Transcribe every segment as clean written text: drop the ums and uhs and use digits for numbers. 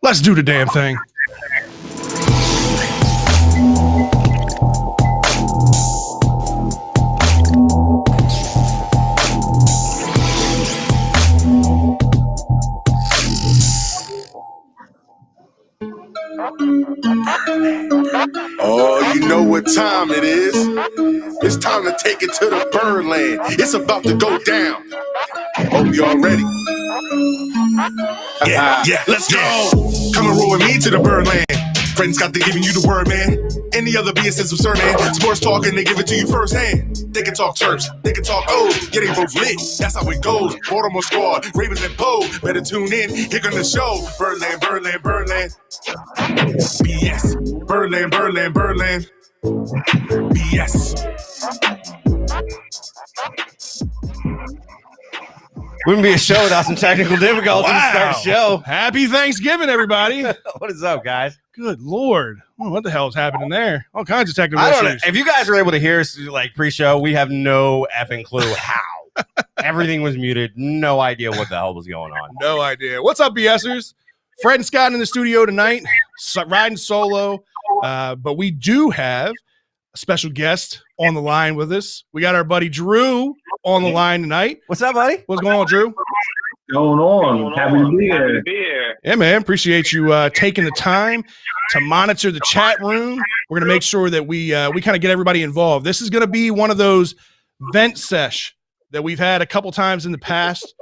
Let's do the damn thing. Oh, you know what time it is. It's time to take it to the Birdland. It's about to go down. Hope y'all ready. Yeah, let's go. Come and roll with me to the Birdland. Friends got to giving you the word, man. Any other BS is absurd, man. Sports talking, they give it to you firsthand. They can talk Terps, they can talk yeah, they both lit. That's how it goes. Baltimore squad, Ravens and Poe. Better tune in, here on the show. Birdland, Birdland, Birdland. BS. Birdland, Birdland, Birdland. BS. Wouldn't be a show without some technical difficulties to start the show. Happy Thanksgiving, everybody. What is up, guys? Good Lord. What the hell is happening there? All kinds of technical I don't know. issues. If you guys are able to hear us like pre-show, we have no effing clue how. Everything was muted. No idea what the hell was going on. No idea. What's up, BSers? Fred and Scott in the studio tonight, riding solo. But we do have a special guest on the line with us. We got our buddy Drew on the line tonight. What's up, buddy? What's going on, Drew? Going on. Happy to be here. Yeah, man. Appreciate you taking the time to monitor the chat room. We're going to make sure that we kind of get everybody involved. This is going to be one of those vent sesh that we've had a couple times in the past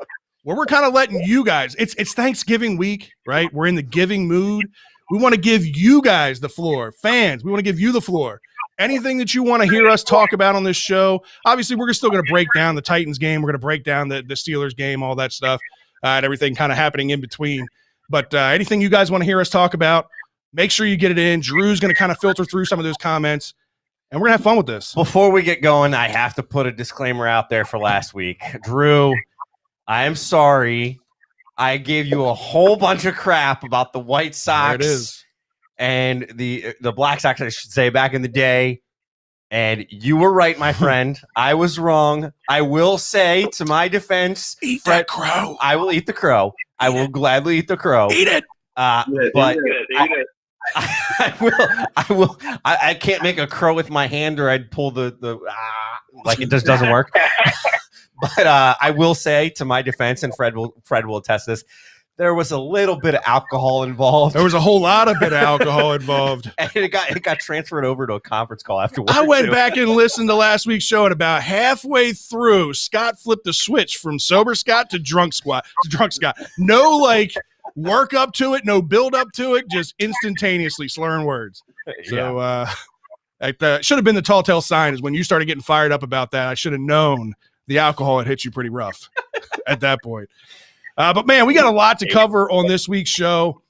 where we're kind of letting you guys, it's Thanksgiving week, right? We're in the giving mood. We want to give you guys the floor. Fans, we want to give you the floor. Anything that you want to hear us talk about on this show, obviously we're still going to break down the Titans game. We're going to break down the Steelers game, all that stuff, and everything kind of happening in between. But anything you guys want to hear us talk about, make sure you get it in. Drew's going to kind of filter through some of those comments, and we're going to have fun with this. Before we get going, I have to put a disclaimer out there for last week. Drew, I am sorry. I gave you a whole bunch of crap about the White Sox. There it is. And the Black Sox, I should say, back in the day. And you were right, my friend. I was wrong. I will say, to my defense, Eat that crow. I will eat the crow. I will gladly eat the crow. Eat it. But I will. I can't make a crow with my hand, or I'd pull the like it just doesn't work. But I will say, to my defense, and Fred will attest this, there was a little bit of alcohol involved. There was a whole lot of bit of alcohol involved. And it got transferred over to a conference call afterwards. I went back and listened to last week's show, and about halfway through, Scott flipped the switch from sober Scott to drunk Scott. No like work up to it, no build up to it, just instantaneously slurring words. So it should have been the tall tale sign is when you started getting fired up about that. I should have known the alcohol had hit you pretty rough at that point. But, man, we got a lot to cover on this week's show.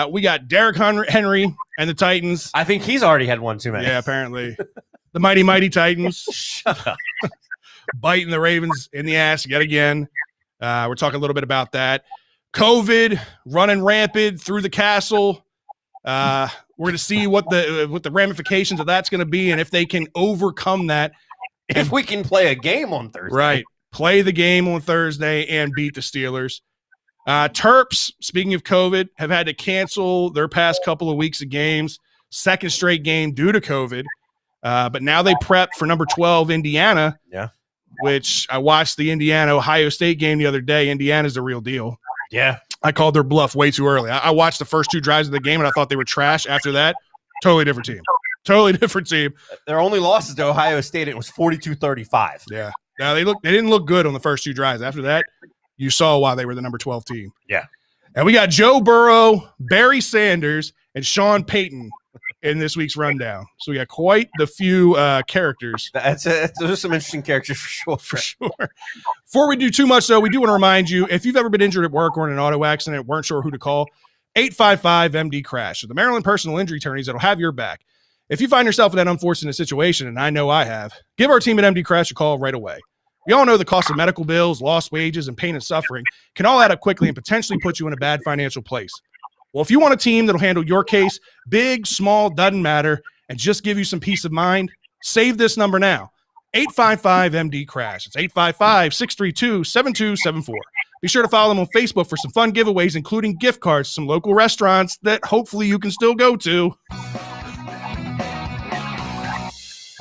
We got Derrick Henry and the Titans. I think he's already had one too many. Yeah, apparently. The mighty Titans. Shut up. Biting the Ravens in the ass yet again. We're talking a little bit about that. COVID running rampant through the castle. We're going to see what the ramifications of that's going to be and if they can overcome that. If we can play a game on Thursday. Right. Play the game on Thursday and beat the Steelers. Terps, speaking of COVID, have had to cancel their past couple of weeks of games, second straight game due to COVID. But now they prep for number 12, Indiana, which I watched the Indiana-Ohio State game the other day. Indiana's the real deal. Yeah. I called their bluff way too early. I watched the first two drives of the game, and I thought they were trash. After that, totally different team. Totally different team. Their only losses to Ohio State, it was 42-35. Yeah. Now they didn't look good on the first two drives. After that, you saw why they were the number 12 team. Yeah. And we got Joe Burrow, Barry Sanders, and Sean Payton in this week's rundown. So we got quite the few characters. Those are some interesting characters for sure. For sure. Before we do too much, though, we do want to remind you, if you've ever been injured at work or in an auto accident, weren't sure who to call, 855-MD-CRASH. So the Maryland Personal Injury Attorneys that'll have your back. If you find yourself in that unfortunate situation, and I know I have, give our team at MD Crash a call right away. We all know the cost of medical bills, lost wages, and pain and suffering can all add up quickly and potentially put you in a bad financial place. Well, if you want a team that'll handle your case, big, small, doesn't matter, and just give you some peace of mind, save this number now, 855-MD-CRASH. It's 855-632-7274. Be sure to follow them on Facebook for some fun giveaways, including gift cards to some local restaurants that hopefully you can still go to.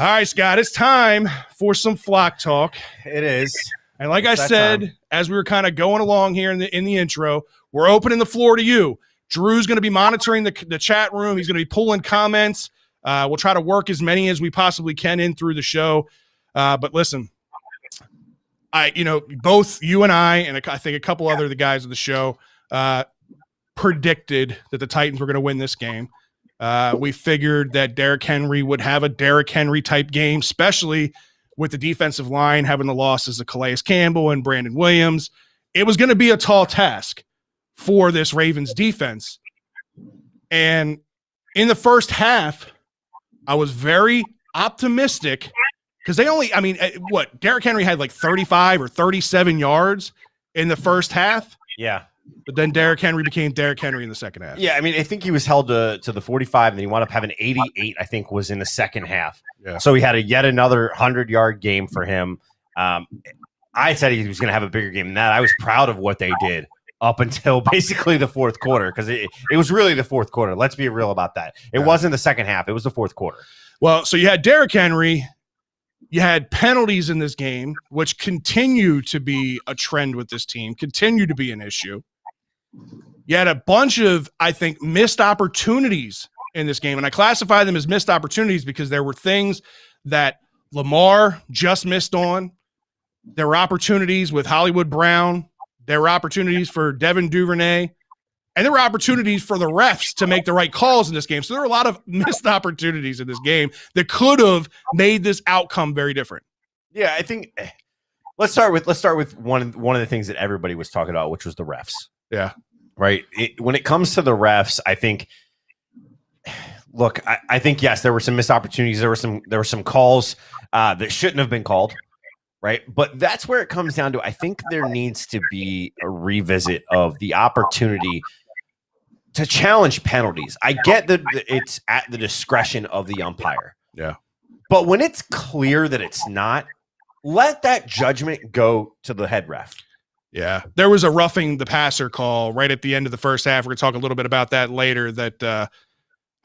All right, Scott, it's time for some flock talk. It is. And like I said, as we were kind of going along here in the intro, we're opening the floor to you. Drew's going to be monitoring the chat room. He's going to be pulling comments. We'll try to work as many as we possibly can in through the show. But listen, both you and I think a couple other of the guys of the show predicted that the Titans were going to win this game. We figured that Derrick Henry would have a Derrick Henry type game, especially with the defensive line having the losses of Calais Campbell and Brandon Williams. It was going to be a tall task for this Ravens defense. And in the first half, I was very optimistic because Derrick Henry had like 35 or 37 yards in the first half. Yeah. But then Derrick Henry became Derrick Henry in the second half. Yeah, I mean, I think he was held to the 45, and then he wound up having 88, I think, was in the second half. Yeah. So he had yet another 100-yard game for him. I said he was going to have a bigger game than that. I was proud of what they did up until basically the fourth quarter because it was really the fourth quarter. Let's be real about that. It wasn't the second half. It was the fourth quarter. Well, so you had Derrick Henry. You had penalties in this game, which continue to be a trend with this team, continue to be an issue. You had a bunch of, I think, missed opportunities in this game, and I classify them as missed opportunities because there were things that Lamar just missed on. There were opportunities with Hollywood Brown. There were opportunities for Devin Duvernay. And there were opportunities for the refs to make the right calls in this game. So there were a lot of missed opportunities in this game that could have made this outcome very different. Yeah, I think let's start with one of the things that everybody was talking about, which was the refs. Yeah. Right. When it comes to the refs, I think I think yes, there were some missed opportunities. There were some calls that shouldn't have been called. Right. But that's where it comes down to. I think there needs to be a revisit of the opportunity to challenge penalties. I get that it's at the discretion of the umpire. Yeah. But when it's clear that it's not, let that judgment go to the head ref. Yeah. There was a roughing the passer call right at the end of the first half. We're going to talk a little bit about that later. That,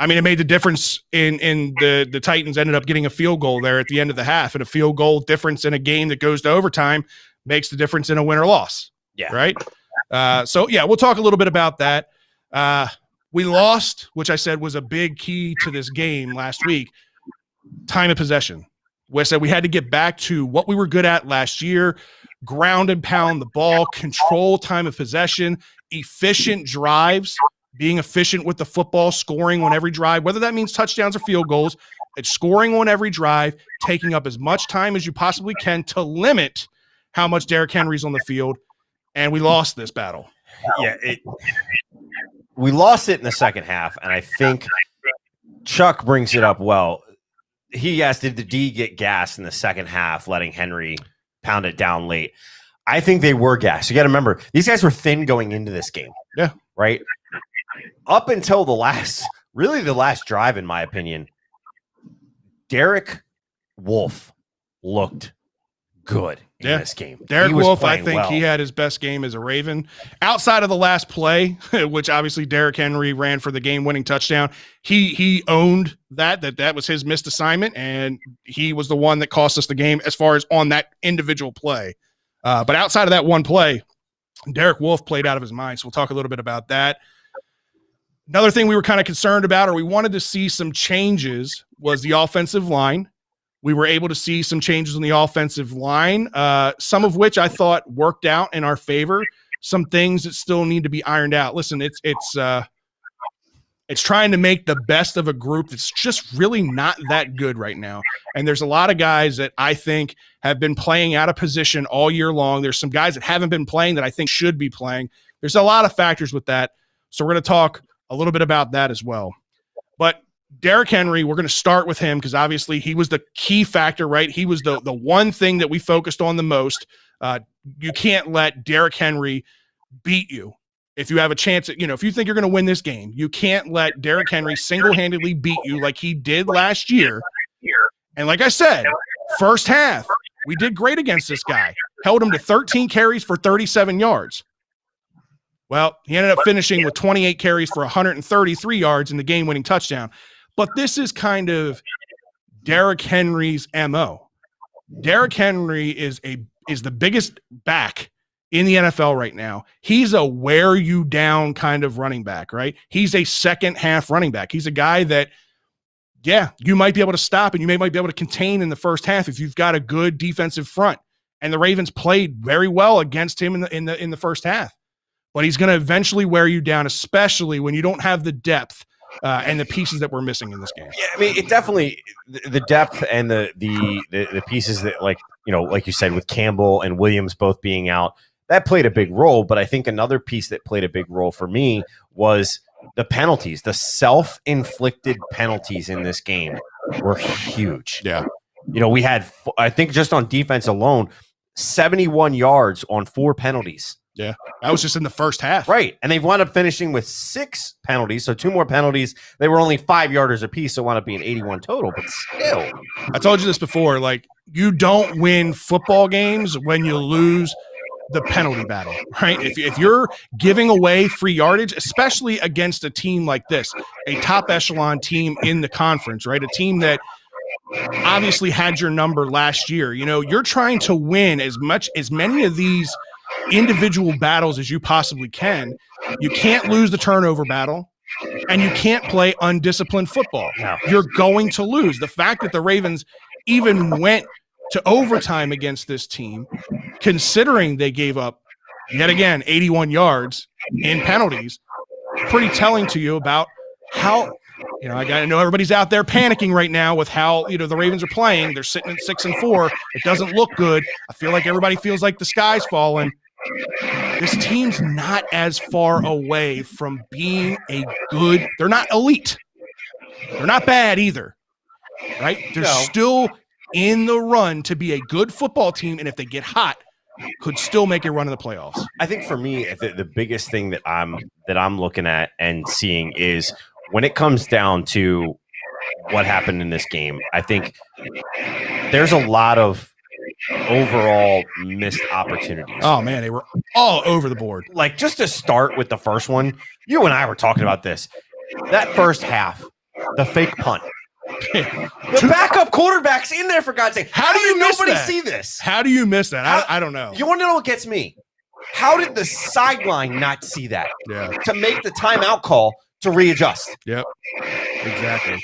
it made the difference in the Titans ended up getting a field goal there at the end of the half, and a field goal difference in a game that goes to overtime makes the difference in a win or loss. Yeah. Right. We'll talk a little bit about that. We lost, which I said was a big key to this game last week. Time of possession. We said we had to get back to what we were good at last year: ground and pound the ball, control time of possession, efficient drives, being efficient with the football, scoring on every drive, whether that means touchdowns or field goals. It's scoring on every drive, taking up as much time as you possibly can to limit how much Derrick Henry's on the field. And we lost this battle. Yeah, we lost it in the second half, and I think Chuck brings it up well. He asked, did the D get gas in the second half, letting Henry pound it down late? I think they were gassed. You got to remember, these guys were thin going into this game. Yeah. Right? Up until the last drive, in my opinion, Derek Wolfe looked good in this game. Derek Wolfe, I think he had his best game as a Raven. Outside of the last play, which obviously Derrick Henry ran for the game-winning touchdown, he owned that was his missed assignment, and he was the one that cost us the game as far as on that individual play. But outside of that one play, Derek Wolfe played out of his mind, so we'll talk a little bit about that. Another thing we were kind of concerned about, or we wanted to see some changes, was the offensive line. We were able to see some changes on the offensive line, some of which I thought worked out in our favor. Some things that still need to be ironed out. Listen, it's trying to make the best of a group that's just really not that good right now. And there's a lot of guys that I think have been playing out of position all year long. There's some guys that haven't been playing that I think should be playing. There's a lot of factors with that. So we're going to talk a little bit about that as well. But Derrick Henry, we're going to start with him because obviously he was the key factor, right? He was the one thing that we focused on the most. You can't let Derrick Henry beat you. If you have a chance, if you think you're going to win this game, you can't let Derrick Henry single-handedly beat you like he did last year. And like I said, first half, we did great against this guy. Held him to 13 carries for 37 yards. Well, he ended up finishing with 28 carries for 133 yards in the game-winning touchdown. But this is kind of Derrick Henry's MO. Derrick Henry is the biggest back in the NFL right now. He's a wear you down kind of running back, right? He's a second half running back. He's a guy that, you might be able to stop and you might be able to contain in the first half if you've got a good defensive front. And the Ravens played very well against him in the first half. But he's going to eventually wear you down, especially when you don't have the depth and the pieces that we're missing in this game. Yeah, I mean, it definitely the depth and the pieces that, like you said, with Campbell and Williams both being out, that played a big role. But I think another piece that played a big role for me was the penalties. The self-inflicted penalties in this game were huge. Yeah. We had, I think just on defense alone, 71 yards on 4 penalties. Yeah, that was just in the first half. Right, and they've wound up finishing with 6 penalties, so 2 more penalties. They were only 5 yarders apiece, so wound up being 81 total, but still. I told you this before, like, you don't win football games when you lose the penalty battle, right? If you're giving away free yardage, especially against a team like this, a top echelon team in the conference, right? A team that obviously had your number last year. You're trying to win as many of these individual battles as you possibly can. You can't lose the turnover battle, and you can't play undisciplined football. No. You're going to lose. The fact that the Ravens even went to overtime against this team, considering they gave up, yet again, 81 yards in penalties, pretty telling to you about how, I know everybody's out there panicking right now with how, the Ravens are playing. They're sitting at 6-4. It doesn't look good. I feel like everybody feels like the sky's falling. This team's not as far away from being they're not elite. They're not bad either, right? They're still in the run to be a good football team, and if they get hot, could still make a run in the playoffs. I think for me, the biggest thing that I'm looking at and seeing is when it comes down to what happened in this game, I think there's a lot of overall missed opportunities. Oh, man, they were all over the board. Like, just to start with the first one, you and I were talking about this. That first half, the fake punt. The backup quarterback's in there, for God's sake. How do you miss nobody that? see this? How do you miss that? I don't know. You want to know what gets me? How did the sideline not see that? Yeah. To make the timeout call to readjust. Yep. Exactly.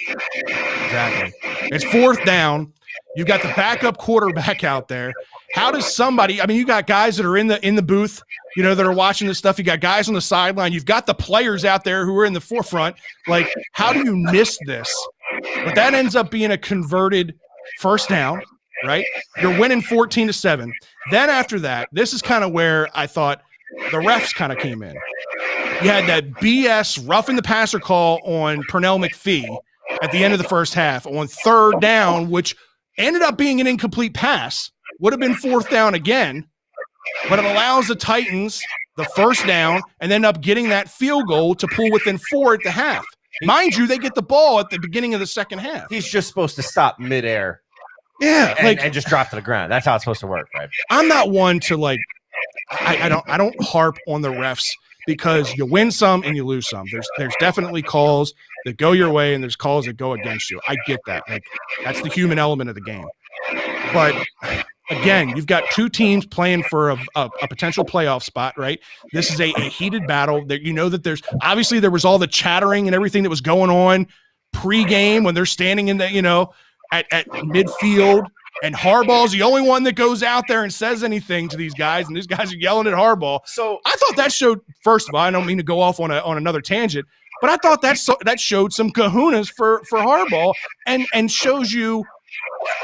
It's fourth down. You've got the backup quarterback out there. How does somebody, you got guys that are in the booth, that are watching this stuff. You got guys on the sideline. You've got the players out there who are in the forefront. Like, how do you miss this? But that ends up being a converted first down, right? You're winning 14-7. Then after that, this is kind of where I thought the refs kind of came in. You had that BS roughing the passer call on Pernell McPhee at the end of the first half on third down, which ended up being an incomplete pass. Would have been fourth down again, but it allows the Titans the first down and end up getting that field goal to pull within 4 at the half. Mind you, they get the ball at the beginning of the second half. He's just supposed to stop midair. Yeah, and just drop to the ground. That's how it's supposed to work, right? I'm not one to I don't harp on the refs because you win some and you lose some. There's definitely calls that go your way and there's calls that go against you. I get that. That's the human element of the game. But again, you've got two teams playing for a potential playoff spot, right? This is a heated battle. That that there was all the chattering and everything that was going on pre-game when they're standing in the at midfield, and Harbaugh's the only one that goes out there and says anything to these guys, and these guys are yelling at Harbaugh. So I thought that showed. First of all, I don't mean to go off on another tangent, but I thought that showed some kahunas for Harbaugh and shows you.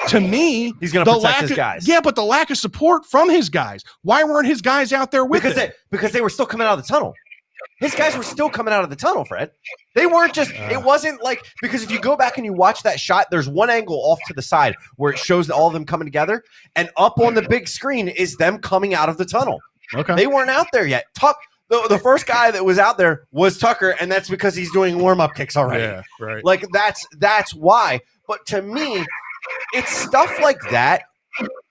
To me, he's going to protect his guys. Yeah, but the lack of support from his guys. Why weren't his guys out there with him? Because they were still coming out of the tunnel. His guys were still coming out of the tunnel, Fred. They weren't just it wasn't like, because if you go back and you watch that shot, there's one angle off to the side where it shows all of them coming together, and up on the big screen is them coming out of the tunnel. Okay. They weren't out there yet. The first guy that was out there was Tucker, and that's because he's doing warm-up kicks already. Yeah, right. Like that's why. But to me, it's stuff like that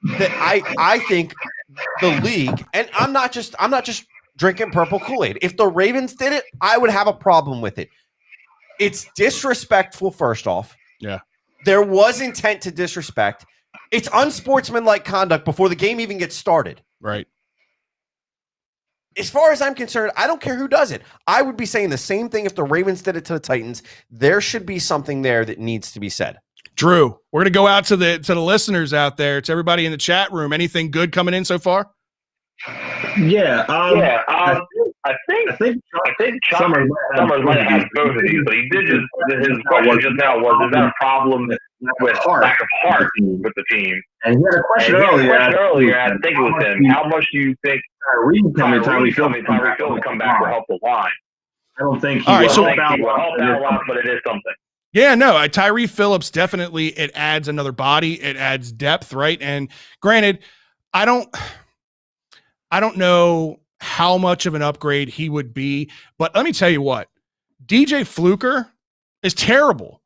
I think the league, and I'm not just drinking purple Kool-Aid. If the Ravens did it, I would have a problem with it. It's disrespectful, first off. Yeah. There was intent to disrespect. It's unsportsmanlike conduct before the game even gets started. Right. As far as I'm concerned, I don't care who does it. I would be saying the same thing if the Ravens did it to the Titans. There should be something there that needs to be said. Drew, we're going to go out to the listeners out there, to everybody in the chat room. Anything good coming in so far? Yeah. I think Summers might have had both of these, but he did his question just now was, is that a problem with lack of heart with the team? And he had a question earlier. I think it was him. How much do you think Tyreek will come back to help the line? I don't think he will help out a lot, but it is something. Yeah, no, Tyree Phillips, definitely it adds another body. It adds depth, right? And granted, I don't know how much of an upgrade he would be, but let me tell you what, DJ Fluker is terrible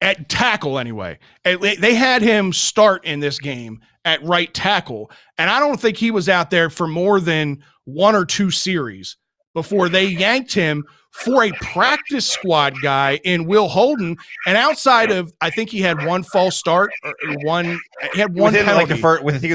at tackle anyway. They had him start in this game at right tackle, and I don't think he was out there for more than 1 or 2 series before they yanked him for a practice squad guy in Will Holden. And outside of, I think he had one false start or one within penalty.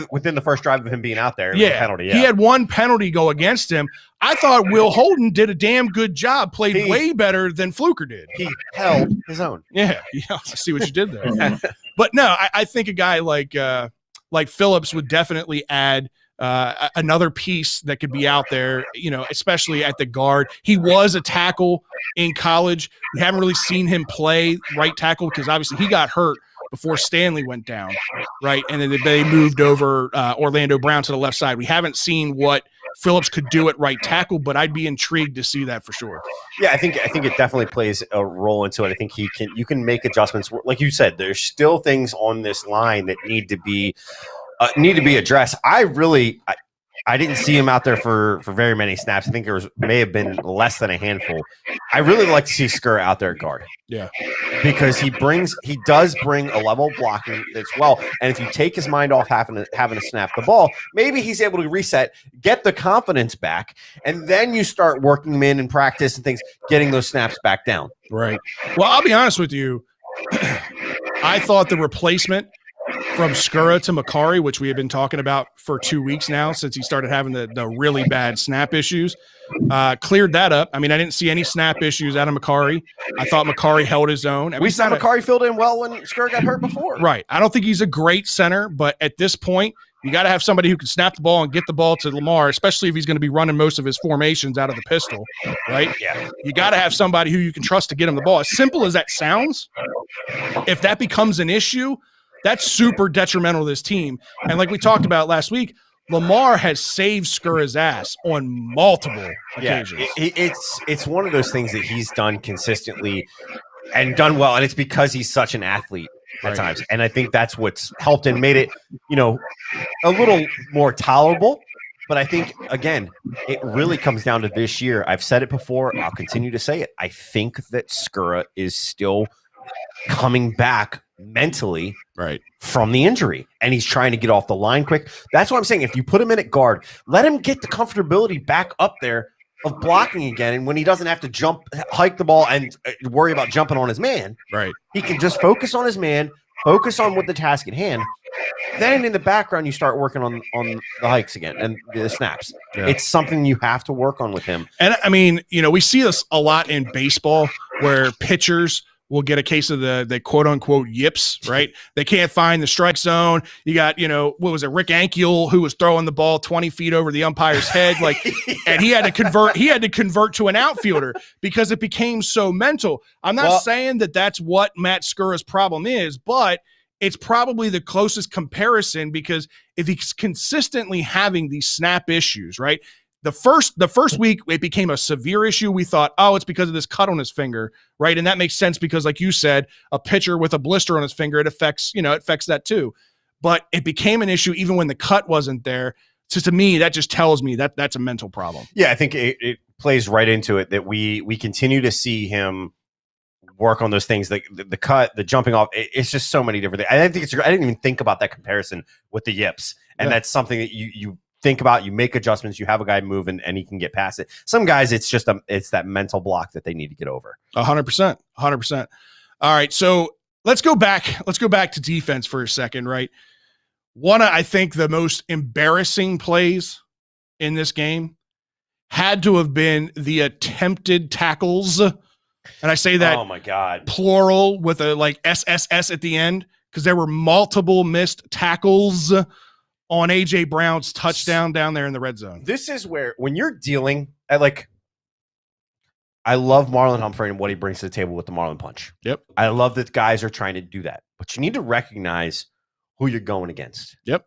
Within the first drive of him being out there. Yeah, penalty, he had one penalty go against him. I thought Will Holden did a damn good job, played way better than Fluker did. He held his own. Yeah, I see what you did there. But no, I think a guy like Phillips would definitely add another piece that could be out there, especially at the guard. He was a tackle in college. We haven't really seen him play right tackle because obviously he got hurt before Stanley went down, right? And then they moved over Orlando Brown to the left side. We haven't seen what Phillips could do at right tackle, but I'd be intrigued to see that for sure. Yeah, I think it definitely plays a role into it. I think you can make adjustments. Like you said, there's still things on this line that need to be addressed. I didn't see him out there for very many snaps. I think may have been less than a handful. I really like to see Skura out there at guard. Yeah. Because he does bring a level of blocking as well. And if you take his mind off having to snap the ball, maybe he's able to reset, get the confidence back, and then you start working him in practice and things, getting those snaps back down. Right. Well, I'll be honest with you. I thought the replacement from Skura to Makari, which we have been talking about for 2 weeks now since he started having the really bad snap issues, cleared that up. I mean, I didn't see any snap issues out of Makari. I thought Makari held his own. We saw Makari filled in well when Skura got hurt before. Right. I don't think he's a great center, but at this point, you got to have somebody who can snap the ball and get the ball to Lamar, especially if he's going to be running most of his formations out of the pistol, right? Yeah. You got to have somebody who you can trust to get him the ball. As simple as that sounds, if that becomes an issue, that's super detrimental to this team. And like we talked about last week, Lamar has saved Skura's ass on multiple occasions. It's one of those things that he's done consistently and done well, and it's because he's such an athlete at times. And I think that's what's helped and made it, a little more tolerable. But I think, again, it really comes down to this year. I've said it before. I'll continue to say it. I think that Skura is still coming back mentally from the injury, and he's trying to get off the line quick. That's what I'm saying. If you put him in at guard, let him get the comfortability back up there of blocking again, and when he doesn't have to hike the ball and worry about jumping on his man, he can just focus on his man, focus on what the task at hand. Then in the background, you start working on the hikes again and the snaps. Yeah. It's something you have to work on with him. And I mean, we see this a lot in baseball where pitchers will get a case of the quote unquote yips, right? They can't find the strike zone. You got, what was it? Rick Ankiel, who was throwing the ball 20 feet over the umpire's head. And he had to convert to an outfielder because it became so mental. I'm not saying that that's what Matt Skura's problem is, but it's probably the closest comparison because if he's consistently having these snap issues, right? The first week, it became a severe issue. We thought, it's because of this cut on his finger, right? And that makes sense because, like you said, a pitcher with a blister on his finger, it affects that too. But it became an issue even when the cut wasn't there. So to me, that just tells me that that's a mental problem. Yeah, I think it plays right into it that we continue to see him work on those things, like the cut, the jumping off. It's just so many different things. I didn't even think about that comparison with the yips, and that's something that you think about, you make adjustments, you have a guy move and he can get past it. Some guys, it's just it's that mental block that they need to get over. 100%. All right. So let's go back to defense for a second, right? One of, I think, the most embarrassing plays in this game had to have been the attempted tackles. And I say that, oh my God, plural with a SSS at the end, because there were multiple missed tackles on A.J. Brown's touchdown down there in the red zone. This is where, when you're dealing at I love Marlon Humphrey and what he brings to the table with the Marlon punch. Yep. I love that guys are trying to do that, but you need to recognize who you're going against. Yep.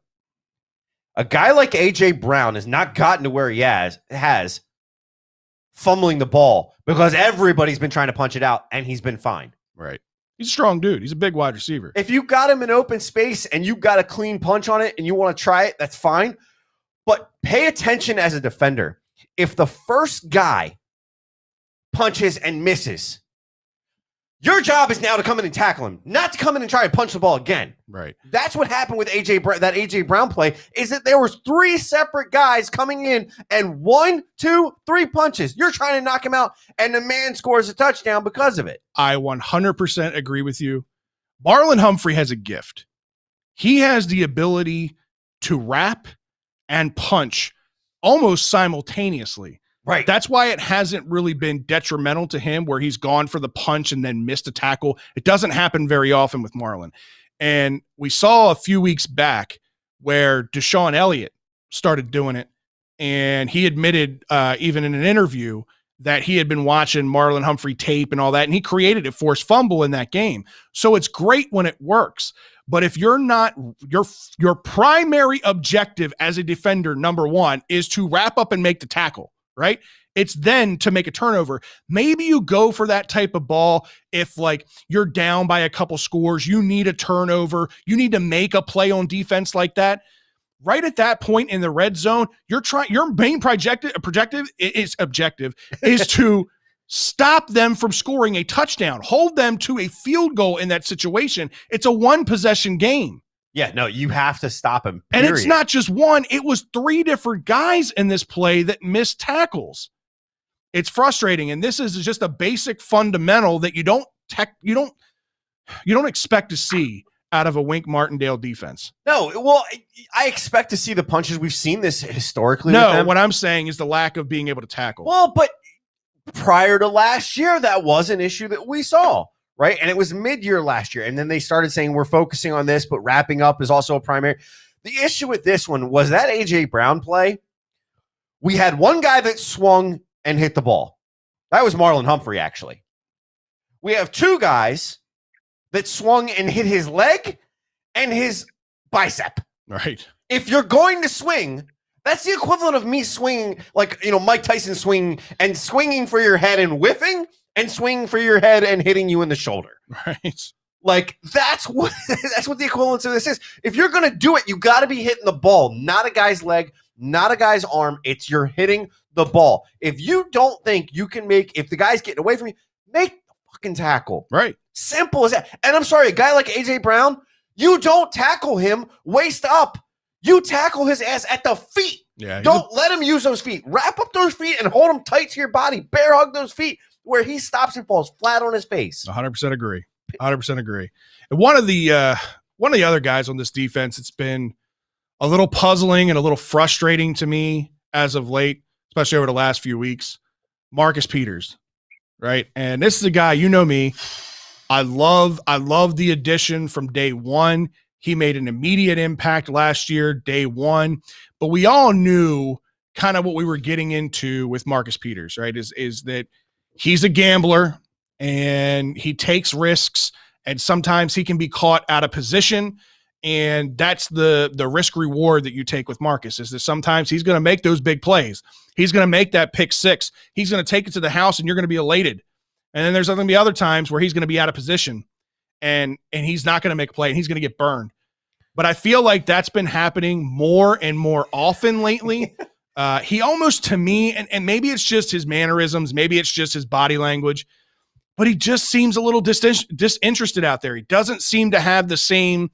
A guy like A.J. Brown has not gotten to where he has fumbling the ball because everybody's been trying to punch it out and he's been fine. Right. He's a strong dude. He's a big wide receiver. If you got him in open space and you got a clean punch on it and you want to try it, that's fine. But pay attention as a defender. If the first guy punches and misses, your job is now to come in and tackle him, not to come in and try to punch the ball again. Right. That's what happened with that A.J. Brown play, is that there was 3 separate guys coming in and 1, 2, 3 punches. You're trying to knock him out, and the man scores a touchdown because of it. I 100% agree with you. Marlon Humphrey has a gift. He has the ability to wrap and punch almost simultaneously. Right. That's why it hasn't really been detrimental to him where he's gone for the punch and then missed a tackle. It doesn't happen very often with Marlon. And we saw a few weeks back where Deshaun Elliott started doing it. And he admitted, even in an interview, that he had been watching Marlon Humphrey tape and all that, and he created a forced fumble in that game. So it's great when it works. But if you're not, your primary objective as a defender, number one, is to wrap up and make the tackle, right? It's then to make a turnover. Maybe you go for that type of ball if like you're down by a couple scores, you need a turnover, you need to make a play on defense like that. Right at that point in the red zone, your main objective is to stop them from scoring a touchdown, hold them to a field goal in that situation. It's a one possession game. Yeah, no, you have to stop him. And it's not just one, it was 3 different guys in this play that missed tackles. It's frustrating. And this is just a basic fundamental that you don't expect to see out of a Wink Martindale defense. No, well, I expect to see the punches. We've seen this historically. No, what I'm saying is the lack of being able to tackle. Well, but prior to last year, that was an issue that we saw, right? And it was mid-year last year. And then they started saying we're focusing on this, but wrapping up is also a primary. The issue with this one was that A.J. Brown play. We had one guy that swung and hit the ball. That was Marlon Humphrey, actually. We have 2 guys that swung and hit his leg and his bicep. Right. If you're going to swing, that's the equivalent of me swinging, like, Mike Tyson swinging for your head and whiffing and swinging for your head and hitting you in the shoulder. Right. Like, that's what the equivalence of this is. If you're going to do it, you got to be hitting the ball, not a guy's leg, not a guy's arm. It's you're hitting the ball. If you don't think you can if the guy's getting away from you, make the fucking tackle. Right. Simple as that. And I'm sorry, a guy like A.J. Brown, you don't tackle him waist up. You tackle his ass at the feet. Yeah. Don't let him use those feet. Wrap up those feet and hold them tight to your body. Bear hug those feet where he stops and falls flat on his face. 100% agree. 100% agree. And one of the other guys on this defense, it's been a little puzzling and a little frustrating to me as of late, especially over the last few weeks, Marcus Peters, right? And this is a guy, you know me, I love the addition from day one. He made an immediate impact last year, day one. But we all knew kind of what we were getting into with Marcus Peters, right? Is that he's a gambler and he takes risks, and sometimes he can be caught out of position. And that's the risk reward that you take with Marcus, is that sometimes he's going to make those big plays. He's going to make that pick 6. He's going to take it to the house and you're going to be elated. And then there's going to be other times where he's going to be out of position and he's not going to make a play and he's going to get burned. But I feel like that's been happening more and more often lately. He almost, to me, and maybe it's just his mannerisms, maybe it's just his body language, but he just seems a little disinterested out there. He doesn't seem to have the same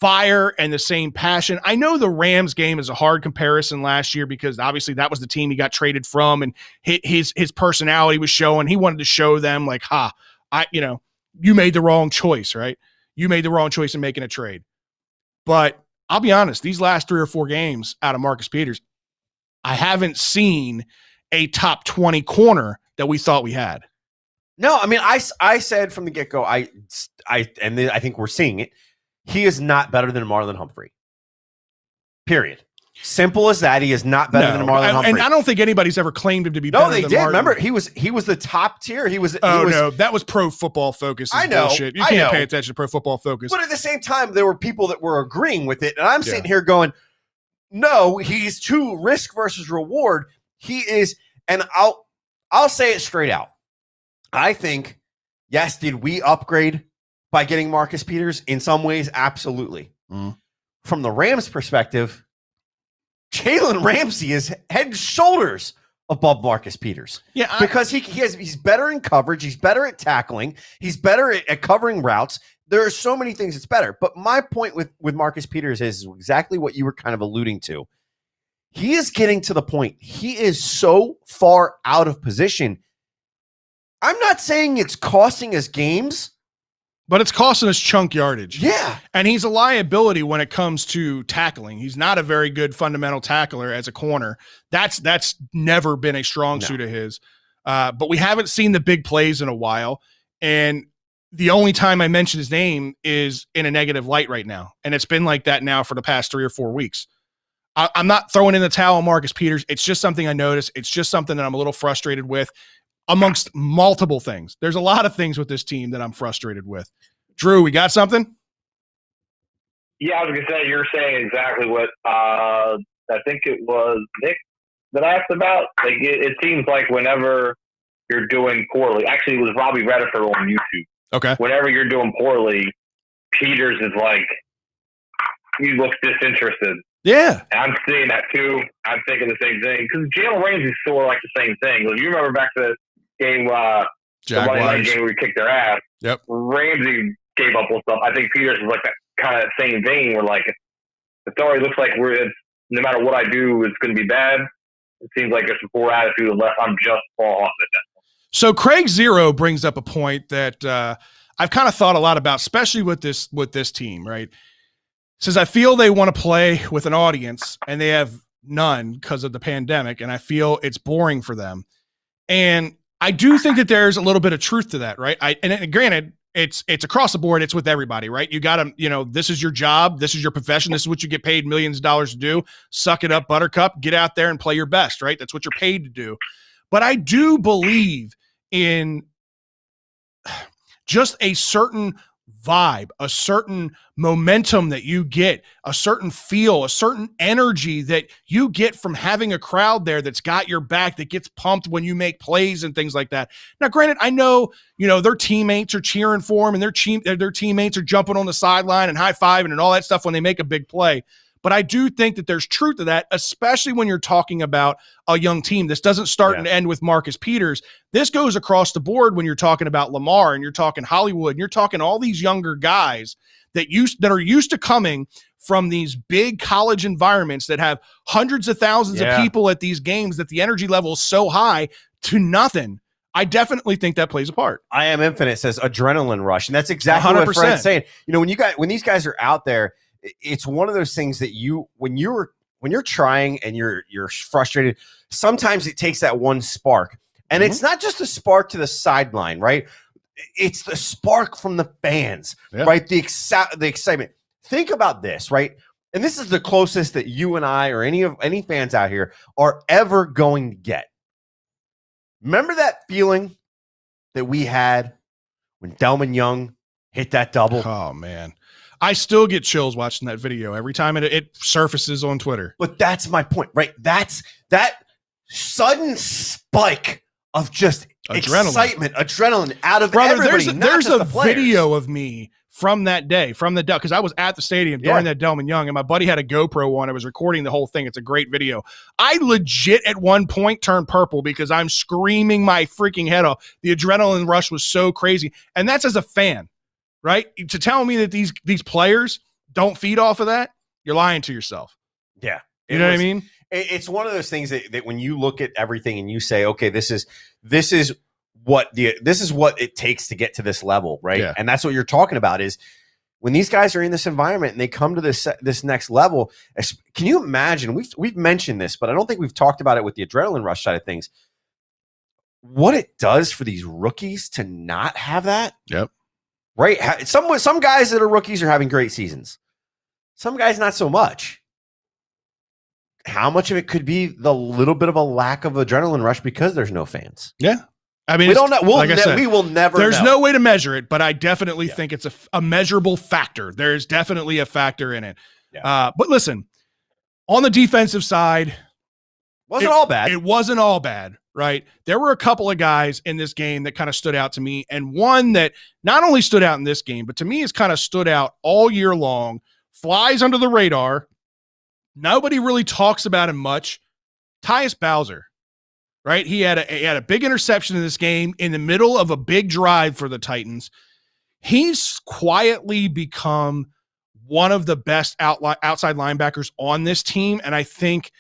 fire and the same passion. I know the Rams game is a hard comparison last year because obviously that was the team he got traded from, and his personality was showing. He wanted to show them like, you made the wrong choice, right? You made the wrong choice in making a trade. But I'll be honest, these last 3 or 4 games out of Marcus Peters, I haven't seen a top 20 corner that we thought we had. No, I mean, I said from the get-go, I think we're seeing it. He is not better than Marlon Humphrey. Period. Simple as that. He is not better than Marlon Humphrey. And I don't think anybody's ever claimed him to be better than Marlon. No, they did. Remember, he was the top tier. No, that was Pro Football Focus. I know. Bullshit. You can't pay attention to Pro Football Focus. But at the same time, there were people that were agreeing with it. And I'm sitting here going, no, he's too risk versus reward. He is, and I'll say it straight out. I think, yes, did we upgrade by getting Marcus Peters? In some ways, absolutely. From the Rams' perspective, Jalen Ramsey is head and shoulders above Marcus Peters. Yeah, because he's better in coverage. He's better at tackling. He's better at covering routes. There are so many things that's better. But my point with Marcus Peters is exactly what you were kind of alluding to. He is getting to the point. He is so far out of position. I'm not saying it's costing us games, but it's costing us chunk yardage. Yeah. And he's a liability when it comes to tackling. He's not a very good fundamental tackler as a corner. That's never been a strong suit of his. But we haven't seen the big plays in a while. And the only time I mention his name is in a negative light right now. And it's been like that now for the past 3 or 4 weeks. I'm not throwing in the towel on Marcus Peters. It's just something I noticed. It's just something that I'm a little frustrated with amongst multiple things. There's a lot of things with this team that I'm frustrated with. Drew, we got something? Yeah, I was going to say, you're saying exactly what I think it was Nick that I asked about. Like, it seems like whenever you're doing poorly, actually it was Robbie Rediford on YouTube. Okay. Whenever you're doing poorly, Peters is like, he looks disinterested. Yeah. And I'm seeing that too. I'm thinking the same thing. Because Jalen Ramsey's sort of like the same thing. Like, you remember back to the game, the Monday night game where we kicked their ass. Yep. Ramsey gave up on stuff. I think Peters is like that kind of same thing where, like, it already looks like no matter what I do, it's going to be bad. It seems like there's some poor attitude unless I'm just fall off at that. So Craig Zero brings up a point that I've kind of thought a lot about, especially with this team, right? Says, I feel they want to play with an audience and they have none because of the pandemic, and I feel it's boring for them. And I do think that there's a little bit of truth to that, right? And granted, it's across the board. It's with everybody, right? You got to, this is your job. This is your profession. This is what you get paid millions of dollars to do. Suck it up, buttercup. Get out there and play your best, right? That's what you're paid to do. But I do believe in just a certain vibe, a certain momentum that you get, a certain feel, a certain energy that you get from having a crowd there that's got your back, that gets pumped when you make plays and things like that. Now, granted, I know, their teammates are cheering for them and their teammates are jumping on the sideline and high-fiving and all that stuff when they make a big play. But I do think that there's truth to that, especially when you're talking about a young team. This doesn't start and end with Marcus Peters. This goes across the board when you're talking about Lamar and you're talking Hollywood and you're talking all these younger guys that are used to coming from these big college environments that have hundreds of thousands of people at these games, that the energy level is so high to nothing. I definitely think that plays a part. I Am Infinite says adrenaline rush, and that's exactly 100%. What Fred's saying. When these guys are out there, it's one of those things that when you're trying and you're frustrated, sometimes it takes that one spark. And it's not just a spark to the sideline, right? It's the spark from the fans, right? The excitement. Think about this, right? And this is the closest that you and I or any fans out here are ever going to get. Remember that feeling that we had when Delman Young hit that double? Oh, man. I still get chills watching that video every time it surfaces on Twitter. But that's my point, right? That's that sudden spike of just excitement, adrenaline out of everybody. There's a video of me from that day, because I was at the stadium during that Delman Young, and my buddy had a GoPro on. I was recording the whole thing. It's a great video. I legit at one point turned purple because I'm screaming my freaking head off. The adrenaline rush was so crazy. And that's as a fan. Right? To tell me that these players don't feed off of that, you're lying to yourself. Yeah. You know what I mean? It's one of those things that when you look at everything and you say, okay, this is what it takes to get to this level, right? Yeah. And that's what you're talking about is when these guys are in this environment and they come to this next level. Can you imagine? We've mentioned this, but I don't think we've talked about it with the adrenaline rush side of things. What it does for these rookies to not have that? Yep. Right. Some guys that are rookies are having great seasons. Some guys not so much. How much of it could be the little bit of a lack of adrenaline rush because there's no fans? Yeah. I mean, we don't know. We will never. There's no way to measure it, but I definitely think it's a measurable factor. There's definitely a factor in it. Yeah. But listen, on the defensive side, wasn't all bad. It wasn't all bad. Right. There were a couple of guys in this game that kind of stood out to me. And one that not only stood out in this game, but to me has kind of stood out all year long, flies under the radar. Nobody really talks about him much. Tyus Bowser. Right. He had a big interception in this game in the middle of a big drive for the Titans. He's quietly become one of the best outside linebackers on this team. And I think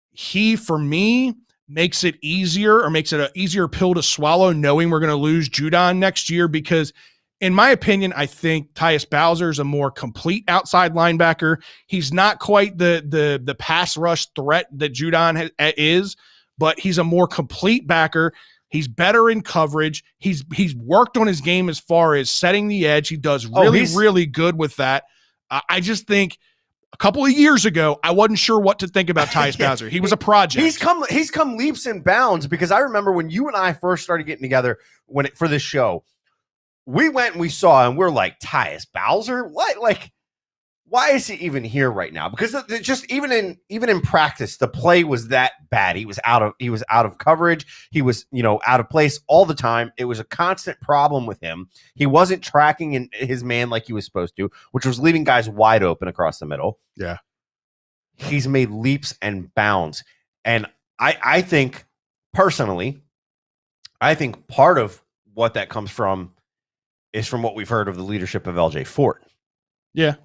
he, for me, makes it easier or makes it an easier pill to swallow knowing we're going to lose Judon next year because, in my opinion, I think Tyus Bowser is a more complete outside linebacker. He's not quite the pass rush threat that Judon is, but he's a more complete backer. He's better in coverage. He's worked on his game as far as setting the edge. He does really good with that. I just think a couple of years ago, I wasn't sure what to think about Tyus Bowser. He was a project. He's come leaps and bounds, because I remember when you and I first started getting together for this show, we went and we saw, and we're like, Tyus Bowser? What? Like, why is he even here right now? Because just even in practice, the play was that bad. He was out of coverage. He was, out of place all the time. It was a constant problem with him. He wasn't tracking in his man like he was supposed to, which was leaving guys wide open across the middle. Yeah. He's made leaps and bounds. And I think, personally, part of what that comes from is from what we've heard of the leadership of LJ Fort. Yeah.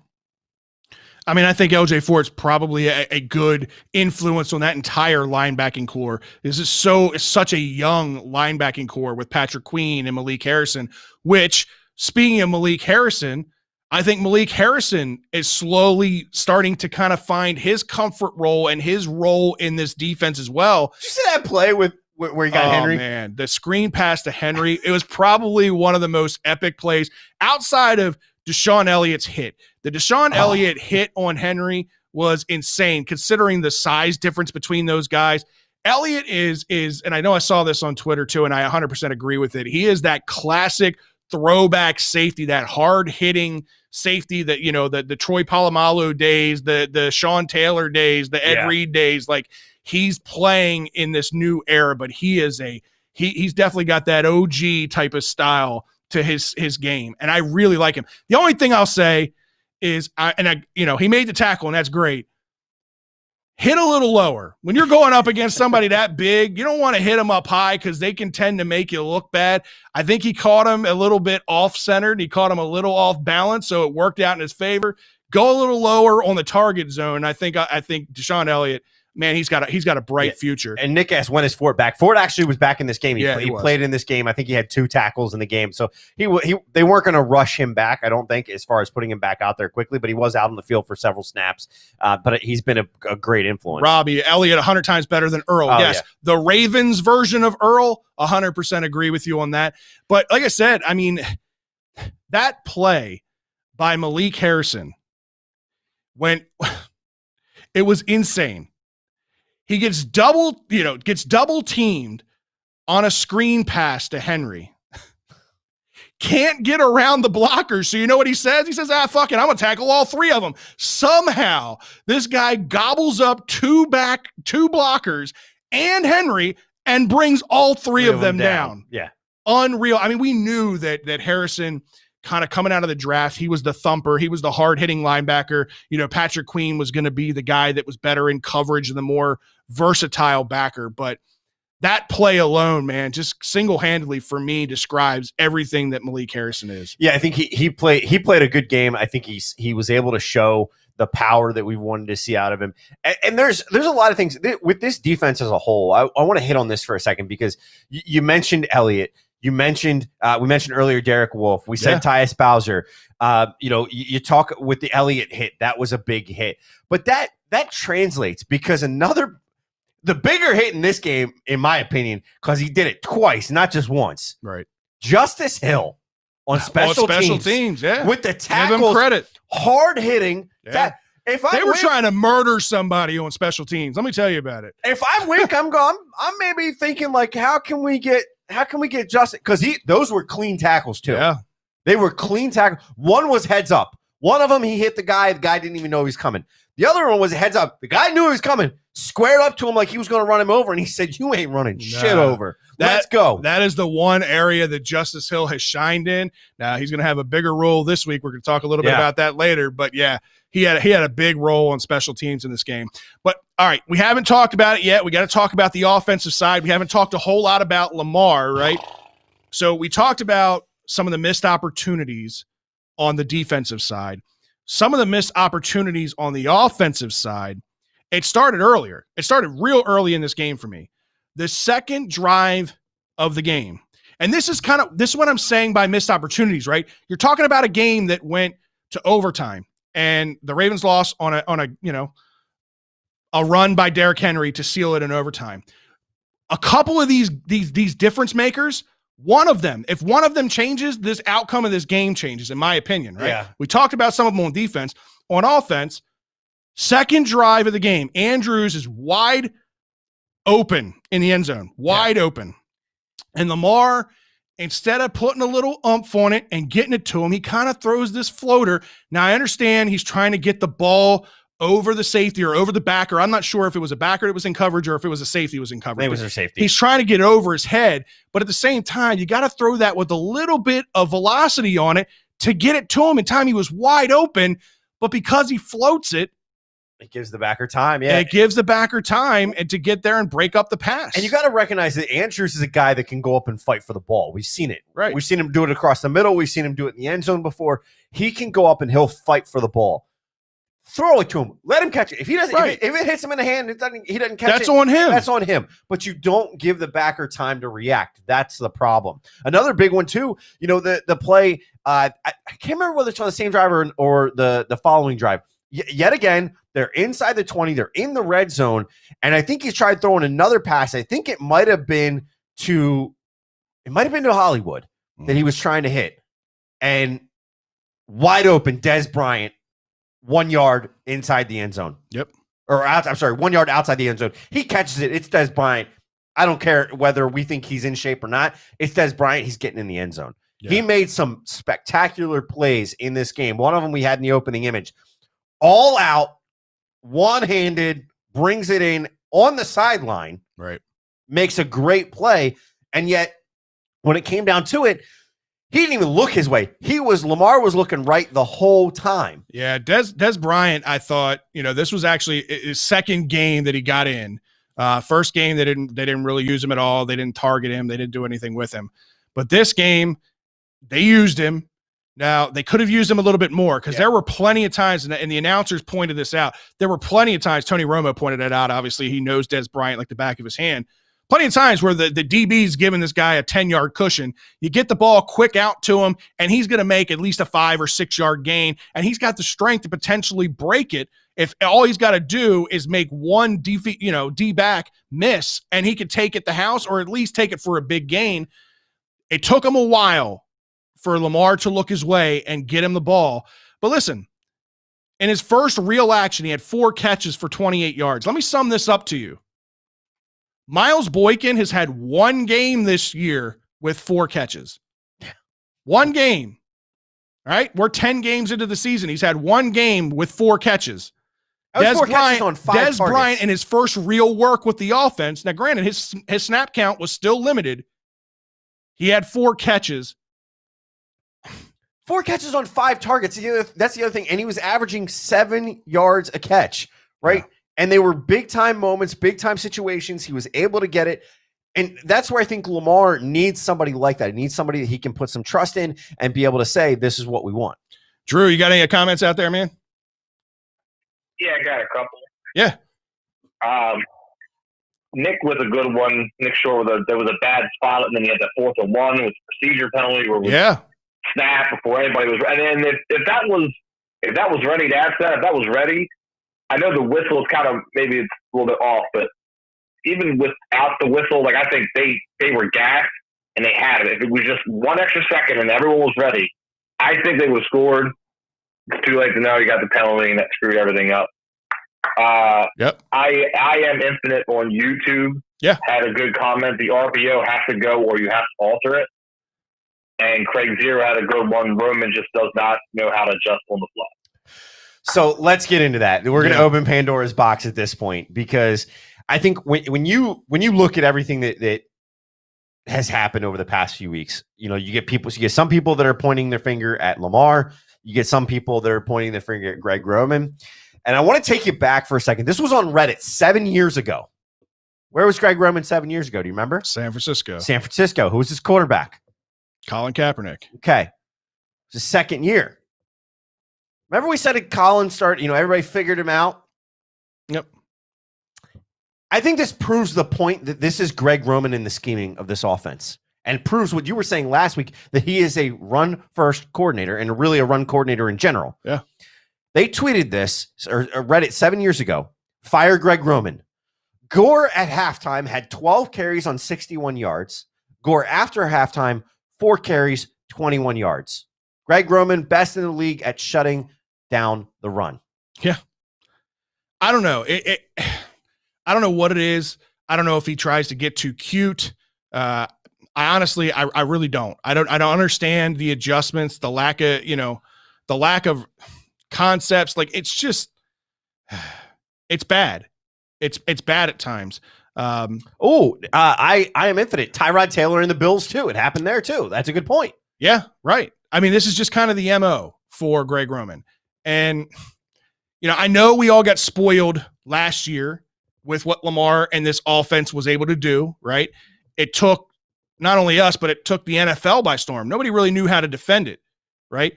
I mean, I think LJ Fort's probably a good influence on that entire linebacking core. This is such a young linebacking core with Patrick Queen and Malik Harrison, which, speaking of Malik Harrison, I think Malik Harrison is slowly starting to kind of find his comfort role and his role in this defense as well. Did you see that play where you got Henry? Oh, man, the screen pass to Henry, it was probably one of the most epic plays outside of Deshaun Elliott's hit. The Deshaun Elliott hit on Henry was insane, considering the size difference between those guys. Elliott is, and I know I saw this on Twitter too, and I 100% agree with it. He is that classic throwback safety, that hard-hitting safety that, the Troy Polamalu days, the Sean Taylor days, the Ed Reed days. Like, he's playing in this new era, but he's definitely got that OG type of style to his game, and I really like him. The only thing I'll say is, he made the tackle, and that's great. Hit a little lower. When you're going up against somebody that big, you don't want to hit them up high because they can tend to make you look bad. I think he caught him a little bit off-centered. He caught him a little off balance, so it worked out in his favor. Go a little lower on the target zone. I think Deshaun Elliott, man, he's got a bright future. And Nick asked, when is Fort back? Fort actually was back in this game. He played in this game. I think he had 2 tackles in the game. So they weren't going to rush him back, I don't think, as far as putting him back out there quickly, but he was out on the field for several snaps. But he's been a great influence. Robbie, Elliott 100 times better than Earl. Yes, the Ravens version of Earl, 100% agree with you on that. But like I said, I mean, that play by Malik Harrison, it was insane. He gets double teamed on a screen pass to Henry. Can't get around the blockers. So you know what he says? He says, fuck it, I'm going to tackle all 3 of them. Somehow, this guy gobbles up 2 blockers and Henry and brings all 3 of them down. Yeah. Unreal. I mean, we knew that Harrison, kind of coming out of the draft, he was the thumper. He was the hard-hitting linebacker. Patrick Queen was going to be the guy that was better in coverage and the more versatile backer. But that play alone, man, just single-handedly for me describes everything that Malik Harrison is. Yeah, I think he played a good game. I think he was able to show the power that we wanted to see out of him. And there's a lot of things with this defense as a whole. I want to hit on this for a second, because you mentioned Elliott. We mentioned earlier Derek Wolfe. We said Tyus Bowser. You talk with the Elliott hit. That was a big hit. But that translates, because the bigger hit in this game, in my opinion, because he did it twice, not just once. Right. Justice Hill on special teams, yeah. With the tackles, give him credit. Hard hitting. Yeah. They were trying to murder somebody on special teams. Let me tell you about it. If I'm Wink, I'm maybe thinking, like, how can we get Justin? Because those were clean tackles too. Yeah, they were clean tackles. One was heads up. One of them, he hit the guy. The guy didn't even know he was coming. The other one was a heads up. The guy knew he was coming. Squared up to him like he was going to run him over, and he said, "You ain't running shit over. Let's go." That is the one area that Justice Hill has shined in. Now he's going to have a bigger role this week. We're going to talk a little bit about that later. But yeah, he had a big role on special teams in this game. But all right, we haven't talked about it yet. We got to talk about the offensive side. We haven't talked a whole lot about Lamar, right? So we talked about some of the missed opportunities on the defensive side. Some of the missed opportunities on the offensive side, it started earlier. It started real early in this game for me. The second drive of the game. And this is what I'm saying by missed opportunities, right? You're talking about a game that went to overtime, and the Ravens lost on a run by Derrick Henry to seal it in overtime. A couple of these difference makers, if one of them changes, this outcome of this game changes, in my opinion, right? Yeah. We talked about some of them on defense. On offense, Second drive of the game, Andrews is wide open in the end zone, wide open. And Lamar, instead of putting a little oomph on it and getting it to him, he kind of throws this floater. Now, I understand he's trying to get the ball over the safety or over the backer. I'm not sure if it was a backer that was in coverage or if it was a safety that was in coverage. It was a safety. He's trying to get it over his head, but at the same time, you got to throw that with a little bit of velocity on it to get it to him in time. He was wide open, but because he floats it, it gives the backer time. Yeah. It gives the backer time and to get there and break up the pass. And you got to recognize that Andrews is a guy that can go up and fight for the ball. We've seen it. Right. We've seen him do it across the middle. We've seen him do it in the end zone before. He can go up and he'll fight for the ball. Throw it to him. Let him catch it. If he doesn't, if it hits him in the hand, he doesn't catch it. That's on him. That's on him. But you don't give the backer time to react. That's the problem. Another big one too. You know the play. I can't remember whether it's on the same drive or the following drive. Yet again, they're inside the 20. They're in the red zone, and I think he's tried throwing another pass. I think it might have been to Hollywood that he was trying to hit, and wide open Dez Bryant. 1 yard inside the end zone. Yep. Or out, I'm sorry, 1 yard outside the end zone. He catches it. It's Dez Bryant. I don't care whether we think he's in shape or not. It's Dez Bryant. He's getting in the end zone. Yeah. He made some spectacular plays in this game. One of them we had in the opening image. All out, one-handed, brings it in on the sideline. Right. Makes a great play. And yet, when it came down to it, he didn't even look his way. Lamar was looking right the whole time. Yeah, Dez Bryant, I thought, this was actually his second game that he got in. First game, they didn't really use him at all. They didn't target him. They didn't do anything with him. But this game, they used him. Now, they could have used him a little bit more because there were plenty of times, and the announcers pointed this out. There were plenty of times, Tony Romo pointed it out. Obviously, he knows Dez Bryant like the back of his hand. Plenty of times where the DB's giving this guy a 10-yard cushion. You get the ball quick out to him, and he's going to make at least a 5 or 6 yard gain, and he's got the strength to potentially break it if all he's got to do is make one D-back miss, and he could take it the house or at least take it for a big gain. It took him a while for Lamar to look his way and get him the ball. But listen, in his first real action, he had 4 catches for 28 yards. Let me sum this up to you. Miles Boykin has had 1 game this year with 4 catches. 1 game. All right? We're 10 games into the season. He's had 1 game with 4 catches. Dez Bryant in his first real work with the offense. Now, granted, his snap count was still limited. He had 4 catches. 4 catches on 5 targets. That's the other thing. And he was averaging 7 yards a catch, right? Yeah. And they were big-time moments, big-time situations. He was able to get it. And that's where I think Lamar needs somebody like that. He needs somebody that he can put some trust in and be able to say, this is what we want. Drew, you got any comments out there, man? Yeah, I got a couple. Yeah. Nick was a good one. Nick Shore, there was a bad spot, and then he had the 4th and 1 with the procedure penalty where we snap before anybody was ready. And then if that was ready to ask that, if that was ready, I know the whistle is kind of maybe it's a little bit off, but even without the whistle, like I think they were gassed and they had it. If it was just 1 extra second and everyone was ready, I think they would have scored. It's too late to know you got the penalty and that screwed everything up. Yep. I am Infinite on YouTube. Yeah. Had a good comment. The RPO has to go or you have to alter it. And Craig Zero had a good one. Roman just does not know how to adjust on the fly. So let's get into that. We're going to open Pandora's box at this point because I think when you look at everything that has happened over the past few weeks, you get some people that are pointing their finger at Lamar. You get some people that are pointing their finger at Greg Roman. And I want to take you back for a second. This was on Reddit 7 years ago. Where was Greg Roman 7 years ago? Do you remember? San Francisco. Who was his quarterback? Colin Kaepernick. Okay. It's his second year. Remember we said Colin everybody figured him out? Yep. I think this proves the point that this is Greg Roman in the scheming of this offense and proves what you were saying last week, that he is a run-first coordinator and really a run coordinator in general. Yeah. They tweeted this, or read it 7 years ago. Fire Greg Roman. Gore at halftime had 12 carries on 61 yards. Gore after halftime, 4 carries, 21 yards. Greg Roman, best in the league at shutting down the run. Yeah. I don't know. I don't know what it is. I don't know if he tries to get too cute. I honestly really don't. I don't understand the adjustments, the lack of concepts. Like, it's just, it's bad. It's bad at times. I am infinite. Tyrod Taylor and the Bills too. It happened there too. That's a good point. Yeah, right. I mean, this is just kind of the MO for Greg Roman. And, I know we all got spoiled last year with what Lamar and this offense was able to do, right? It took not only us, but it took the NFL by storm. Nobody really knew how to defend it, right?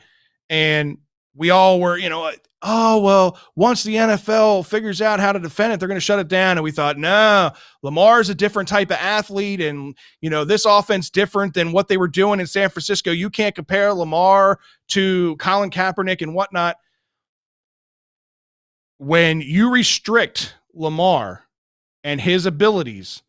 And we all were, oh, well, once the NFL figures out how to defend it, they're going to shut it down. And we thought, no, Lamar's a different type of athlete. And, this offense different than what they were doing in San Francisco. You can't compare Lamar to Colin Kaepernick and whatnot. When you restrict Lamar and his abilities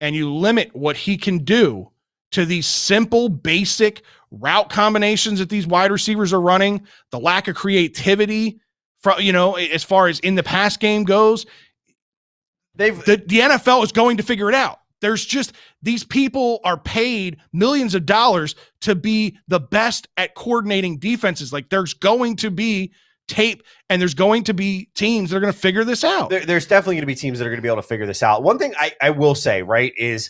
and you limit what he can do to these simple, basic route combinations that these wide receivers are running, the lack of creativity, as far as in the pass game goes, the NFL is going to figure it out. There's just, these people are paid millions of dollars to be the best at coordinating defenses. Like, there's going to be tape and there's going to be teams that are going to figure this out. There's definitely going to be teams that are going to be able to figure this out. One thing I will say, right, is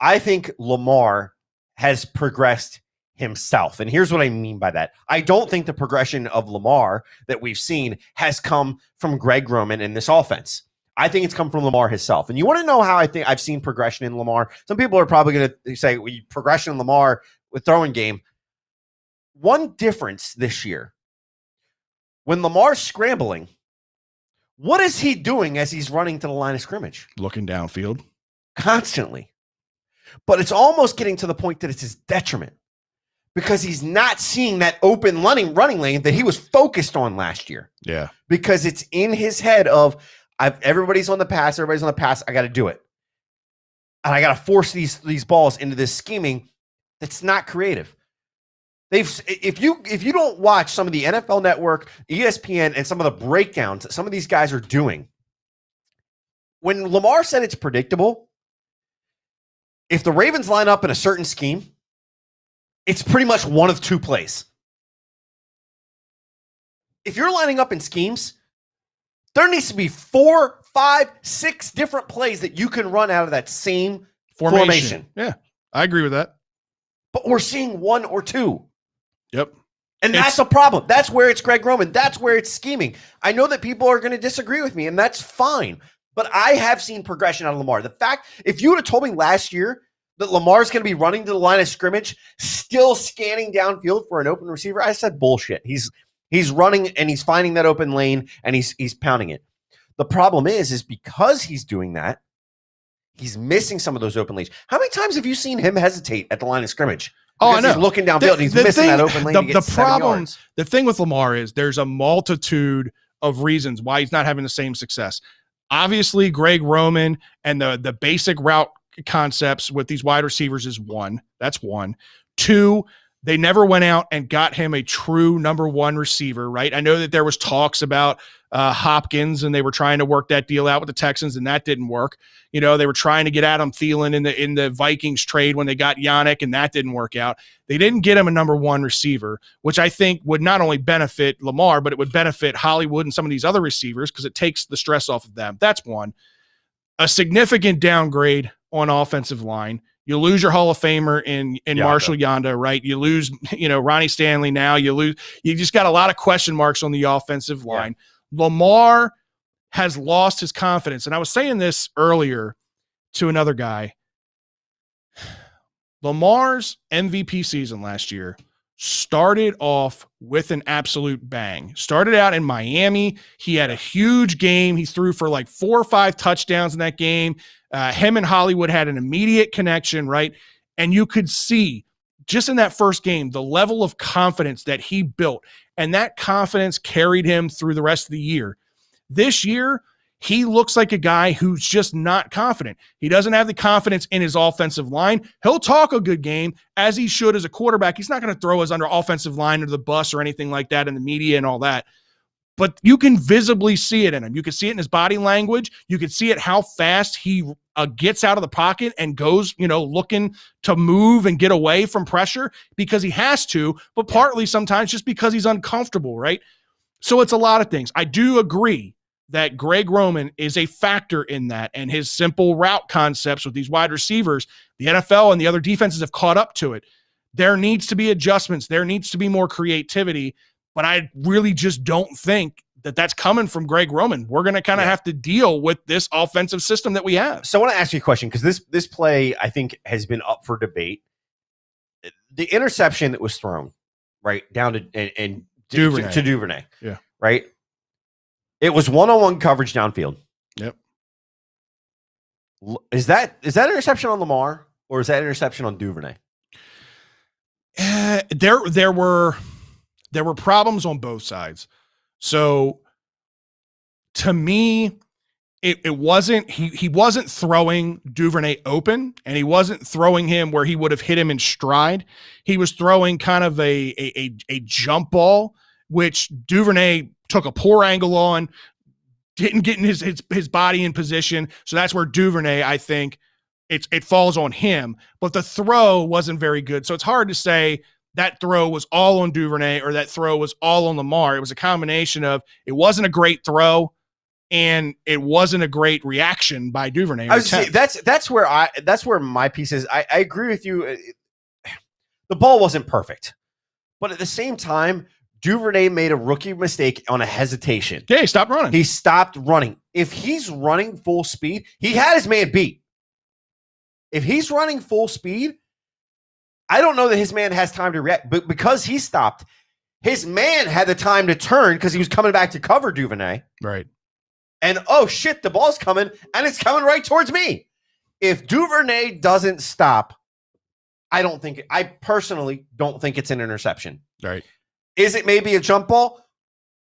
I think Lamar has progressed himself. And here's what I mean by that. I don't think the progression of Lamar that we've seen has come from Greg Roman in this offense. I think it's come from Lamar himself. And you want to know how I think I've seen progression in Lamar? Some people are probably going to say, well, progression in Lamar with throwing game. One difference this year, when Lamar's scrambling, what is he doing as he's running to the line of scrimmage? Looking downfield. Constantly. But it's almost getting to the point that it's his detriment because he's not seeing that open running lane that he was focused on last year. Yeah. Because it's in his head of, everybody's on the pass, I got to do it. And I got to force these balls into this scheming that's not creative. If you don't watch some of the NFL Network, ESPN, and some of the breakdowns that some of these guys are doing, when Lamar said it's predictable, if the Ravens line up in a certain scheme, it's pretty much one of two plays. If you're lining up in schemes, there needs to be 4, 5, 6 different plays that you can run out of that same formation. Yeah, I agree with that. But we're seeing 1 or 2. Yep. And that's a problem. That's where it's Greg Roman. That's where it's scheming. I know that people are going to disagree with me, and that's fine. But I have seen progression out of Lamar. The fact, if you would have told me last year that Lamar's going to be running to the line of scrimmage, still scanning downfield for an open receiver, I said bullshit. He's running and he's finding that open lane and he's pounding it. The problem is because he's doing that, he's missing some of those open lanes. How many times have you seen him hesitate at the line of scrimmage? Because I know. He's looking downfield and he's missing that open lane. The problem, the thing with Lamar is there's a multitude of reasons why he's not having the same success. Obviously, Greg Roman and the basic route concepts with these wide receivers is one. That's one. 2, they never went out and got him a true number 1 receiver, right? I know that there was talks about Hopkins and they were trying to work that deal out with the Texans and that didn't work. They were trying to get Adam Thielen in the Vikings trade when they got Yannick and that didn't work out. They didn't get him a number 1 receiver, which I think would not only benefit Lamar, but it would benefit Hollywood and some of these other receivers because it takes the stress off of them. That's one. A significant downgrade on offensive line. You lose your Hall of Famer in Marshall Yanda, right? You lose, Ronnie Stanley now. You just got a lot of question marks on the offensive line. Yeah. Lamar has lost his confidence. And I was saying this earlier to another guy. Lamar's MVP season last year started off with an absolute bang. Started out in Miami. He had a huge game. He threw for like 4 or 5 touchdowns in that game. Him and Hollywood had an immediate connection, right? And you could see just in that first game, the level of confidence that he built, and that confidence carried him through the rest of the year. This year, he looks like a guy who's just not confident. He doesn't have the confidence in his offensive line. He'll talk a good game, as he should as a quarterback. He's not going to throw us under offensive line or the bus or anything like that in the media and all that. but you can visibly see it in him. You can see it in his body language. You can see it how fast he gets out of the pocket and goes, looking to move and get away from pressure because he has to, but partly sometimes just because he's uncomfortable, right? So it's a lot of things. I do agree that Greg Roman is a factor in that, and his simple route concepts with these wide receivers, the NFL and the other defenses have caught up to it. There needs to be adjustments. There needs to be more creativity, but I really just don't think that that's coming from Greg Roman. We're going to kind of have to deal with this offensive system that we have. So I want to ask you a question because this play, I think, has been up for debate. The interception that was thrown, right, down to Duvernay. Yeah. Right? It was one-on-one coverage downfield. Yep. Is that interception on Lamar or is that interception on Duvernay? There were problems on both sides. So to me, it wasn't he wasn't throwing Duvernay open, and he wasn't throwing him where he would have hit him in stride. He was throwing kind of a jump ball, which Duvernay took a poor angle on, didn't get in his body in position. So that's where Duvernay, I think, it falls on him. But the throw wasn't very good. So it's hard to say that throw was all on Duvernay or that throw was all on Lamar. It was a combination of it wasn't a great throw and it wasn't a great reaction by Duvernay. That's where my piece is. I agree with you. The ball wasn't perfect, but at the same time, Duvernay made a rookie mistake on a hesitation. Yeah, he stopped running. He stopped running. If he's running full speed, he had his man beat. If he's running full speed, I don't know that his man has time to react, but because he stopped, his man had the time to turn because he was coming back to cover Duvernay. Right. And, oh, shit, the ball's coming, and it's coming right towards me. If Duvernay doesn't stop, I personally don't think it's an interception. Right. Is it maybe a jump ball?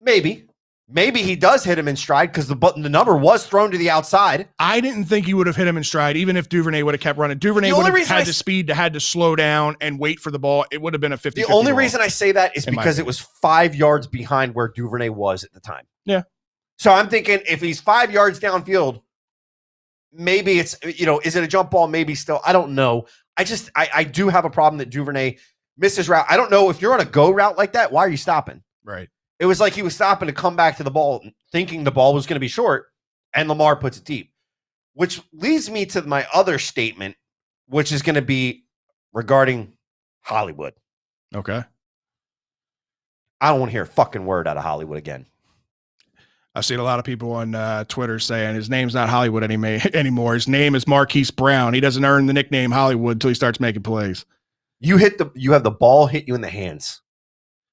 Maybe. Maybe he does hit him in stride because the number was thrown to the outside. I didn't think he would have hit him in stride, even if Duvernay would have kept running. Duvernay would have had the speed to had to slow down and wait for the ball. It would have been a 50-50 The only ball, reason I say that is because it was 5 yards behind where Duvernay was at the time. Yeah. So I'm thinking if he's 5 yards downfield, maybe it's, is it a jump ball? Maybe still. I don't know. I do have a problem that Duvernay missed his route. I don't know if you're on a go route like that, why are you stopping? Right. It was like he was stopping to come back to the ball, thinking the ball was going to be short, and Lamar puts it deep. Which leads me to my other statement, which is going to be regarding Hollywood. Okay. I don't want to hear a fucking word out of Hollywood again. I've seen a lot of people on Twitter saying his name's not Hollywood anymore. His name is Marquise Brown. He doesn't earn the nickname Hollywood until he starts making plays. You have the ball hit you in the hands.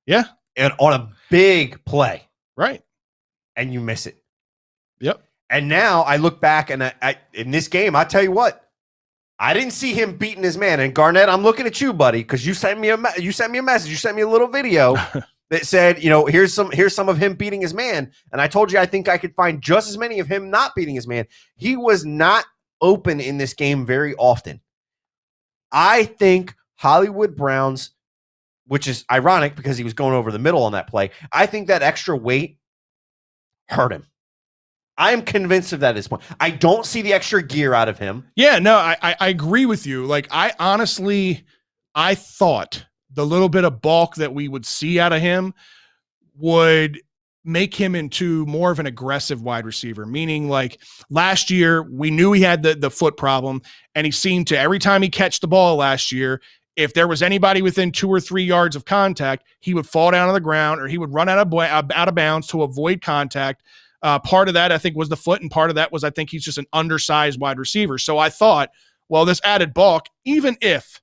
Yeah. And on a big play. Right. And you miss it. Yep. And now I look back and in this game, I tell you what, I didn't see him beating his man. And Garnett, I'm looking at you, buddy, because you sent me a message. You sent me a little video that said, here's some of him beating his man. And I told you I think I could find just as many of him not beating his man. He was not open in this game very often. I think Hollywood Brown's, which is ironic because he was going over the middle on that play, I think that extra weight hurt him. I am convinced of that at this point. I don't see the extra gear out of him. Yeah, no, I agree with you. Like, I thought the little bit of bulk that we would see out of him would make him into more of an aggressive wide receiver, meaning like last year, we knew he had the foot problem, and he seemed to, every time he catch the ball last year, if there was anybody within 2 or 3 yards of contact, he would fall down on the ground or he would run out of bounds to avoid contact. Part of that, I think, was the foot, and part of that was I think he's just an undersized wide receiver. So I thought, well, this added bulk, even if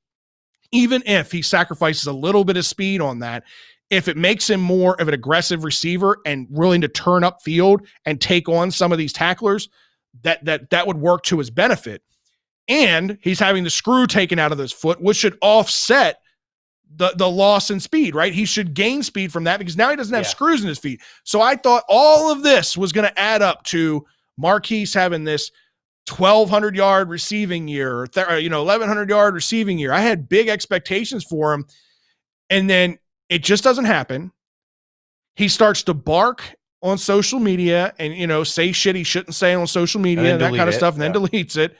he sacrifices a little bit of speed on that, if it makes him more of an aggressive receiver and willing to turn up field and take on some of these tacklers, that would work to his benefit. And he's having the screw taken out of his foot, which should offset the loss in speed, right? He should gain speed from that because now he doesn't have screws in his feet. So I thought all of this was going to add up to Marquise having this 1,200-yard receiving year, or 1,100-yard receiving year. I had big expectations for him, and then it just doesn't happen. He starts to bark on social media and, say shit he shouldn't say on social media and that kind of stuff, and then deletes it.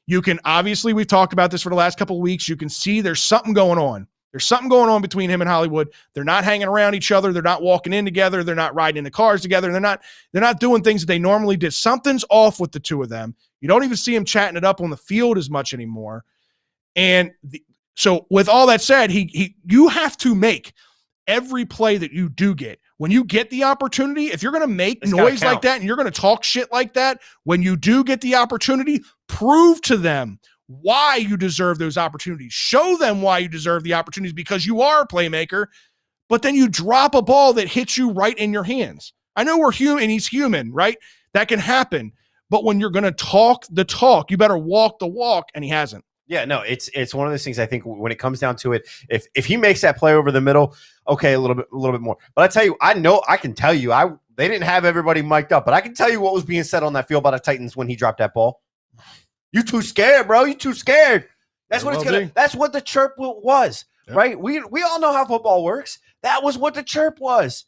You can obviously, we've talked about this for the last couple of weeks. You can see there's something going on. There's something going on between him and Hollywood. They're not hanging around each other. They're not walking in together. They're not riding in the cars together. They're not doing things that they normally did. Something's off with the two of them. You don't even see him chatting it up on the field as much anymore. And so with all that said, you have to make every play that you do get. When you get the opportunity, if you're going to make noise like that and you're going to talk shit like that, when you do get the opportunity, prove to them why you deserve those opportunities. Show them why you deserve the opportunities, because you are a playmaker, but then you drop a ball that hits you right in your hands. I know we're human and he's human, right? That can happen. But when you're going to talk the talk, you better walk the walk, and he hasn't. Yeah, no, it's one of those things. I think when it comes down to it, if he makes that play over the middle, okay, a little bit more. But I tell you, I can tell you, they didn't have everybody mic'd up, but I can tell you what was being said on that field by the Titans when he dropped that ball. You too scared, bro. You too scared. That's what that's what the chirp was, right? We all know how football works. That was what the chirp was.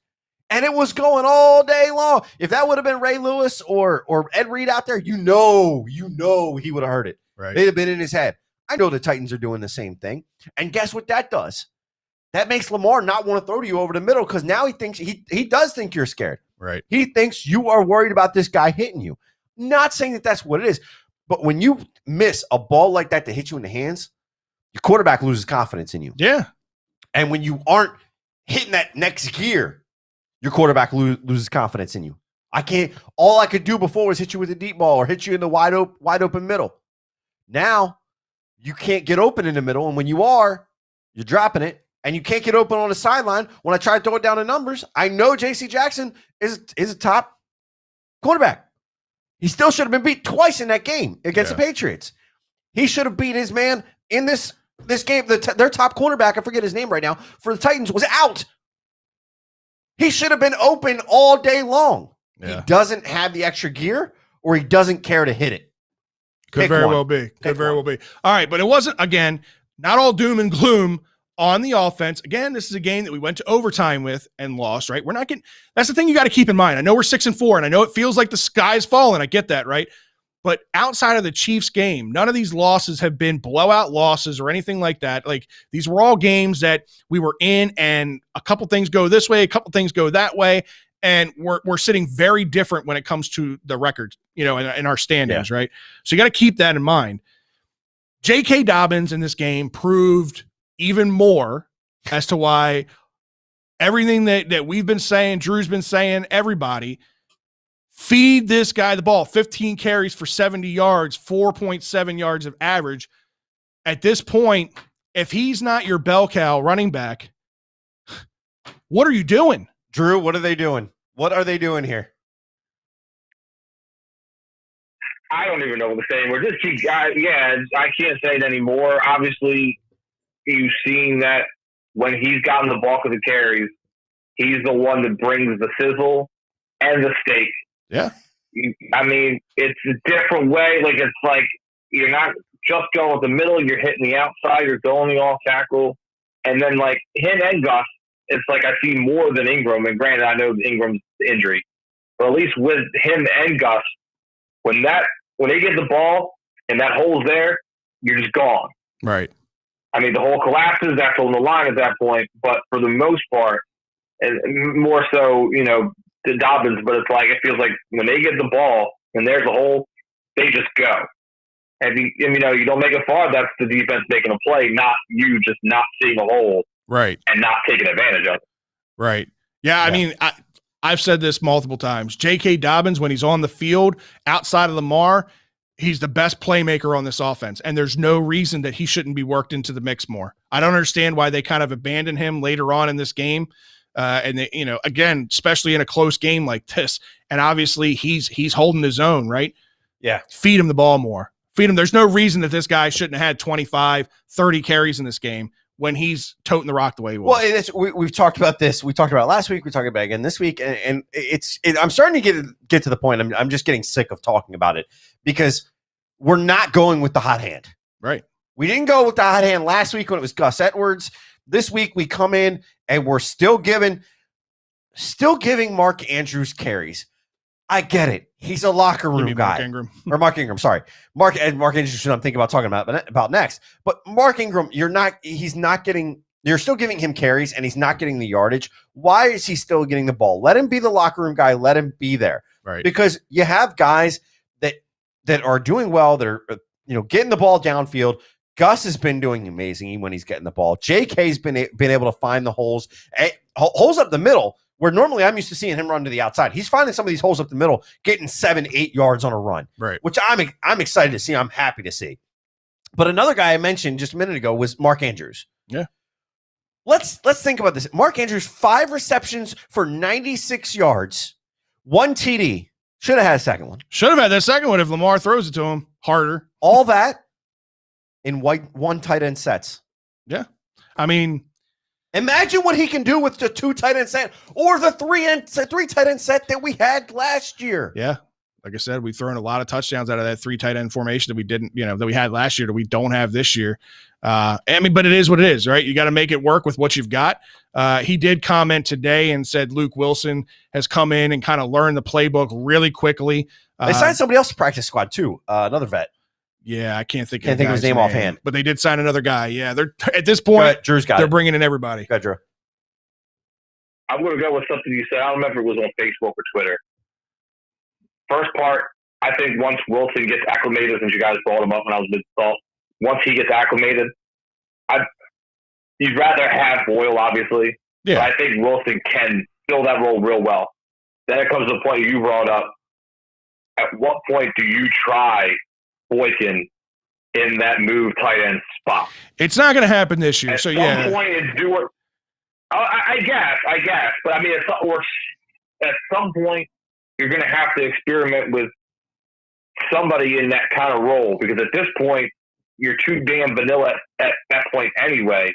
And it was going all day long. If that would have been Ray Lewis or Ed Reed out there, you know he would have heard it. Right. They'd have been in his head. I know the Titans are doing the same thing. And guess what that does? That makes Lamar not want to throw to you over the middle, because now he thinks he does think you're scared. Right. He thinks you are worried about this guy hitting you. Not saying that that's what it is, but when you miss a ball like that to hit you in the hands, your quarterback loses confidence in you. Yeah. And when you aren't hitting that next gear, your quarterback loses confidence in you. All I could do before was hit you with a deep ball or hit you in the wide open middle. Now you can't get open in the middle, and when you are, you're dropping it, and you can't get open on the sideline. When I try to throw it down in numbers, I know J.C. Jackson is a top quarterback. He still should have been beat twice in that game against the Patriots. He should have beat his man in this game. Their top cornerback, I forget his name right now, for the Titans was out. He should have been open all day long. Yeah. He doesn't have the extra gear, or he doesn't care to hit it. Could very well be. All right, but it wasn't, again, not all doom and gloom on the offense. Again, this is a game that we went to overtime with and lost, right? We're not getting – that's the thing you got to keep in mind. I know we're 6-4, and I know it feels like the sky's falling. I get that, right? But outside of the Chiefs game, none of these losses have been blowout losses or anything like that. Like, these were all games that we were in, and a couple things go this way, a couple things go that way, and we're sitting very different when it comes to the record, in our standings, right? So you got to keep that in mind. J.K. Dobbins in this game proved even more as to why everything that we've been saying, Drew's been saying, everybody, feed this guy the ball. 15 carries for 70 yards, 4.7 yards of average. At this point, if he's not your bell cow running back, what are you doing? Drew, what are they doing? What are they doing here? I don't even know what to say anymore. I can't say it anymore. Obviously, you've seen that when he's gotten the bulk of the carries, he's the one that brings the sizzle and the steak. Yeah. I mean, it's a different way. Like, it's like you're not just going with the middle, you're hitting the outside, you're going the off tackle. And then, like, him and Gus, it's like I see more than Ingram. And granted, I know Ingram's injury. But at least with him and Gus, when they get the ball and that hole's there, you're just gone. Right. I mean, the hole collapses, that's on the line at that point. But for the most part, and more so, to Dobbins, but it's like, it feels like when they get the ball and there's a hole, they just go. And you don't make it far, that's the defense making a play, not you just not seeing a hole. Right. And not taking advantage of it. Right. Yeah. I mean, I've said this multiple times. J.K. Dobbins, when he's on the field outside of Lamar, he's the best playmaker on this offense. And there's no reason that he shouldn't be worked into the mix more. I don't understand why they kind of abandoned him later on in this game. And they, again, especially in a close game like this. And obviously he's holding his own, right? Yeah. Feed him the ball more. Feed him. There's no reason that this guy shouldn't have had 25, 30 carries in this game when he's toting the rock the way he was. Well, we've talked about this. We talked about it last week. We talked about it again this week. And I'm starting to get to the point. I'm just getting sick of talking about it because we're not going with the hot hand. Right. We didn't go with the hot hand last week when it was Gus Edwards. This week we come in and we're still giving still giving Mark Andrews carries. I get it. He's a locker room guy. Mark Ingram. Or Mark Ingram, sorry. Mark Andrews is what I'm thinking about talking about next. But Mark Ingram, you're still giving him carries and he's not getting the yardage. Why is he still getting the ball? Let him be the locker room guy. Let him be there. Right. Because you have guys that are doing well, that are getting the ball downfield. Gus has been doing amazing when he's getting the ball. JK's been able to find the holes up the middle, where normally I'm used to seeing him run to the outside. He's finding some of these holes up the middle, getting 7-8 yards on a run, right? Which I'm excited to see. I'm happy to see. But another guy I mentioned just a minute ago was Mark Andrews. Yeah. Let's think about this. Mark Andrews, 5 receptions for 96 yards, 1 TD. Should have had a second one. Should have had that second one if Lamar throws it to him harder. All that in one tight end sets. Yeah. I mean, imagine what he can do with the 2 tight end set or the 3 tight end set that we had last year. Yeah. Like I said, we've thrown a lot of touchdowns out of that 3 tight end formation that we didn't, that we had last year that we don't have this year. But it is what it is, right? You got to make it work with what you've got. He did comment today and said Luke Wilson has come in and kind of learned the playbook really quickly. They signed somebody else to practice squad too, another vet. Yeah, I can't think of his name offhand. But they did sign another guy. Yeah, they're at this point. Drew's got they're bringing in everybody. Go ahead, Drew. I'm going to go with something you said. I don't remember if it was on Facebook or Twitter. First part, I think once Wilson gets acclimated, since you guys brought him up when I was mid-salt, once he gets acclimated, you'd rather have Boyle, obviously. Yeah. But I think Wilson can fill that role real well. Then it comes to the point you brought up. At what point do you try Boykin in that move tight end spot? It's not going to happen this year. At some point, it's do it. I guess. But I mean, at some point, you're going to have to experiment with somebody in that kind of role, because at this point, you're too damn vanilla at that point anyway.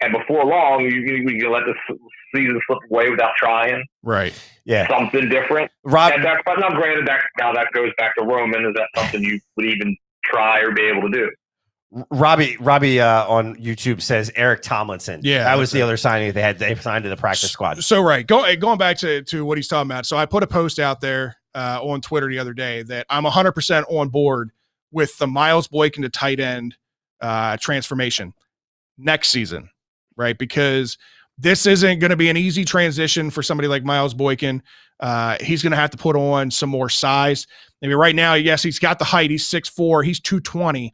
And before long, you let the season slip away without trying. Right. Yeah. Something different. Rob, but now, granted, that goes back to Roman. Is that something you would even try or be able to do? Robbie on YouTube says Eric Tomlinson. Yeah, that was the other signing they signed to the practice squad. So right, going back to what he's talking about. So I put a post out there on Twitter the other day that I'm 100% on board with the Miles Boykin to tight end transformation next season, right? Because this isn't going to be an easy transition for somebody like Miles Boykin. He's going to have to put on some more size. Maybe right now, yes, he's got the height. He's 6'4", he's 220.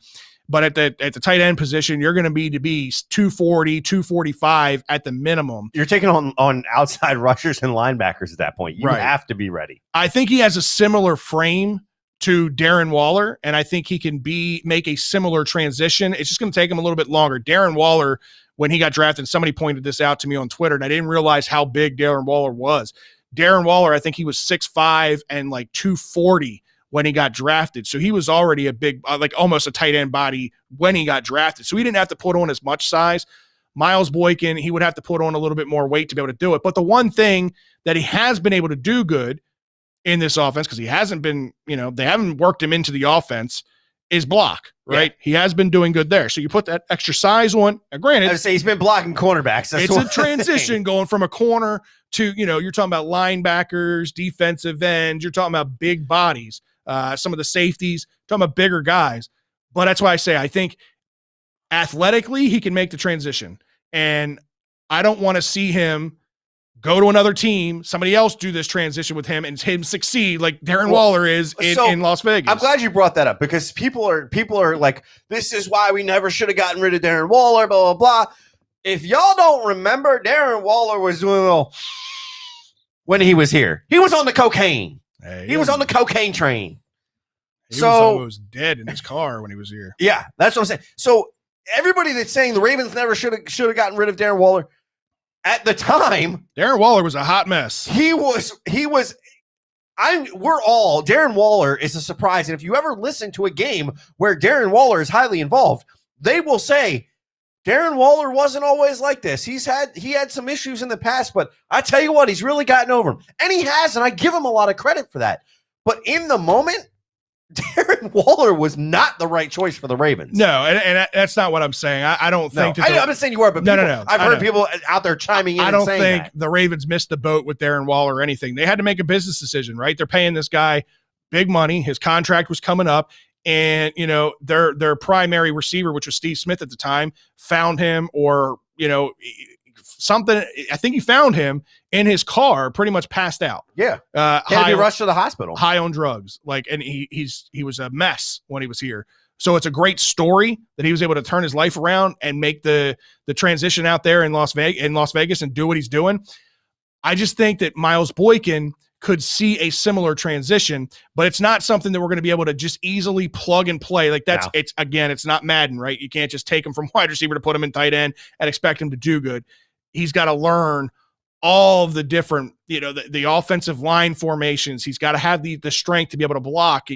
But at the tight end position, you're going to be 240, 245 at the minimum. You're taking on outside rushers and linebackers at that point. You have to be ready. I think he has a similar frame to Darren Waller, and I think he can make a similar transition. It's just going to take him a little bit longer. Darren Waller, when he got drafted, somebody pointed this out to me on Twitter, and I didn't realize how big Darren Waller was. Darren Waller, I think he was 6'5" and like 240 when he got drafted. So he was already a big, like almost a tight end body when he got drafted. So he didn't have to put on as much size. Miles Boykin, he would have to put on a little bit more weight to be able to do it. But the one thing that he has been able to do good in this offense, because he hasn't been, they haven't worked him into the offense, is block, right? Yeah. He has been doing good there. So you put that extra size on. Now, granted, I would say he's been blocking cornerbacks. It's a transition going from a corner to, you're talking about linebackers, defensive ends, you're talking about big bodies. Some of the safeties, talking about bigger guys. But that's why I say I think athletically he can make the transition. And I don't want to see him go to another team, somebody else do this transition with him and him succeed like Darren Waller is in Las Vegas. I'm glad you brought that up, because people are like, this is why we never should have gotten rid of Darren Waller, blah, blah, blah. If y'all don't remember, Darren Waller was doing a little when he was here. He was on the cocaine. He was on the cocaine train. He was almost dead in his car when he was here. Yeah, that's what I'm saying. So everybody that's saying the Ravens never should have gotten rid of Darren Waller, at the time, Darren Waller was a hot mess. Darren Waller is a surprise. And if you ever listen to a game where Darren Waller is highly involved, they will say Darren Waller wasn't always like this. He had some issues in the past, but I tell you what, he's really gotten over them. And he has, and I give him a lot of credit for that. But in the moment, Darren Waller was not the right choice for the Ravens. No, and that's not what I'm saying. I don't think that I'm not saying you were, but no. I've heard people out there chiming in. I don't saying think that. the Ravens missed the boat with Darren Waller or anything. They had to make a business decision, right? They're paying this guy big money. His contract was coming up, and their primary receiver, which was Steve Smith at the time, found him, or something. I think he found him in his car, pretty much passed out. Yeah, had to be rushed to the hospital, high on drugs. And he was a mess when he was here. So it's a great story that he was able to turn his life around and make the transition out there in Las Vegas and do what he's doing. I just think that Miles Boykin could see a similar transition, but it's not something that we're going to be able to just easily plug and play. Like it's not Madden, right? You can't just take him from wide receiver to put him in tight end and expect him to do good. He's got to learn all of the different, the offensive line formations. He's got to have the strength to be able to block.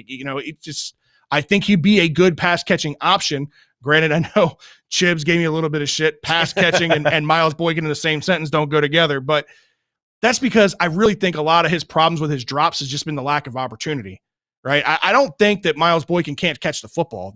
I think he'd be a good pass catching option. Granted, I know Chibs gave me a little bit of shit. Pass catching and Miles Boykin in the same sentence don't go together, but that's because I really think a lot of his problems with his drops has just been the lack of opportunity, right? I don't think that Miles Boykin can't catch the football.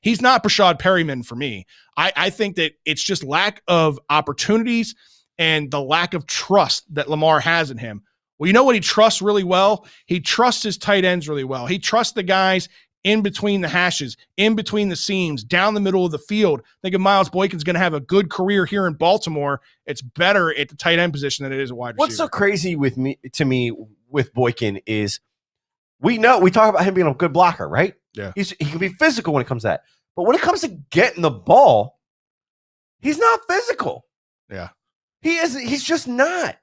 He's not Brashad Perryman for me. I think that it's just lack of opportunities and the lack of trust that Lamar has in him. Well, you know what he trusts really well? He trusts his tight ends really well. He trusts the guys in between the hashes, in between the seams, down the middle of the field. I think if Miles Boykin's going to have a good career here in Baltimore, it's better at the tight end position than it is a wide receiver. What's so crazy to me with Boykin is we talk about him being a good blocker, right? Yeah. He can be physical when it comes to that. But when it comes to getting the ball, he's not physical. Yeah. He's just not.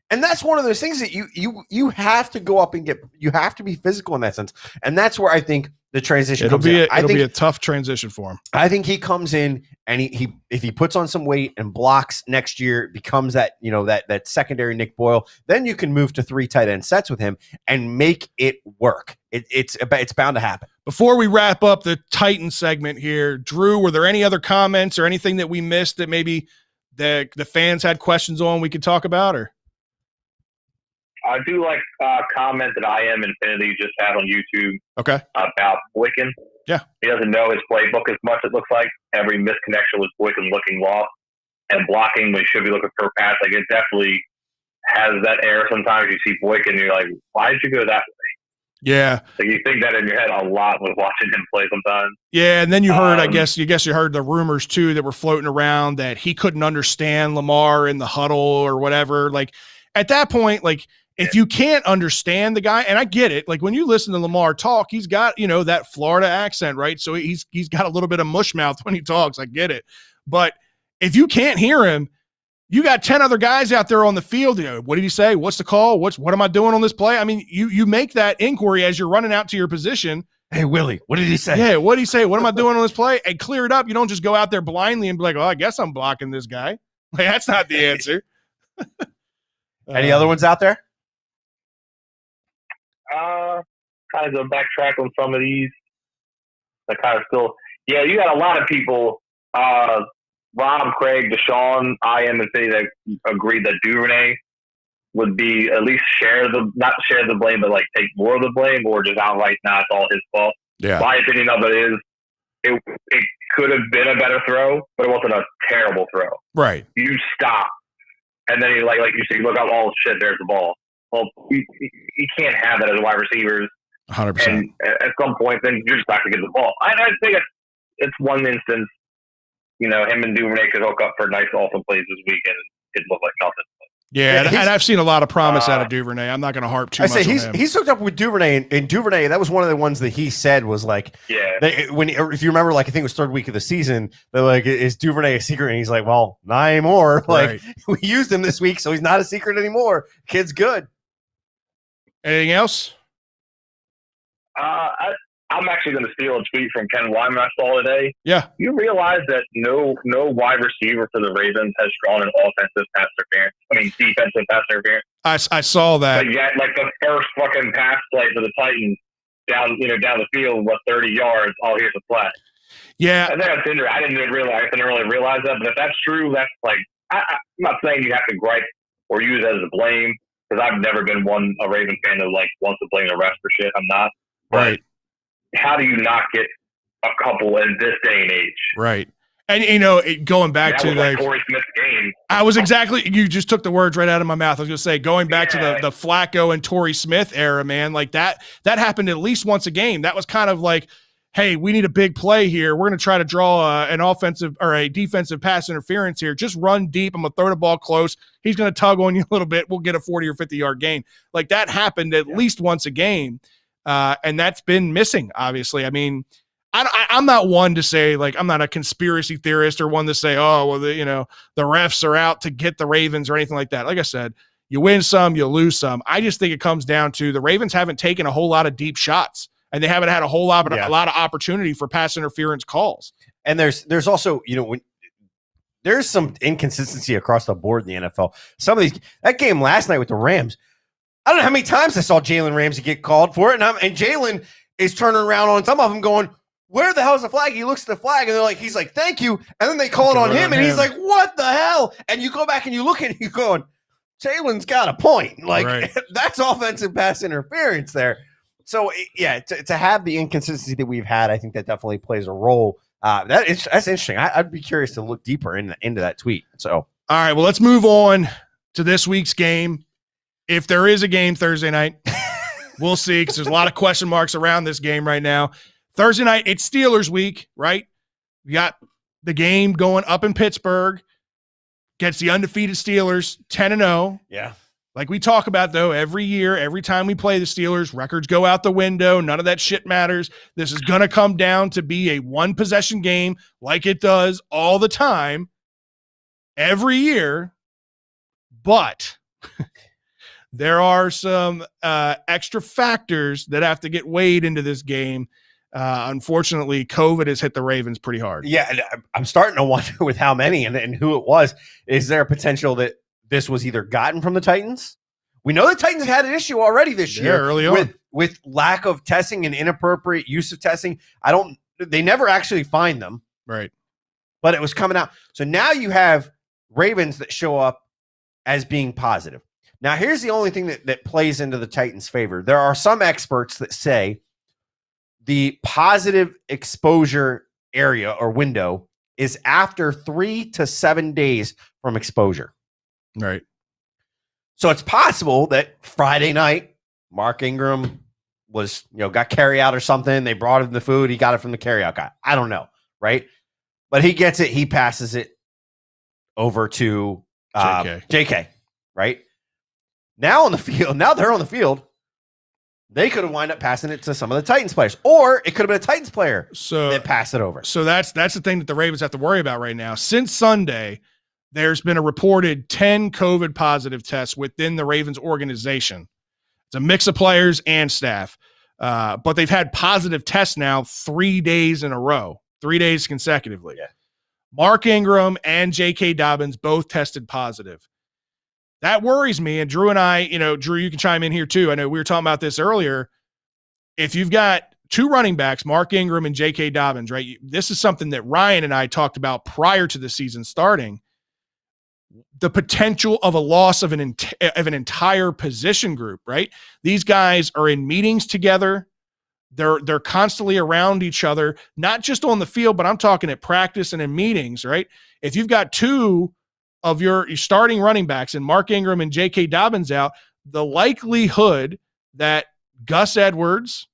And that's one of those things that you have to go up and you have to be physical in that sense. And that's where I think the transition comes in. It'll be a tough transition for him. I think he comes in and he if he puts on some weight and blocks next year, becomes that, that secondary Nick Boyle, then you can move to 3 tight end sets with him and make it work. It's bound to happen. Before we wrap up the Titan segment here, Drew, were there any other comments or anything that we missed that maybe the fans had questions on we could talk about? Or I do like a comment that I Am Infinity just had on YouTube. Okay. About Boykin. Yeah. He doesn't know his playbook as much, it looks like. Every misconnection was Boykin looking lost and blocking when he should be looking for a pass. Like, it definitely has that air sometimes. You see Boykin and you're like, why did you go that way? Yeah. Like, you think that in your head a lot with watching him play sometimes. Yeah, and then you heard, I guess you heard the rumors too that were floating around that he couldn't understand Lamar in the huddle or whatever. Like, at that point, like, if you can't understand the guy, and I get it, like when you listen to Lamar talk, he's got, that Florida accent, right? So he's got a little bit of mush mouth when he talks. I get it. But if you can't hear him, you got 10 other guys out there on the field. What did he say? What's the call? What am I doing on this play? I mean, you make that inquiry as you're running out to your position. Hey, Willie, what did he say? Yeah, what did he say? What am I doing on this play? And clear it up. You don't just go out there blindly and be like, I guess I'm blocking this guy. Like, that's not the answer. Any other ones out there? Kind of go backtrack on some of these. I kind of still, you got a lot of people, Rob, Craig, Deshaun, I Am Infinity, that agreed that Duvernay would be at least not share the blame, but like take more of the blame, or just outright not all his fault. Yeah. My opinion of it is it could have been a better throw, but it wasn't a terrible throw. Right. You stop, and then you like you see, look out, all shit, there's the ball. Well, you can't have that as wide receivers. 100%. And at some point, then you're just not going to get the ball. I think it's one instance, him and Duvernay could hook up for nice awesome plays this weekend. It looked like nothing. Yeah, and I've seen a lot of promise out of Duvernay. I'm not going to harp too much on him. He's hooked up with Duvernay, and Duvernay, that was one of the ones that he said was like, if you remember, like, I think it was 3rd week of the season, they're like, is Duvernay a secret? And he's like, well, not anymore. Like, we used him this week, so he's not a secret anymore. Kid's good. Anything else? I'm actually going to steal a tweet from Ken Wyman I saw today. Yeah. You realize that no wide receiver for the Ravens has drawn an offensive pass interference. Defensive pass interference. I saw that. But yet, like the first fucking pass play for the Titans down the field, 30 yards. Oh, here's a flag. Yeah. I think that's interesting. I didn't really realize that. But if that's true, that's like, I'm not saying you have to gripe or use it as a blame, because I've never been a Raven fan that like wants to blame the refs for shit. I'm not. Right. how do you not get a couple in this day and age? Right. And, going back that to was like Torrey Smith's game. you just took the words right out of my mouth. I was going to say, going back to the Flacco and Torrey Smith era, man, like that happened at least once a game. That was kind of like, hey, we need a big play here. We're going to try to draw an offensive or a defensive pass interference here. Just run deep. I'm going to throw the ball close. He's going to tug on you a little bit. We'll get a 40 or 50-yard gain. Like that happened at least once a game, and that's been missing, obviously. I mean, I'm not one to say, like, I'm not a conspiracy theorist or one to say, oh, well, the refs are out to get the Ravens or anything like that. Like I said, you win some, you lose some. I just think it comes down to the Ravens haven't taken a whole lot of deep shots, and they haven't had a lot of opportunity for pass interference calls. And there's also, when there's some inconsistency across the board in the NFL. Some of these, that game last night with the Rams, I don't know how many times I saw Jalen Ramsey get called for it, and Jalen is turning around on some of them going, where the hell is the flag? He looks at the flag, and he's like, thank you. And then they call it on him, and he's like, what the hell? And you go back and you look at it, you're going, Jalen's got a point. That's offensive pass interference there. So, yeah, to have the inconsistency that we've had, I think that definitely plays a role. That's interesting. I'd be curious to look deeper into that tweet. So, all right, well, let's move on to this week's game. If there is a game Thursday night, we'll see, because there's a lot of question marks around this game right now. Thursday night, it's Steelers week, right? We got the game going up in Pittsburgh. Gets the undefeated Steelers 10-0. Yeah. Like we talk about, though, every year, every time we play the Steelers, records go out the window. None of that shit matters. This is going to come down to be a one-possession game like it does all the time, every year. But there are some extra factors that have to get weighed into this game. Unfortunately, COVID has hit the Ravens pretty hard. Yeah, and I'm starting to wonder with how many and who it was. Is there a potential that this was either gotten from the Titans? We know the Titans had an issue already this year early on with lack of testing and inappropriate use of testing. They never actually find them. Right. But it was coming out. So now you have Ravens that show up as being positive. Now, here's the only thing that plays into the Titans' favor. There are some experts that say the positive exposure area or window is after 3 to 7 days from exposure. Right. So it's possible that Friday night, Mark Ingram was, got carry out or something. They brought him the food. He got it from the carry out guy. I don't know. Right. But he gets it. He passes it over to JK. Right. Now on the field, now they're on the field. They could have wound up passing it to some of the Titans players, or it could have been a Titans player that passed it over. So that's the thing that the Ravens have to worry about right now. Since Sunday, there's been a reported 10 COVID positive tests within the Ravens organization. It's a mix of players and staff, but they've had positive tests now 3 days in a row, 3 days consecutively. Yeah. Mark Ingram and J.K. Dobbins both tested positive. That worries me. And Drew and I, Drew, you can chime in here too. I know we were talking about this earlier. If you've got two running backs, Mark Ingram and J.K. Dobbins, right? This is something that Ryan and I talked about prior to the season starting. The potential of a loss of an entire position group, right? These guys are in meetings together. They're constantly around each other, not just on the field, but I'm talking at practice and in meetings, right? If you've got two of your starting running backs and Mark Ingram and J.K. Dobbins out, the likelihood that Gus Edwards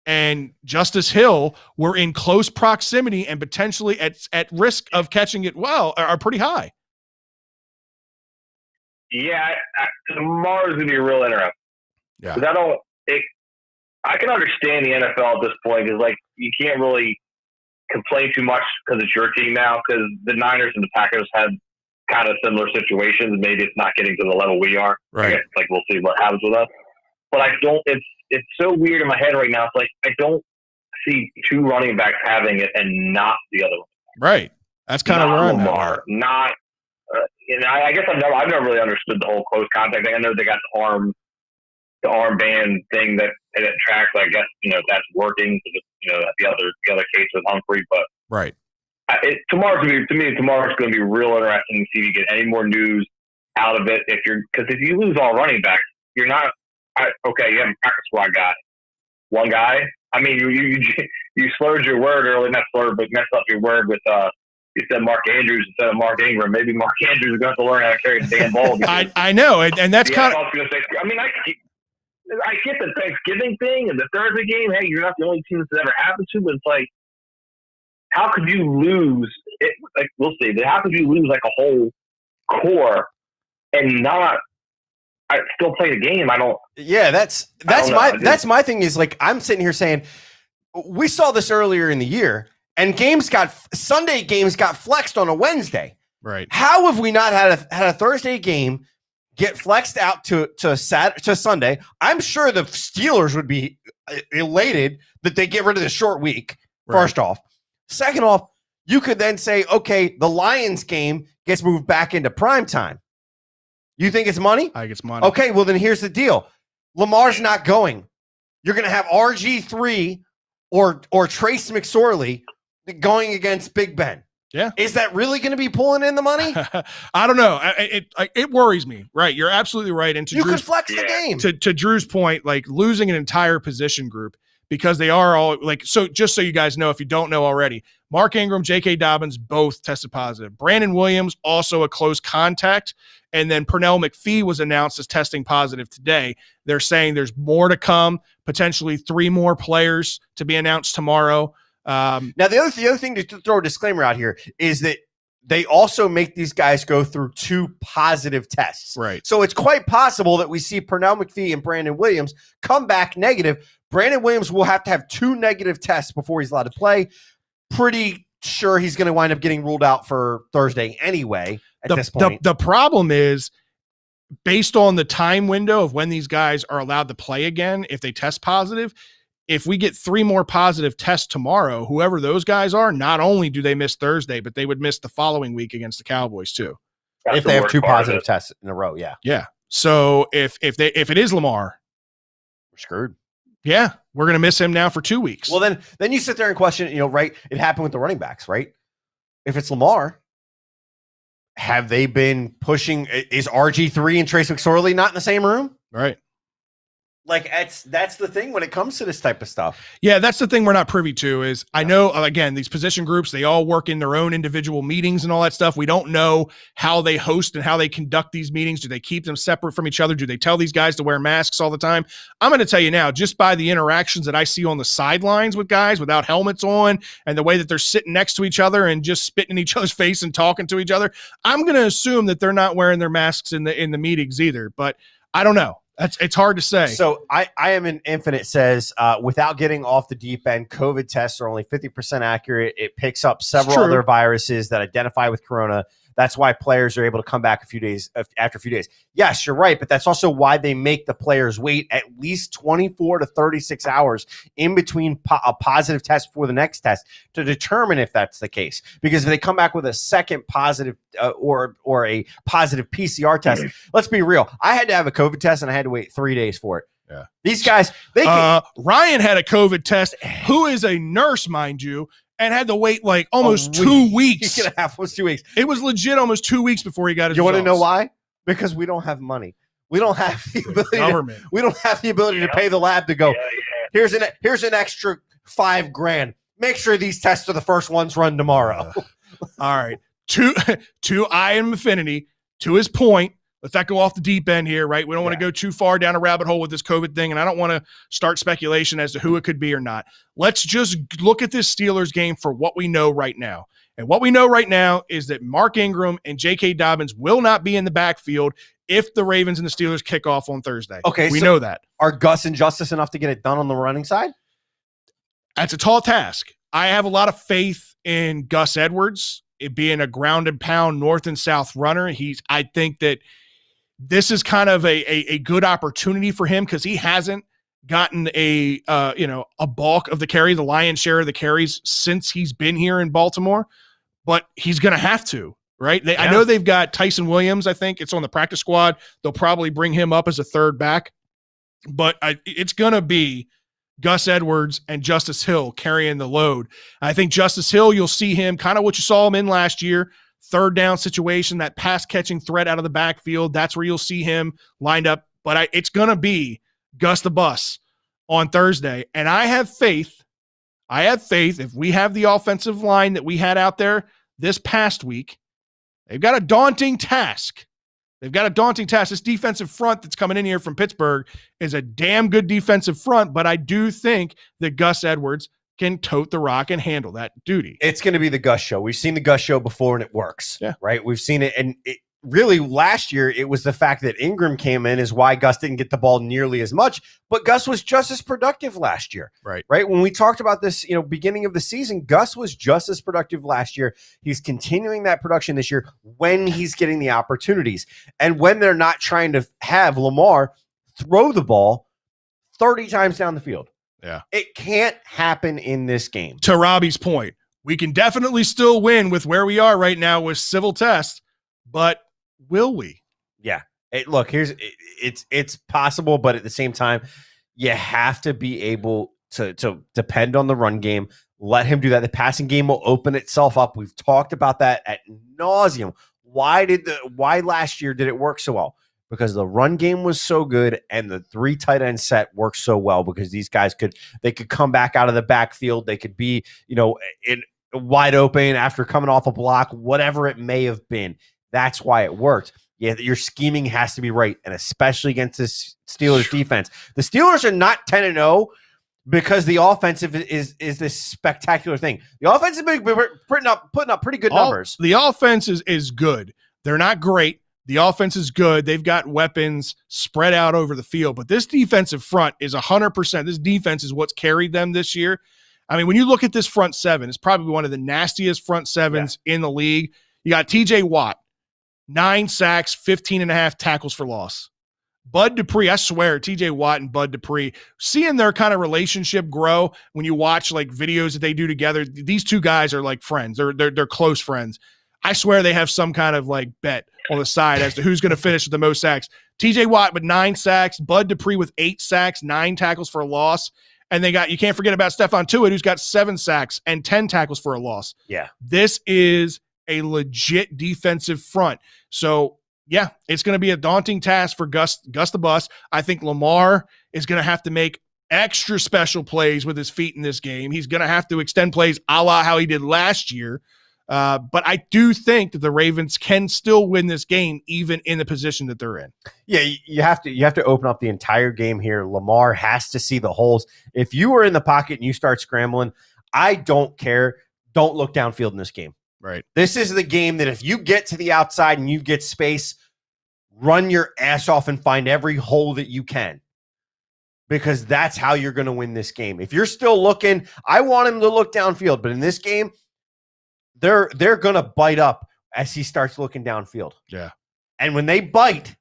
and Justice Hill were in close proximity and potentially at risk of catching it are pretty high. Yeah, tomorrow's going to be real interesting. Yeah. Because I can understand the NFL at this point because, you can't really complain too much because it's your team now, because the Niners and the Packers had kind of similar situations. Maybe it's not getting to the level we are. Right. I guess, we'll see what happens with us. But it's so weird in my head right now. It's I don't see two running backs having it and not the other one. Right. That's kind of where I'm at. Not, I guess I've never really understood the whole close contact thing. I know they got the armband thing that tracks. I guess, that's working. The other case with Humphrey, but right. Tomorrow's going to be real interesting to see if you get any more news out of it. Because if you lose all running backs, you're not okay. You have a practice squad guy, one guy. I mean, you slurred your word early, not slurred, but messed up your word with you said Mark Andrews instead of Mark Ingram. Maybe Mark Andrews is going to have to learn how to carry the damn ball. I know, and that's kind of. I mean, I get the Thanksgiving thing and the Thursday game. Hey, you're not the only team this has ever happened to, but it's like, how could you lose? Like, we'll see. But how could you lose like a whole core and not still play the game? I don't. Yeah, that's my thing. Is like, I'm sitting here saying, we saw this earlier in the year, and Sunday games got flexed on a Wednesday. Right? How have we not had a Thursday game get flexed out to Sunday? I'm sure the Steelers would be elated that they get rid of the short week. Right. First off. Second off, you could then say, okay, the Lions game gets moved back into prime time. You think it's money? I think it's money. Okay, well then here's the deal. Lamar's not going. You're going to have RG3 or Trace McSorley going against Big Ben. Yeah. Is that really going to be pulling in the money? I don't know. It worries me. Right. You're absolutely right. And you could flex the game. To Drew's point, like losing an entire position group because they are all like, so just so you guys know, if you don't know already, Mark Ingram, J.K. Dobbins, both tested positive. Brandon Williams, also a close contact. And then Pernell McPhee was announced as testing positive today. They're saying there's more to come, potentially 3 more players to be announced tomorrow. Now, the other thing to throw a disclaimer out here is that they also make these guys go through 2 positive tests. Right. So it's quite possible that we see Pernell McPhee and Brandon Williams come back negative. Brandon Williams will have to have 2 negative tests before he's allowed to play. Pretty sure he's going to wind up getting ruled out for Thursday anyway at this point. The problem is, based on the time window of when these guys are allowed to play again, if they test positive, if we get 3 more positive tests tomorrow, whoever those guys are, not only do they miss Thursday, but they would miss the following week against the Cowboys too. If they have 2 positive tests in a row, yeah. Yeah. So if it is Lamar, we're screwed. Yeah, we're going to miss him now for 2 weeks. Well, then you sit there and question, right? It happened with the running backs, right? If it's Lamar, have they been pushing? Is RG3 and Trace McSorley not in the same room? Right. Like that's the thing when it comes to this type of stuff. Yeah, that's the thing we're not privy to is I know, again, these position groups, they all work in their own individual meetings and all that stuff. We don't know how they host and how they conduct these meetings. Do they keep them separate from each other? Do they tell these guys to wear masks all the time? I'm going to tell you now, just by the interactions that I see on the sidelines with guys without helmets on and the way that they're sitting next to each other and just spitting in each other's face and talking to each other, I'm going to assume that they're not wearing their masks in the meetings either. But I don't know. It's hard to say. So I am an Infinite says, without getting off the deep end, COVID tests are only 50% accurate. It picks up several other viruses that identify with corona. That's why players are able to come back after a few days. Yes, you're right, but that's also why they make the players wait at least 24 to 36 hours in between a positive test before the next test to determine if that's the case. Because if they come back with a second positive or a positive PCR test, let's be real. I had to have a COVID test and I had to wait 3 days for it. Yeah. These guys, Ryan had a COVID test, who is a nurse, mind you, and had to wait like almost 2 weeks. Week and a half was 2 weeks. It was legit almost 2 weeks before he got his You results. want to know why? Because we don't have money. We don't have the ability. We don't have the ability to pay the lab to go. Here's an extra $5,000. Make sure these tests are the first ones run tomorrow. All right. To I am Affinity, to his point, let's not go off the deep end here, right? We don't want to go too far down a rabbit hole with this COVID thing, and I don't want to start speculation as to who it could be or not. Let's just look at this Steelers game for what we know right now. And what we know right now is that Mark Ingram and J.K. Dobbins will not be in the backfield if the Ravens and the Steelers kick off on Thursday. Okay, we know that. Are Gus and Justice enough to get it done on the running side? That's a tall task. I have a lot of faith in Gus Edwards, it being a ground and pound north and south runner. I think that this is kind of a good opportunity for him because he hasn't gotten a bulk of the lion's share of the carries since he's been here in Baltimore, but he's going to have to, right? I know they've got Tyson Williams. I think it's on the practice squad. They'll probably bring him up as a third back, but it's going to be Gus Edwards and Justice Hill carrying the load. I think Justice Hill, you'll see him kind of what you saw him in last year. Third down situation, that pass catching threat out of the backfield. That's where you'll see him lined up. But it's going to be Gus the Bus on Thursday. And I have faith if we have the offensive line that we had out there this past week, they've got a daunting task. This defensive front that's coming in here from Pittsburgh is a damn good defensive front, but I do think that Gus Edwards can tote the rock and handle that duty. It's going to be the Gus show. We've seen the Gus show before, and it works. Yeah. Right? We've seen it, and really last year, it was the fact that Ingram came in is why Gus didn't get the ball nearly as much, but Gus was just as productive last year. Right. When we talked about this, beginning of the season, Gus was just as productive last year. He's continuing that production this year when he's getting the opportunities. And when they're not trying to have Lamar throw the ball 30 times down the field. Yeah. It can't happen in this game. To Robbie's point, we can definitely still win with where we are right now with civil tests, but will we? Yeah. It's possible, but at the same time, you have to be able to depend on the run game. Let him do that. The passing game will open itself up. We've talked about that ad nauseum. Why last year did it work so well? Because the run game was so good and the 3 tight end set worked so well because these guys could come back out of the backfield. They could be, in wide open after coming off a block, whatever it may have been. That's why it worked. Yeah, your scheming has to be right, and especially against this Steelers defense. The Steelers are not 10-0 because the offensive is this spectacular thing. The offense has been putting up pretty good numbers. The offense is good. They're not great. The offense is good. They've got weapons spread out over the field, but this defensive front is 100%. This defense is what's carried them this year. I mean, when you look at this front seven, it's probably one of the nastiest front sevens in the league. You got TJ Watt, 9 sacks, 15.5 tackles for loss. Bud Dupree, I swear, TJ Watt and Bud Dupree, seeing their kind of relationship grow when you watch like videos that they do together. These two guys are like friends. They're close friends. I swear they have some kind of like bet on the side as to who's going to finish with the most sacks. TJ Watt with 9 sacks, Bud Dupree with 8 sacks, 9 tackles for a loss. And you can't forget about Stephon Tuitt, who's got 7 sacks and 10 tackles for a loss. Yeah. This is a legit defensive front. So, yeah, it's going to be a daunting task for Gus the Bus. I think Lamar is going to have to make extra special plays with his feet in this game. He's going to have to extend plays a la how he did last year. But I do think that the Ravens can still win this game, even in the position that they're in. Yeah, you have to open up the entire game here. Lamar has to see the holes. If you are in the pocket and you start scrambling, I don't care. Don't look downfield in this game. Right. This is the game that if you get to the outside and you get space, run your ass off and find every hole that you can. Because that's how you're going to win this game. If you're still looking, I want him to look downfield, but in this game, they're going to bite up as he starts looking downfield. Yeah. And when they bite,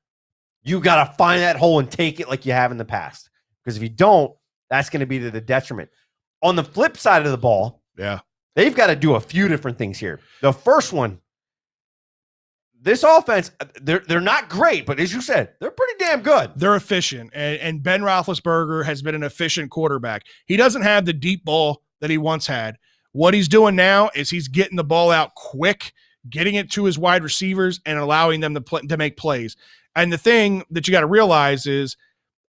you got to find that hole and take it like you have in the past. Because if you don't, that's going to be to the detriment. On the flip side of the ball, they've got to do a few different things here. The first one, this offense, they're not great, but as you said, they're pretty damn good. They're efficient, and Ben Roethlisberger has been an efficient quarterback. He doesn't have the deep ball that he once had. What he's doing now is he's getting the ball out quick, getting it to his wide receivers, and allowing them to make plays. And the thing that you got to realize is,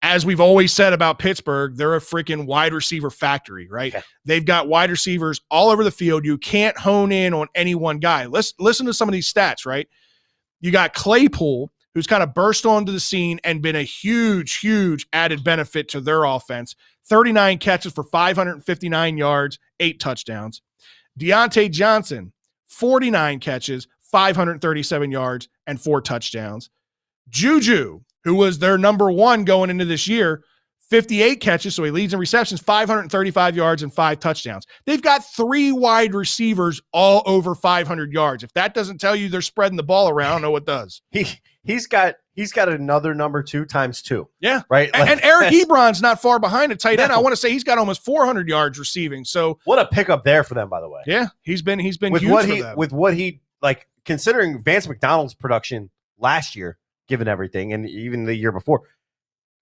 as we've always said about Pittsburgh, they're a freaking wide receiver factory, right? Yeah. They've got wide receivers all over the field. You can't hone in on any one guy. Let's listen to some of these stats, right? You got Claypool, who's kind of burst onto the scene and been a huge, huge added benefit to their offense. 39 catches for 559 yards, 8 touchdowns. Deontay Johnson, 49 catches, 537 yards, and 4 touchdowns. Juju, who was their number 1 going into this year, 58 catches, so he leads in receptions, 535 yards, and 5 touchdowns. They've got 3 wide receivers all over 500 yards. If that doesn't tell you they're spreading the ball around, I don't know what does. He's got another number 2 times 2. Yeah. Right. And Eric Ebron's not far behind at tight end. I want to say he's got almost 400 yards receiving. So what a pickup there for them, by the way. Yeah. He's been huge for them. With what he like, considering Vance McDonald's production last year, given everything, and even the year before,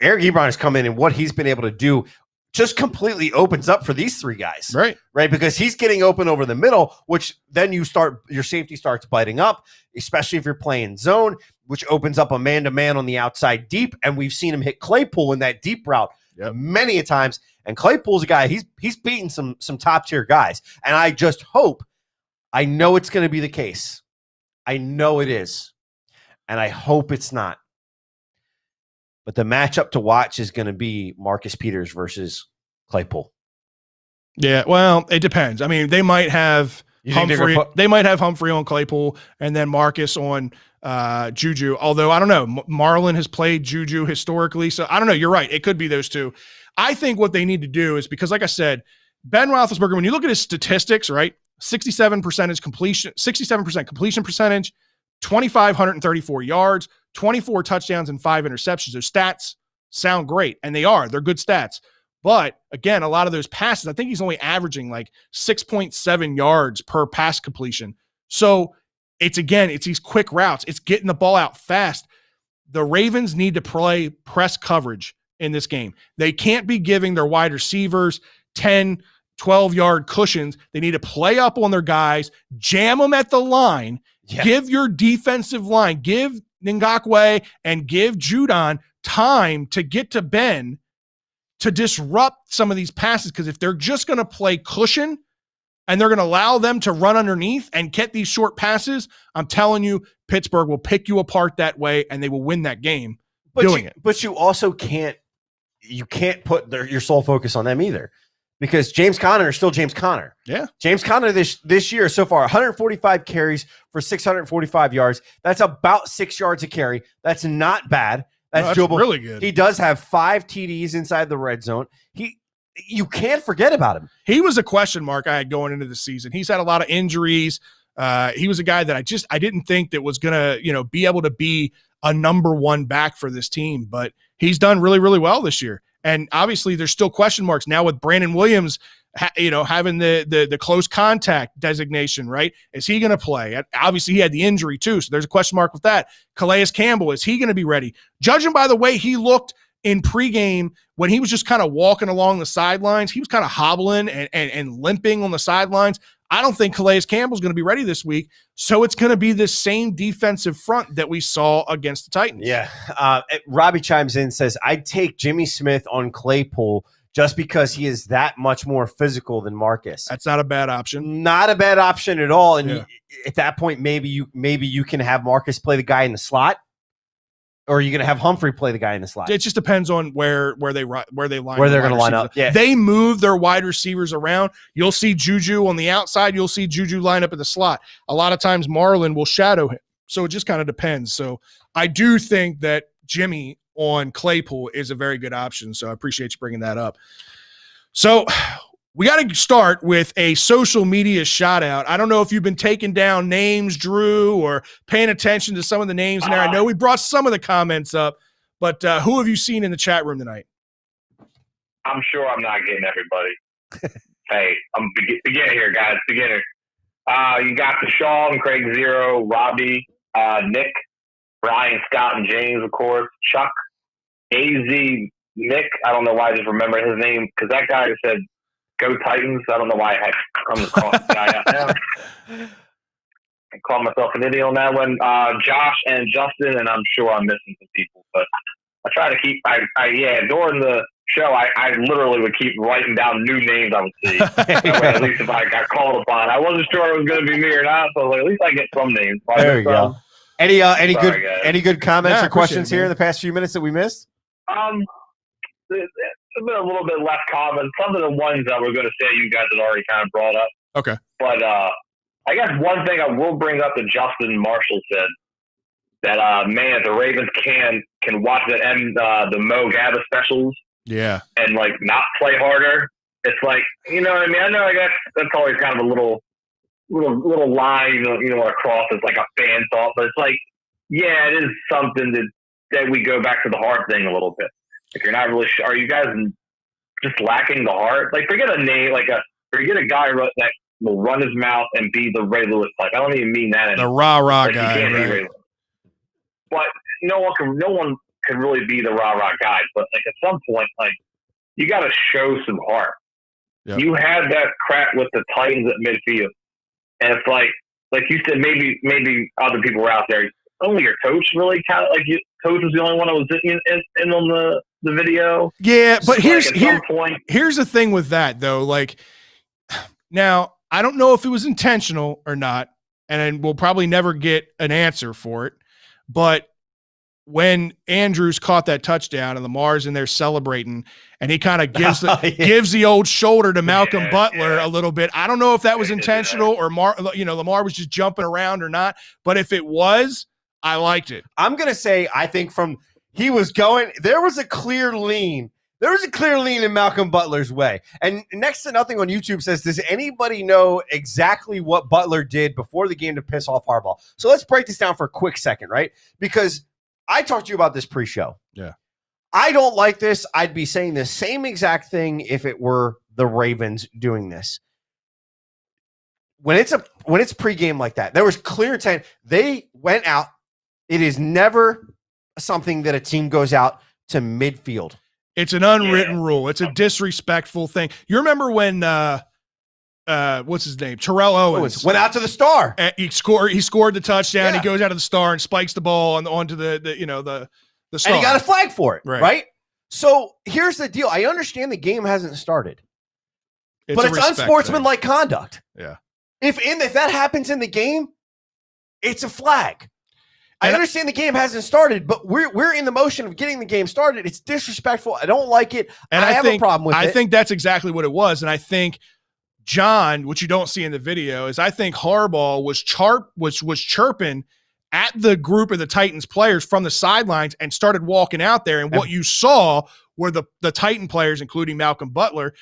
Eric Ebron has come in, and what he's been able to do just completely opens up for these 3 guys. Right. Because he's getting open over the middle, which then your safety starts biting up, especially if you're playing zone, which opens up a man-to-man on the outside deep. And we've seen him hit Claypool in that deep route many a times. And Claypool's a guy, he's beaten some top-tier guys. And I just hope, I know it's going to be the case. I know it is. And I hope it's not. But the matchup to watch is going to be Marcus Peters versus Claypool. Yeah, well, it depends. I mean, they might have Humphrey. They might have Humphrey on Claypool and then Marcus on Juju. Although I don't know, Marlon has played Juju historically, so I don't know. You're right. It could be those two. I think what they need to do is, because, like I said, Ben Roethlisberger, when you look at his statistics, right, 67% completion percentage, 2,534 yards, 24 touchdowns and 5 interceptions. Those stats sound great, and they are. They're good stats. But again, a lot of those passes, I think he's only averaging like 6.7 yards per pass completion. So it's these quick routes. It's getting the ball out fast. The Ravens need to play press coverage in this game. They can't be giving their wide receivers 10, 12-yard cushions. They need to play up on their guys, jam them at the line, give your defensive line, give Ngakoue and give Judon time to get to Ben to disrupt some of these passes, because if they're just going to play cushion and they're going to allow them to run underneath and get these short passes, I'm telling you, Pittsburgh will pick you apart that way, and they will win that game doing it. But you also can't put your sole focus on them either, because James Conner is still James Conner. Yeah. James Conner this year so far, 145 carries for 645 yards. That's about 6 yards a carry. That's not bad. That's doable. Really good. He does have 5 TDs inside the red zone. You can't forget about him. He was a question mark I had going into the season. He's had a lot of injuries. He was a guy that I didn't think that was going to, be able to be a number one back for this team, but he's done really, really well this year. And obviously there's still question marks now with Brandon Williams, having the close contact designation, right? Is he going to play? Obviously he had the injury too, so there's a question mark with that. Calais Campbell, is he going to be ready? Judging by the way he looked in pregame when he was just kind of walking along the sidelines, he was kind of hobbling and limping on the sidelines. I don't think Calais Campbell's going to be ready this week, so it's going to be the same defensive front that we saw against the Titans. Yeah. Robbie chimes in, says, I'd take Jimmy Smith on Claypool just because he is that much more physical than Marcus. That's not a bad option. Not a bad option at all. And at that point, maybe you can have Marcus play the guy in the slot, or are you going to have Humphrey play the guy in the slot? It just depends on where they're going to line up. Yeah. They move their wide receivers around. You'll see Juju on the outside. You'll see Juju line up in the slot. A lot of times Marlon will shadow him. So it just kind of depends. So I do think that Jimmy on Claypool is a very good option. So I appreciate you bringing that up. So we got to start with a social media shout out. I don't know if you've been taking down names, Drew, or paying attention to some of the names in there. I know we brought some of the comments up, but who have you seen in the chat room tonight? I'm sure I'm not getting everybody. Hey, I'm beginner here, guys. Beginner. You got Deshaun, Craig Zero, Robbie, Nick, Brian, Scott, and James, of course. Chuck, AZ, Nick. I don't know why I just remember his name, because that guy said, Go Titans. I don't know why I had come to call the guy out now. I called myself an idiot on that one. Josh and Justin, and I'm sure I'm missing some people, but I try to keep. During the show, I literally would keep writing down new names I would see. That way, at least if I got called upon, I wasn't sure it was going to be me or not. So I was like, at least I get some names. There you go. Any good comments or questions here in the past few minutes that we missed? There's been a little bit less comments. Some of the ones that we're going to say you guys had already kind of brought up. Okay. But I guess one thing I will bring up that Justin Marshall said, that, if the Ravens can watch the Mo Gaba specials and, not play harder, it's like, you know what I mean? I know, I guess that's always kind of a little line, across as like a fan thought, but it's like, yeah, it is something that we go back to the heart thing a little bit. Like, you're not really sure. Are you guys just lacking the heart? Like, forget a name, forget a guy that will run his mouth and be the Ray Lewis type. I don't even mean that anymore. The rah-rah guy. Right? But no one can really be the rah-rah guy. But, at some point, you got to show some heart. Yep. You had that crap with the Titans at midfield. And it's like you said, maybe other people were out there. only your coach really coach was the only one that was in on the video. Yeah, but so here's the thing with that though. Like, now I don't know if it was intentional or not, and we'll probably never get an answer for it. But when Andrews caught that touchdown and Lamar's in there celebrating, and he kind of gives the old shoulder to Malcolm Butler a little bit. I don't know if that was intentional or Lamar was just jumping around or not. But if it was, I liked it. I'm gonna say I think he was going. There was a clear lean. There was a clear lean in Malcolm Butler's way. And next to nothing on YouTube says, does anybody know exactly what Butler did before the game to piss off Harbaugh? So let's break this down for a quick second, right? Because I talked to you about this pre-show. Yeah. I don't like this. I'd be saying the same exact thing if it were the Ravens doing this. When it's pregame like that, there was clear intent. They went out. It is never something that a team goes out to midfield. It's an unwritten rule. It's a disrespectful thing. You remember when what's his name? Terrell Owens went out to the star. He scored the touchdown. Yeah. He goes out to the star and spikes the ball onto the star. And he got a flag for it, right? So here's the deal. I understand the game hasn't started. But it's unsportsmanlike conduct. Yeah. If that happens in the game, it's a flag. I understand the game hasn't started, but we're in the motion of getting the game started. It's disrespectful. I don't like it. And I have a problem with it. I think that's exactly what it was. And I think John, what you don't see in the video, is I think Harbaugh was chirping at the group of the Titans players from the sidelines and started walking out there. And what you saw were the Titan players, including Malcolm Butler,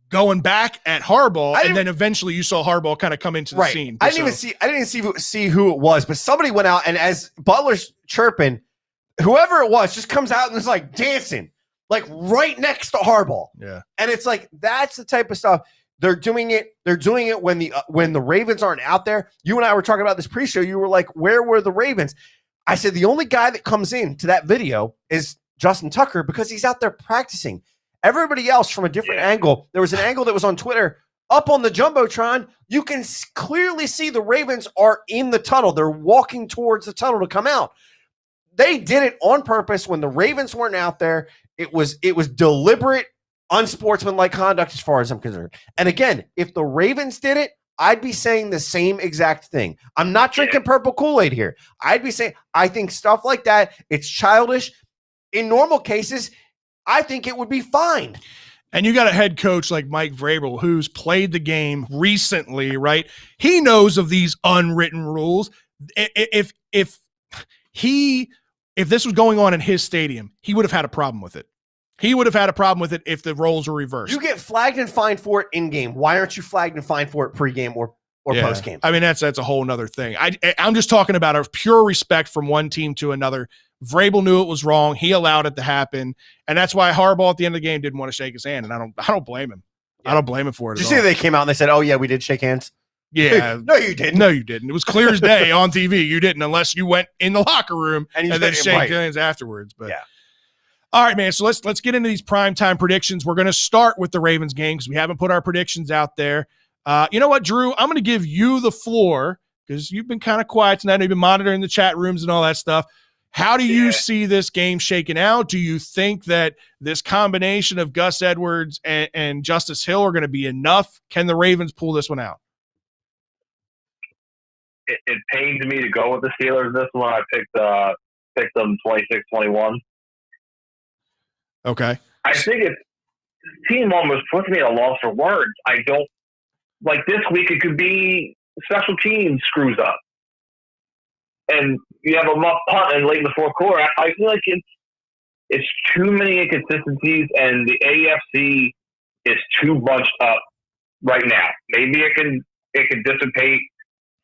going back at Harbaugh, and then eventually you saw Harbaugh kind of come into the scene. I didn't even see who it was, but somebody went out, and as Butler's chirping, whoever it was just comes out and is like dancing, like right next to Harbaugh. Yeah, and it's like that's the type of stuff they're doing it. They're doing it when the Ravens aren't out there. You and I were talking about this pre-show. You were like, "Where were the Ravens?" I said the only guy that comes in to that video is Justin Tucker because he's out there practicing. Everybody else from a different angle. There was an angle that was on Twitter up on the Jumbotron. You can clearly see the Ravens are in the tunnel. They're walking towards the tunnel to come out. They did it on purpose when the Ravens weren't out there. It was deliberate, unsportsmanlike conduct as far as I'm concerned. And again, if the Ravens did it, I'd be saying the same exact thing. I'm not drinking purple Kool-Aid here. I'd be saying I think stuff like that, it's childish. In normal cases, I think it would be fine. And you got a head coach like Mike Vrabel who's played the game recently, right? He knows of these unwritten rules. If this was going on in his stadium, he would have had a problem with it. He would have had a problem with it if the roles were reversed. You get flagged and fined for it in game. Why aren't you flagged and fined for it pregame or post game? I mean, that's a whole nother thing. I'm just talking about a pure respect from one team to another. Vrabel knew it was wrong. He allowed it to happen, and that's why Harbaugh at the end of the game didn't want to shake his hand. And I don't blame him. Yeah. I don't blame him for it. Did you see they came out and they said, "Oh yeah, we did shake hands"? Yeah. No, you didn't. No, you didn't. It was clear as day on TV. You didn't, unless you went in the locker room and then shake hands afterwards. But all right, man. So let's get into these primetime predictions. We're going to start with the Ravens game because we haven't put our predictions out there. You know what, Drew? I'm going to give you the floor because you've been kind of quiet tonight. You've been monitoring the chat rooms and all that stuff. How do you see this game shaking out? Do you think that this combination of Gus Edwards and Justice Hill are going to be enough? Can the Ravens pull this one out? It pains me to go with the Steelers this one. I picked them 26-21. Okay. I think team almost puts me at a loss for words. I don't like this week. It could be special teams screws up, and you have a muff punt and late in the fourth quarter. I feel like it's too many inconsistencies, and the AFC is too bunched up right now. Maybe it can dissipate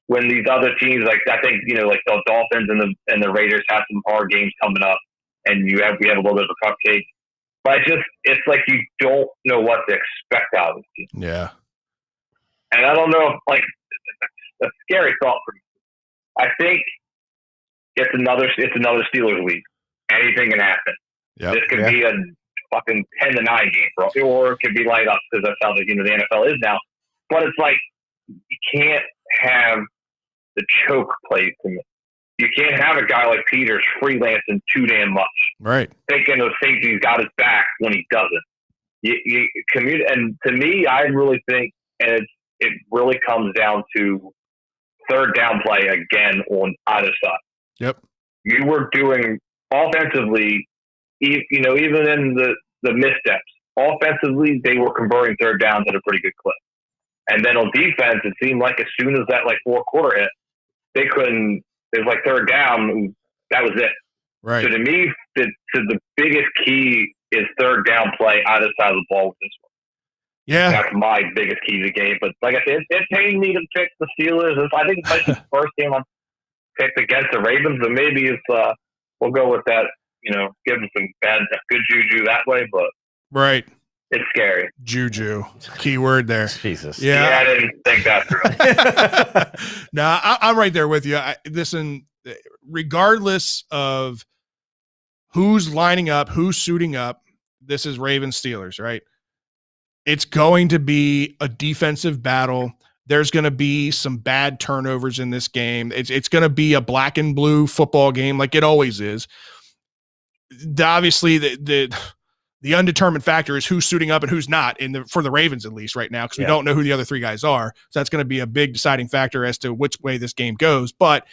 when these other teams, like I think like the Dolphins and the Raiders have some hard games coming up, and we have a little bit of a cupcake. But it's like you don't know what to expect out of this team. Yeah. And I don't know if a scary thought for me. I think it's another Steelers week. Anything can happen. Yep. This could be a fucking 10-9 game, or it could be light up because that's how the NFL is now. But it's like you can't have the choke plays to me. you can't have a guy like Peters freelancing too damn much. Right. Thinking the safety's got his back when he doesn't. And to me, I really think, and it really comes down to third down play again on either side. Yep. You were doing offensively, even in the missteps. Offensively, they were converting third downs at a pretty good clip. And then on defense, it seemed like as soon as that fourth quarter hit, they couldn't. It was third down. That was it. Right. So to me, the biggest key is third down play either side of the ball with this one. Yeah. That's my biggest key to the game. But like I said, it pained me to pick the Steelers. I think it's the first game I picked against the Ravens, but maybe it's we'll go with that. Give them some good juju that way, but right. It's scary. Juju. Key word there. Jesus. Yeah. I didn't think that through. No, I'm right there with you. Listen, regardless of who's lining up, who's suiting up, this is Ravens Steelers, right? It's going to be a defensive battle. There's going to be some bad turnovers in this game. It's going to be a black and blue football game like it always is. Obviously, the undetermined factor is who's suiting up and who's not for the Ravens, at least right now, because we don't know who the other three guys are. So that's going to be a big deciding factor as to which way this game goes. But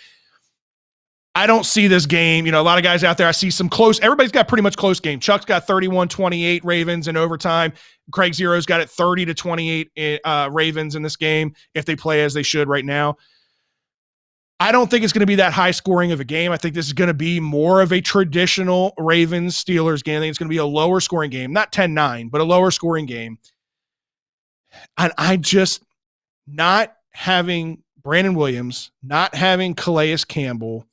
I don't see this game. A lot of guys out there, I see some close. Everybody's got pretty much close game. Chuck's got 31-28 Ravens in overtime. Craig Zero's got it 30-28 Ravens in this game if they play as they should right now. I don't think it's going to be that high scoring of a game. I think this is going to be more of a traditional Ravens-Steelers game. I think it's going to be a lower scoring game, not 10-9, but a lower scoring game. And I just, not having Brandon Williams, not having Calais Campbell,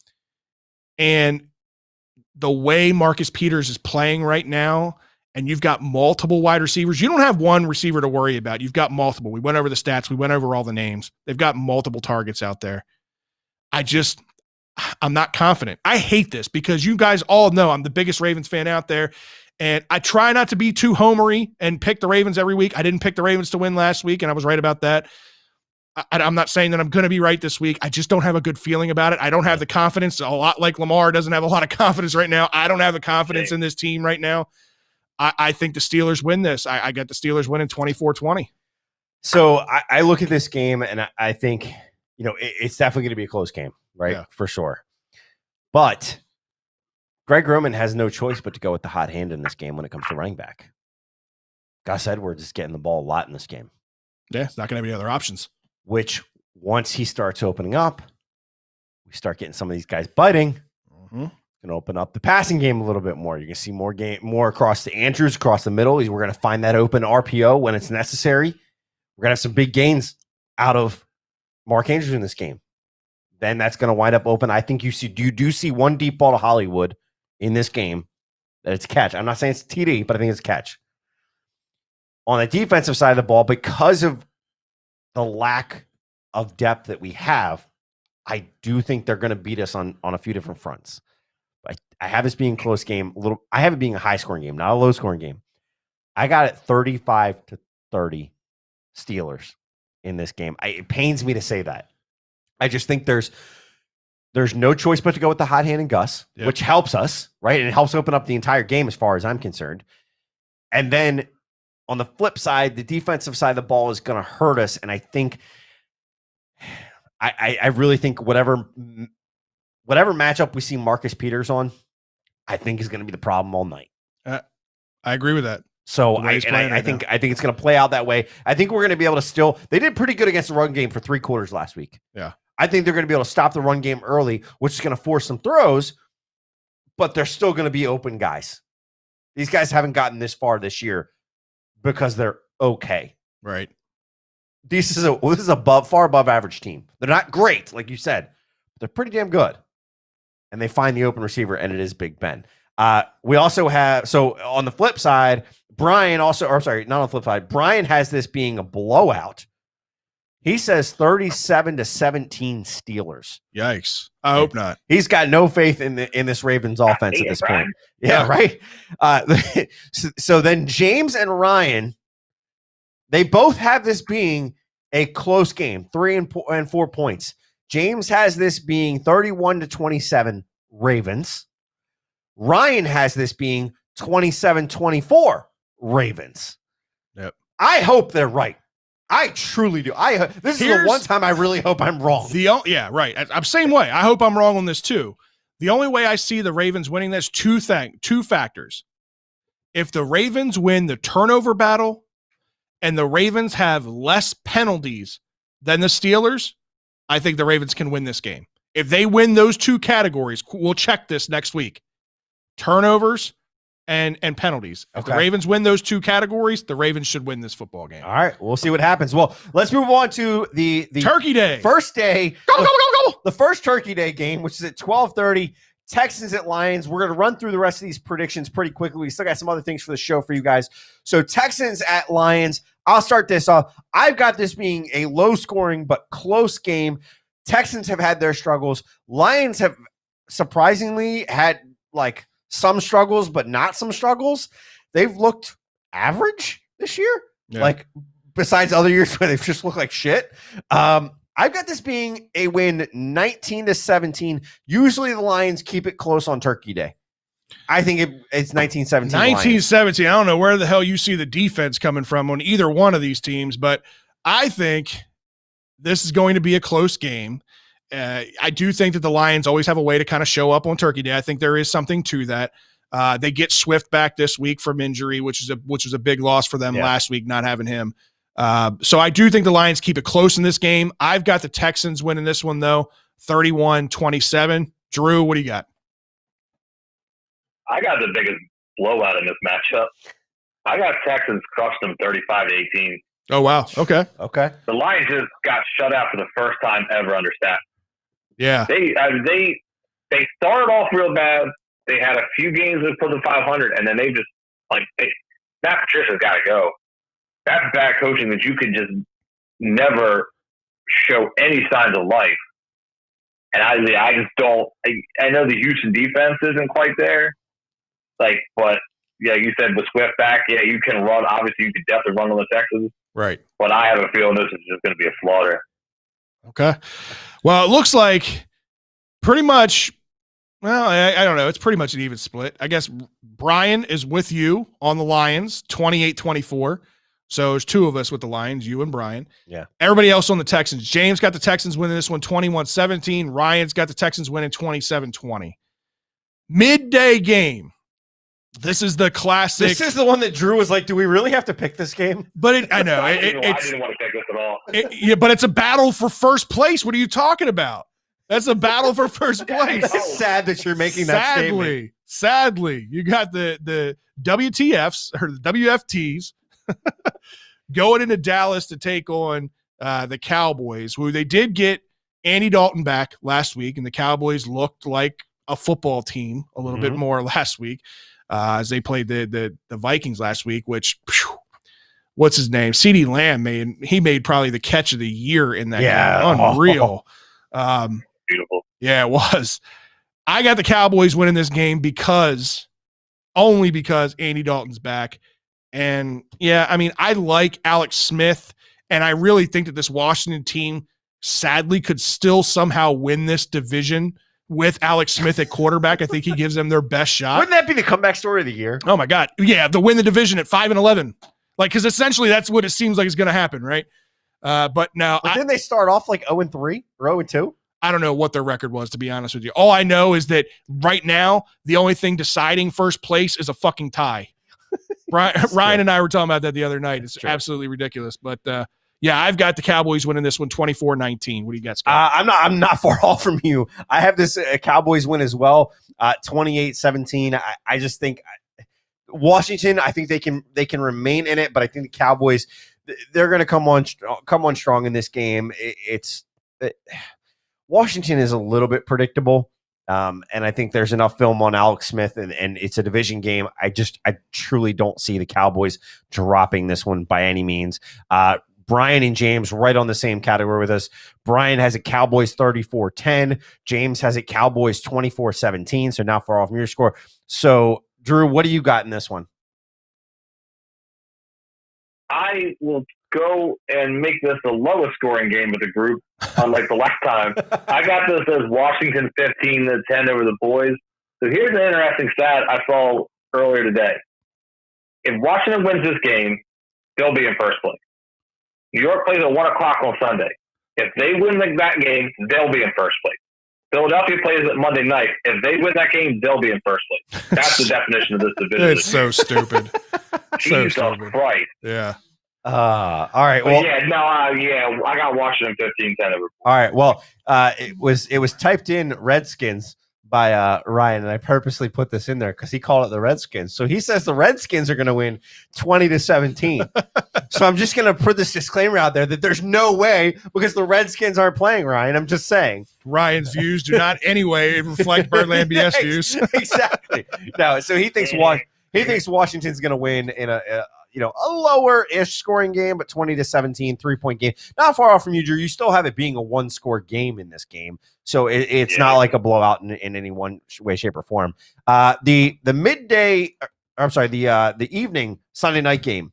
and the way Marcus Peters is playing right now, and you've got multiple wide receivers. You don't have one receiver to worry about. You've got multiple. We went over the stats. We went over all the names. They've got multiple targets out there. I'm not confident. I hate this because you guys all know I'm the biggest Ravens fan out there, and I try not to be too homery and pick the Ravens every week. I didn't pick the Ravens to win last week, and I was right about that. I'm not saying that I'm going to be right this week. I just don't have a good feeling about it. I don't have the confidence. A lot like Lamar doesn't have a lot of confidence right now. I don't have the confidence in this team right now. I think the Steelers win this. I got the Steelers winning 24-20. So I look at this game, and I think – it's definitely going to be a close game, right? Yeah. For sure. But Greg Roman has no choice but to go with the hot hand in this game when it comes to running back. Gus Edwards is getting the ball a lot in this game. Yeah, it's not going to have any other options. Which, once he starts opening up, we start getting some of these guys biting. Mm-hmm. Going to open up the passing game a little bit more. You're going to see more across the Andrews, across the middle. We're going to find that open RPO when it's necessary. We're going to have some big gains out of Mark Andrews in this game. Then that's going to wind up open. I think you do see one deep ball to Hollywood in this game that it's a catch. I'm not saying it's a TD, but I think it's a catch. On the defensive side of the ball, because of the lack of depth that we have, I do think they're going to beat us on a few different fronts. I have this being a close game. I have it being a high scoring game, not a low scoring game. I got it 35-30 Steelers in this game. It pains me to say that. I just think there's no choice but to go with the hot hand and Gus, which helps us, right? And it helps open up the entire game as far as I'm concerned. And then on the flip side, the defensive side of the ball is going to hurt us. And I think, I really think whatever matchup we see Marcus Peters on, I think is going to be the problem all night. I agree with that. So I think it's going to play out that way. I think we're going to be able to they did pretty good against the run game for 3 quarters last week. Yeah. I think they're going to be able to stop the run game early, which is going to force some throws, but they're still going to be open guys. These guys haven't gotten this far this year because they're okay. Right. This is a far above average team. They're not great, like you said, but they're pretty damn good. And they find the open receiver, and it is Big Ben. We also have, so on the flip side, Brian has this being a blowout. He says 37-17 Steelers. Yikes. I hope not. He's got no faith in this Ravens offense at this point. Yeah, right. So then James and Ryan, they both have this being a close game, 3 and 4 points. James has this being 31-27 Ravens. Ryan has this being 27-24 Ravens. Yep. I hope they're right. I truly do. This is the one time I really hope I'm wrong. Yeah, right. I'm same way. I hope I'm wrong on this too. The only way I see the Ravens winning this, two factors. If the Ravens win the turnover battle and the Ravens have less penalties than the Steelers, I think the Ravens can win this game. If they win those two categories, we'll check this next week. Turnovers and penalties. If the Ravens win those two categories, the Ravens should win this football game. All right, we'll see what happens. Well, let's move on to the Turkey Day. First day. Go. The first Turkey Day game, which is at 12:30. Texans at Lions. We're going to run through the rest of these predictions pretty quickly. We still got some other things for the show for you guys. So Texans at Lions. I'll start this off. I've got this being a low-scoring but close game. Texans have had their struggles. Lions have surprisingly had like some struggles, but not some struggles. They've looked average this year, like besides other years where they've just looked like shit. I've got this being a win 19-17. Usually the Lions keep it close on Turkey Day. I think it's 19-17. 19-17. I don't know where the hell you see the defense coming from on either one of these teams, but I think this is going to be a close game. I do think that the Lions always have a way to kind of show up on Turkey Day. I think there is something to that. They get Swift back this week from injury, which was a big loss for them last week, not having him. So I do think the Lions keep it close in this game. I've got the Texans winning this one, though, 31-27. Drew, what do you got? I got the biggest blowout in this matchup. I got Texans crushed them 35-18. Oh, wow. Okay. The Lions just got shut out for the first time ever under Staff. Yeah. They started off real bad. They had a few games that put them 500, and then they just Matt Patricia's got to go. That's bad coaching that you can just never show any signs of life. And I just don't. I know the Houston defense isn't quite there. But yeah, you said with Swift back, yeah, you can run. Obviously, you could definitely run on the Texans. Right. But I have a feeling this is just going to be a slaughter. Okay. Well, it looks like pretty much. Well, I don't know. It's pretty much an even split. I guess Brian is with you on the Lions, 28-24. So there's two of us with the Lions, you and Brian. Yeah. Everybody else on the Texans. James got the Texans winning this one 21-17. Ryan's got the Texans winning 27-20. Midday game. This is the classic. This is the one that Drew was like, do we really have to pick this game? But I know. I didn't want to pick this at all. But it's a battle for first place. What are you talking about? That's a battle for first place. It's sad that you're making that statement. Sadly, you got the WTFs or the WFTs going into Dallas to take on the Cowboys, who they did get Andy Dalton back last week, and the Cowboys looked like a football team a little bit more last week as they played the Vikings last week, which what's his name? CeeDee Lamb made probably the catch of the year in that game. Unreal. Beautiful. Yeah, it was. I got the Cowboys winning this game only because Andy Dalton's back. And yeah, I mean, I like Alex Smith, and I really think that this Washington team sadly could still somehow win this division with Alex Smith at quarterback. I think he gives them their best shot. Wouldn't that be the comeback story of the year? Oh my God. Yeah. To win the division at 5-11. Cause essentially that's what it seems like is going to happen. Right. But didn't they start off like 0-3 or 0-2? I don't know what their record was, to be honest with you. All I know is that right now, the only thing deciding first place is a fucking tie. Ryan and I were talking about that the other night. It's absolutely ridiculous. But yeah, I've got the Cowboys winning this one 24-19. What do you got, Scott? I'm not far off from you. I have this Cowboys win as well, 28-17. I just think Washington, I think they can remain in it, but I think the Cowboys, they're going to come on strong in this game. Washington is a little bit predictable. And I think there's enough film on Alex Smith, and it's a division game. I truly don't see the Cowboys dropping this one by any means. Brian and James right on the same category with us. Brian has a Cowboys 34-10. James has a Cowboys 24-17. So not far off from your score. So Drew, what do you got in this one? I will go and make this the lowest scoring game of the group, unlike the last time. I got this as Washington 15-10 over the boys. So here's an interesting stat I saw earlier today. If Washington wins this game, they'll be in first place. New York plays at 1 o'clock on Sunday. If they win that game, they'll be in first place. Philadelphia plays at Monday night. If they win that game, they'll be in first place. That's the definition of this division. It's so stupid. Jesus Christ. Yeah. All right. Well, I got Washington 15-10 over. All right. Well, it was typed in Redskins by Ryan, and I purposely put this in there because he called it the Redskins. So he says the Redskins are going to win 20-17. So I'm just going to put this disclaimer out there that there's no way because the Redskins aren't playing, Ryan. I'm just saying. Ryan's views do not anyway reflect Birdland BS views. Exactly. No. So he thinks Washington's going to win in a lower-ish scoring game, but 20-17, 3-point game. Not far off from you, Drew. You still have it being a one-score game in this game. So it's not like a blowout in any one way, shape, or form. The evening Sunday night game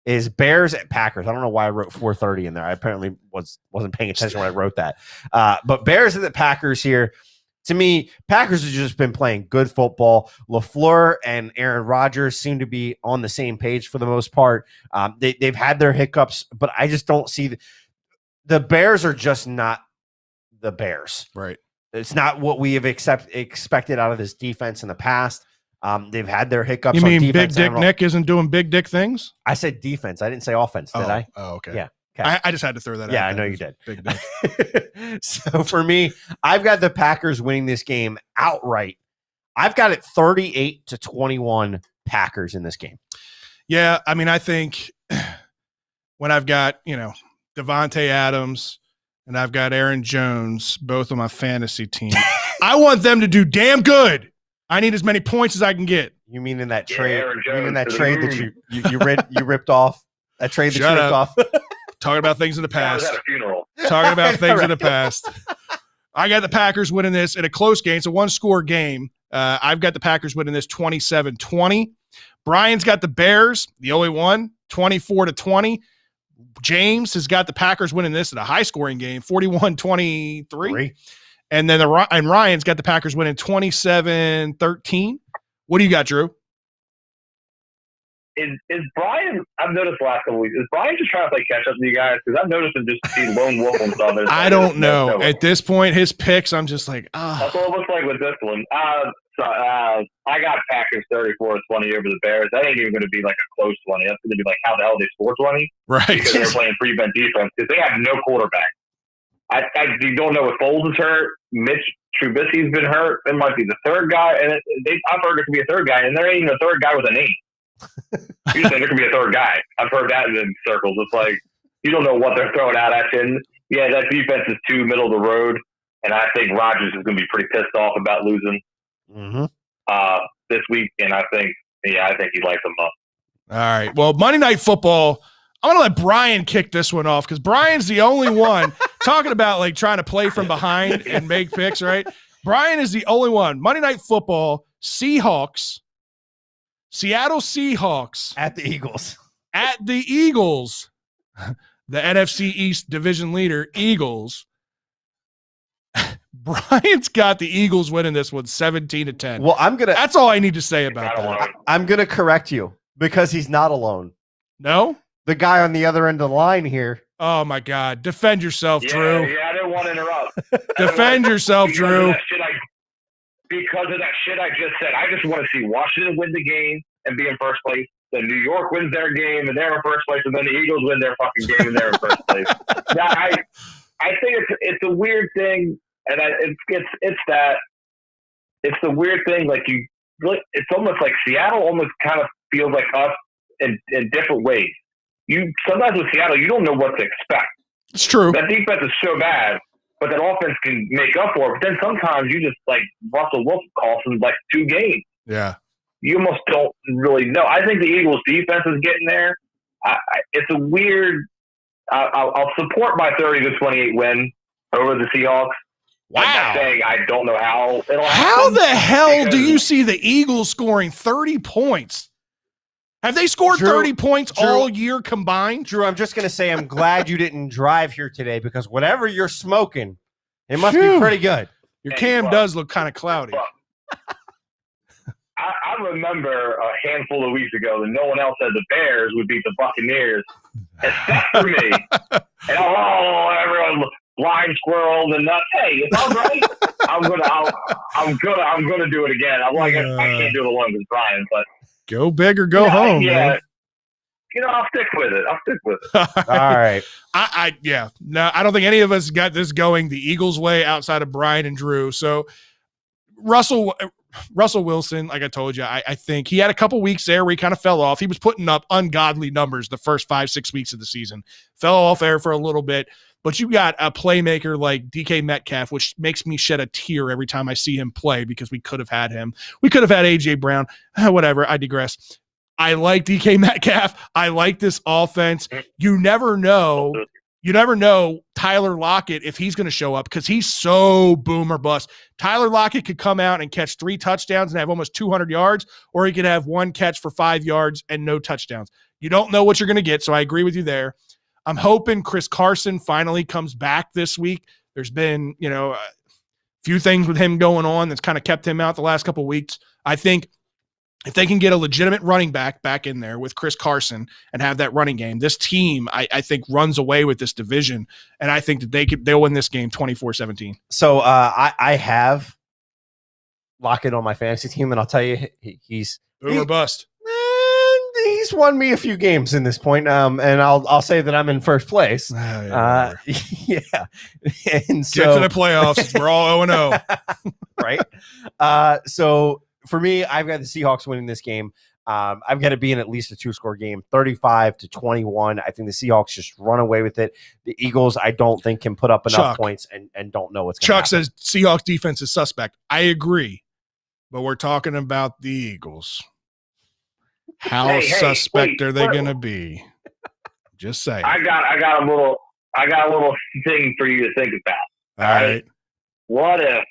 is Bears at Packers. I don't know why I wrote 4:30 in there. I apparently wasn't paying attention when I wrote that. But Bears at the Packers here. To me, Packers have just been playing good football. LaFleur and Aaron Rodgers seem to be on the same page for the most part. They've had their hiccups, but I just don't see the Bears are just not the Bears. Right. It's not what we have expected out of this defense in the past. They've had their hiccups. You mean on defense. Big Dick Nick isn't doing big dick things? I said defense. I didn't say offense, did I? Oh, okay. Yeah. Okay. I just had to throw that out. Yeah, I know you did. Big dick. So for me, I've got the Packers winning this game outright. I've got it 38-21 Packers in this game. Yeah, I mean, I think when I've got, Devontae Adams and I've got Aaron Jones, both on my fantasy team, I want them to do damn good. I need as many points as I can get. You mean in that trade? You mean in that trade that you ripped off? That trade that you ripped off? Talking about things in the past. That was at a funeral. Talking about things in the past. I got the Packers winning this in a close game. It's a one-score game. I've got the Packers winning this 27-20. Brian's got the Bears, the only one, 24-20. James has got the Packers winning this in a high-scoring game, 41-23. And then Ryan's got the Packers winning 27-13. What do you got, Drew? Is Brian? I've noticed the last couple weeks. Is Brian just trying to play catch up to you guys? Because I've noticed him just be lone wolf and stuff. I don't know. At this point, his picks, I'm just like, That's what it looks like with this one. I got Packers 34-20 over the Bears. That ain't even going to be like a close 20. That's going to be like how the hell they score 20, right? Because they're playing prevent defense because they have no quarterback. You don't know if Foles is hurt. Mitch Trubisky's been hurt. It might be the third guy, and I've heard there could be a third guy, and there ain't even a third guy with a name. You just think there could be a third guy. I've heard that in circles. It's like you don't know what they're throwing out at you. And yeah, that defense is too middle of the road, and I think Rodgers is going to be pretty pissed off about losing this week. And I think he lights them up. All right. Well, Monday Night Football. I'm going to let Brian kick this one off because Brian's the only one talking about like trying to play from behind and make picks, right? Brian is the only one. Monday Night Football, Seattle Seahawks. At the Eagles. The NFC East division leader, Eagles. Brian's got the Eagles winning this one 17-10. Well, that's all I need to say about that. I'm going to correct you because he's not alone. No? The guy on the other end of the line here. Oh, my God. Defend yourself, Drew. Yeah, I didn't want to interrupt. Defend yourself, Drew. Because of that shit I just said. I just want to see Washington win the game and be in first place. Then New York wins their game and they're in first place. And then the Eagles win their fucking game and they're in first place. Now, I think it's a weird thing. And it's the weird thing. Like it's almost like Seattle almost kind of feels like us in different ways. Sometimes with Seattle, you don't know what to expect. It's true. That defense is so bad, but that offense can make up for it. But then sometimes you just like Russell Wilson costing like 2 games. Yeah. You almost don't really know. I think the Eagles defense is getting there. It's a weird. I'll support my 30-28 win over the Seahawks. Wow. I'm saying I don't know how it'll happen. How the hell do you see the Eagles scoring 30 points Have they scored Drew, 30 points Drew, all year combined? Drew, I'm just going to say I'm glad you didn't drive here today because whatever you're smoking, it must be pretty good. Your cam does look kind of cloudy. I remember a handful of weeks ago that no one else said the Bears would beat the Buccaneers, except for me. And everyone blind squirrel and nuts. Hey, it's all right. I'm gonna do it again. I'm like, I can't do it alone with Brian, but go big or go home. Yeah, man. I'll stick with it. All right. I don't think any of us got this going the Eagles way outside of Brian and Drew. So Russell Wilson, like I told you, I think he had a couple weeks there where he kind of fell off. He was putting up ungodly numbers the first 5-6 weeks of the season. Fell off there for a little bit. But you got a playmaker like DK Metcalf, which makes me shed a tear every time I see him play because we could have had him. We could have had A.J. Brown. Whatever, I digress. I like DK Metcalf. I like this offense. You never know Tyler Lockett if he's going to show up because he's so boom or bust. Tyler Lockett could come out and catch 3 touchdowns and have almost 200 yards, or he could have 1 catch for 5 yards and no touchdowns. You don't know what you're going to get, so I agree with you there. I'm hoping Chris Carson finally comes back this week. There's been, a few things with him going on that's kind of kept him out the last couple of weeks. I think if they can get a legitimate running back in there with Chris Carson and have that running game, this team, I think, runs away with this division, and I think that they'll win this game 24-17. So I have Lockett on my fantasy team, and I'll tell you, he's boom or bust. He's won me a few games in this point, and I'll say that I'm in first place. Yeah. And so get to the playoffs. We're all 0-0, right? So for me, I've got the Seahawks winning this game. I've got to be in at least a 2-score game, 35-21. I think the Seahawks just run away with it. The Eagles, I don't think, can put up enough points and don't know what's going to happen. Chuck says Seahawks defense is suspect. I agree, but we're talking about the Eagles. How suspect are they going to be? Just saying. I got a little thing for you to think about. All right. What if?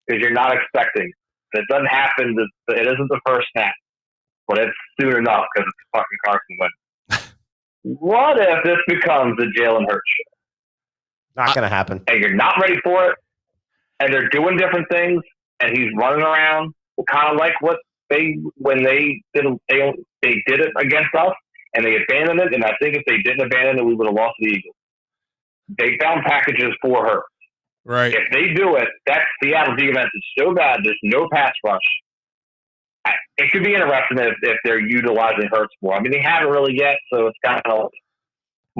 Because you're not expecting. It doesn't happen. It isn't the first snap, but it's soon enough because it's fucking Carson win. What if this becomes the Jalen Hurts show? Not going to happen. And you're not ready for it, and they're doing different things, and he's running around, kind of like what they did it against us, and they abandoned it. And I think if they didn't abandon it, we would have lost the Eagles. They found packages for her. Right. If they do it, that Seattle defense is so bad. There's no pass rush. It could be interesting if they're utilizing Hurts more. I mean, they haven't really yet, so it's kind of.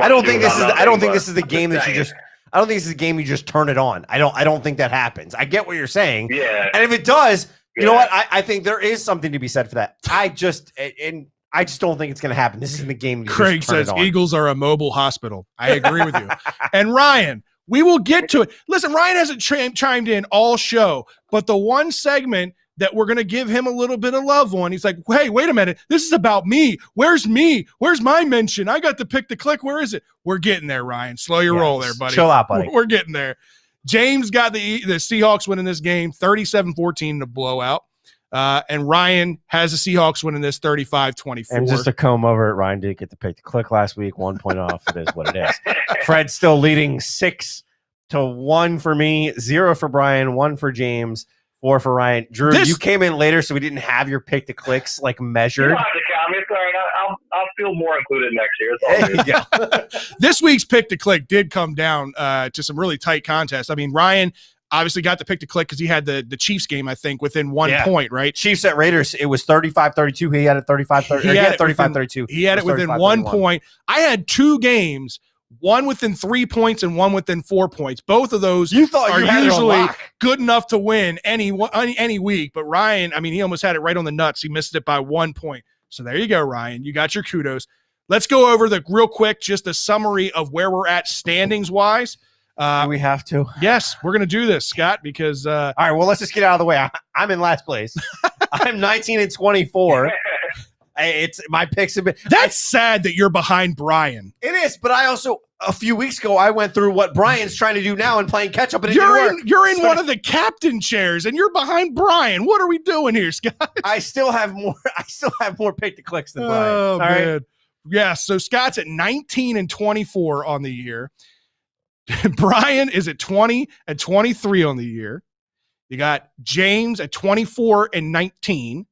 I don't think this is the game that you just. I don't think this is a game you just turn it on. I don't think that happens. I get what you're saying. Yeah. And if it does, you know what? I think there is something to be said for that. I just don't think it's going to happen. This isn't the game. Craig says Eagles are a mobile hospital. I agree with you. And Ryan, we will get to it. Listen, Ryan hasn't chimed in all show, but the one segment that we're going to give him a little bit of love on, he's like, hey, wait a minute. This is about me. Where's me? Where's my mention? I got to pick the click. Where is it? We're getting there, Ryan. Slow your roll there, buddy. Chill out, buddy. We're getting there. James got the Seahawks winning this game 37-14 in a blowout. And Ryan has the Seahawks winning this 35-24. And just to comb over it, Ryan did get to pick the click last week. 1 point off. It is what it is. Fred's still leading 6-1 for me, 0 for Brian, 1 for James, 4 for Ryan. Drew, you came in later, so we didn't have your pick the clicks like measured. You don't have to count me. It's all right. I'll feel more included next year. It's all good. This week's pick to click did come down to some really tight contests. I mean, Ryan obviously got the pick to click because he had the Chiefs game, I think, within 1 point, right? Chiefs at Raiders, it was 35-32. He had it 35-30. He had it 35-32. He had it within 1 point. I had 2 games, one within 3 points and one within 4 points. Both of those are usually good enough to win any week. But Ryan, I mean, he almost had it right on the nuts. He missed it by 1 point. So there you go, Ryan. You got your kudos. Let's go over real quick, just a summary of where we're at standings-wise. Do we have to? Yes, we're going to do this, Scott, because all right, well, let's just get out of the way. I'm in last place. I'm 19-24. It's my picks have been. That's sad that you're behind Brian. It is, but I also a few weeks ago, I went through what Brian's trying to do now and playing catch up. And you're in one of the captain chairs, and you're behind Brian. What are we doing here, Scott? I still have more pick to clicks than Brian. Oh, All man. right? Yeah, so Scott's at 19-24 on the year. Brian is at 20-23 on the year. You got James at 24-19.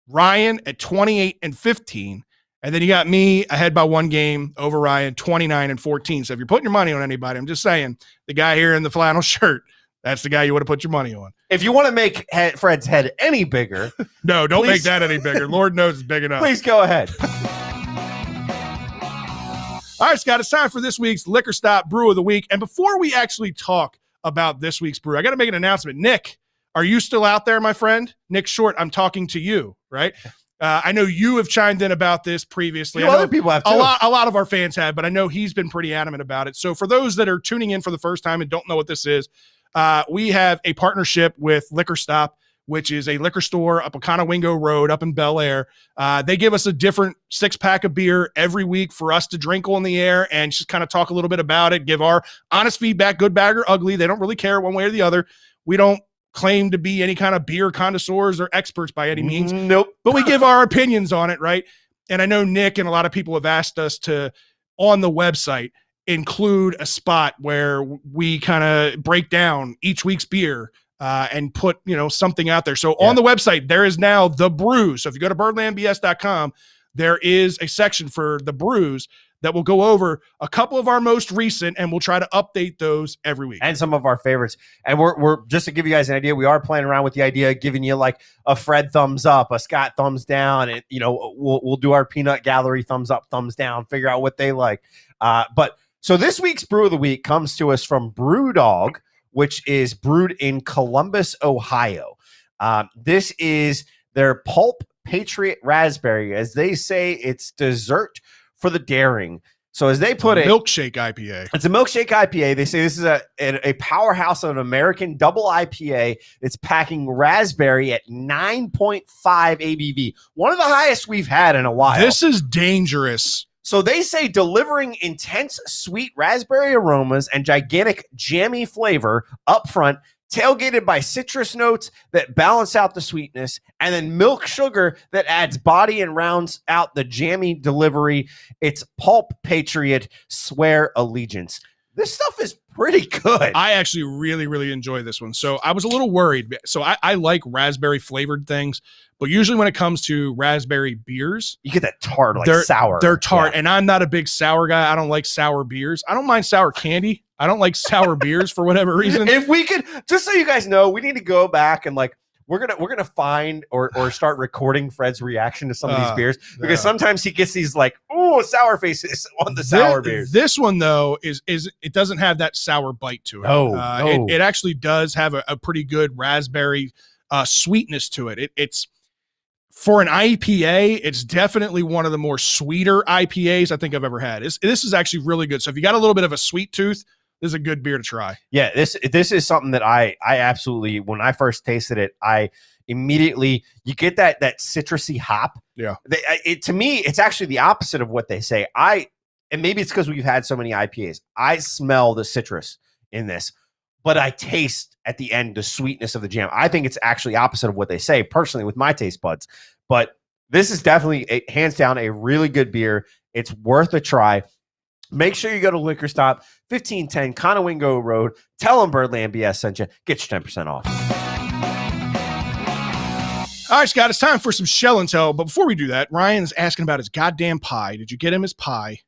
Ryan at 28-15. And then you got me ahead by one game over Ryan, 29-14. So if you're putting your money on anybody, I'm just saying, the guy here in the flannel shirt, that's the guy you want to put your money on. If you want to make Fred's head any bigger. No, don't make that any bigger. Lord knows it's big enough. Please go ahead. All right, Scott, it's time for this week's Liquor Stop Brew of the Week. And before we actually talk about this week's brew, I got to make an announcement. Nick, are you still out there, my friend? Nick Short, I'm talking to you, right? I know you have chimed in about this previously. I know other people have too. A lot of our fans have, but I know he's been pretty adamant about it. So for those that are tuning in for the first time and don't know what this is, we have a partnership with Liquor Stop, which is a liquor store up Oconowingo Road up in Bel Air. They give us a different 6-pack of beer every week for us to drink on the air and just kind of talk a little bit about it, give our honest feedback, good, bad, or ugly. They don't really care one way or the other. We don't claim to be any kind of beer connoisseurs or experts by any means. Nope. But we give our opinions on it, right? And I know Nick and a lot of people have asked us to, on the website, include a spot where we kind of break down each week's beer and put, something out there. So on the website, there is now the brews. So if you go to birdlandbs.com, there is a section for the brews that will go over a couple of our most recent, and we'll try to update those every week. And some of our favorites. And we're just to give you guys an idea, we are playing around with the idea of giving you like a Fred thumbs up, a Scott thumbs down, and we'll do our peanut gallery thumbs up, thumbs down, figure out what they like. But so this week's brew of the week comes to us from Brewdog, which is brewed in Columbus, Ohio. This is their Pulp Patriot Raspberry. As they say, it's dessert for the daring. So as they put it, milkshake IPA. It's a milkshake IPA. They say this is a powerhouse of an American double IPA. It's packing raspberry at 9.5 ABV. One of the highest we've had in a while. This is dangerous. So they say delivering intense sweet raspberry aromas and gigantic jammy flavor up front, tailgated by citrus notes that balance out the sweetness, and then milk sugar that adds body and rounds out the jammy delivery. It's Pulp Patriot, swear allegiance. This stuff is pretty good. I actually really, really enjoy this one. So I was a little worried. So I like raspberry flavored things, but usually when it comes to raspberry beers, you get that tart, sour. They're tart, and I'm not a big sour guy. I don't like sour beers. I don't mind sour candy. I don't like sour beers for whatever reason. If we could, just so you guys know, we need to go back and we're gonna find or start recording Fred's reaction to some of these beers, because sometimes he gets these sour faces on the sour beers. This one though is it doesn't have that sour bite to it. It actually does have a pretty good raspberry sweetness to it. It's for an IPA, it's definitely one of the more sweeter IPAs I think I've ever had. This is actually really good. So if you got a little bit of a sweet tooth, this is a good beer to try. Yeah, this is something that I absolutely, when I first tasted it, I immediately, you get that citrusy hop. Yeah. To me, it's actually the opposite of what they say. And maybe it's because we've had so many IPAs. I smell the citrus in this, but I taste at the end the sweetness of the jam. I think it's actually opposite of what they say, personally, with my taste buds. But this is definitely, hands down, a really good beer. It's worth a try. Make sure you go to Liquor Stop, 1510 Conowingo Road. Tell them Birdland BS sent you. Get your 10% off. All right, Scott, it's time for some shell and tell. But before we do that, Ryan's asking about his goddamn pie. Did you get him his pie?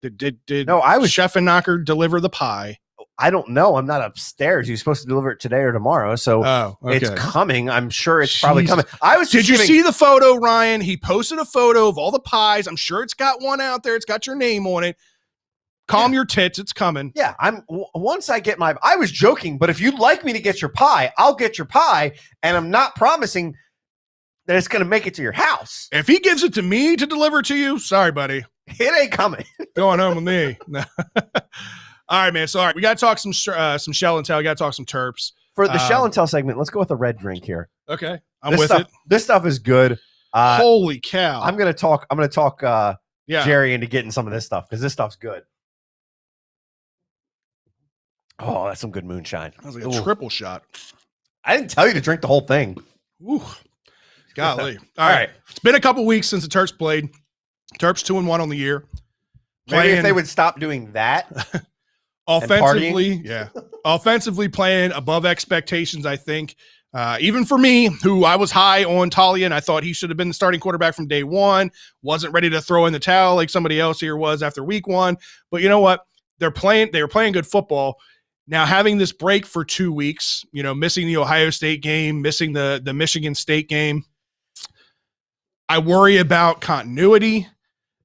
Did No, I was Chef and Knocker deliver the pie? I don't know. I'm not upstairs. He was supposed to deliver it today or tomorrow. So It's coming. I'm sure it's probably coming. Did you see the photo, Ryan? He posted a photo of all the pies. I'm sure it's got one out there. It's got your name on it. Calm your tits. It's coming. Yeah. Once I get I was joking, but if you'd like me to get your pie, I'll get your pie. And I'm not promising that it's going to make it to your house. If he gives it to me to deliver to you, sorry, buddy. It ain't coming. Going home with me. All right, man. So, all right, we got to talk some shell and tell. We got to talk some Terps. For the shell and tell segment, let's go with a red drink here. Okay. I'm with it. This stuff is good. Holy cow. I'm going to talk Jerry into getting some of this stuff because this stuff's good. Oh, that's some good moonshine. That was like a triple shot. I didn't tell you to drink the whole thing. Ooh, golly. All right. It's been a couple weeks since the Terps played. Terps 2-1 on the year. Maybe if they would stop doing that. Offensively, offensively playing above expectations, I think. Even for me, who I was high on Talia, and I thought he should have been the starting quarterback from day one, wasn't ready to throw in the towel like somebody else here was after week one. But you know what? They were playing good football. Now, having this break for 2 weeks, missing the Ohio State game, missing the Michigan State game, I worry about continuity.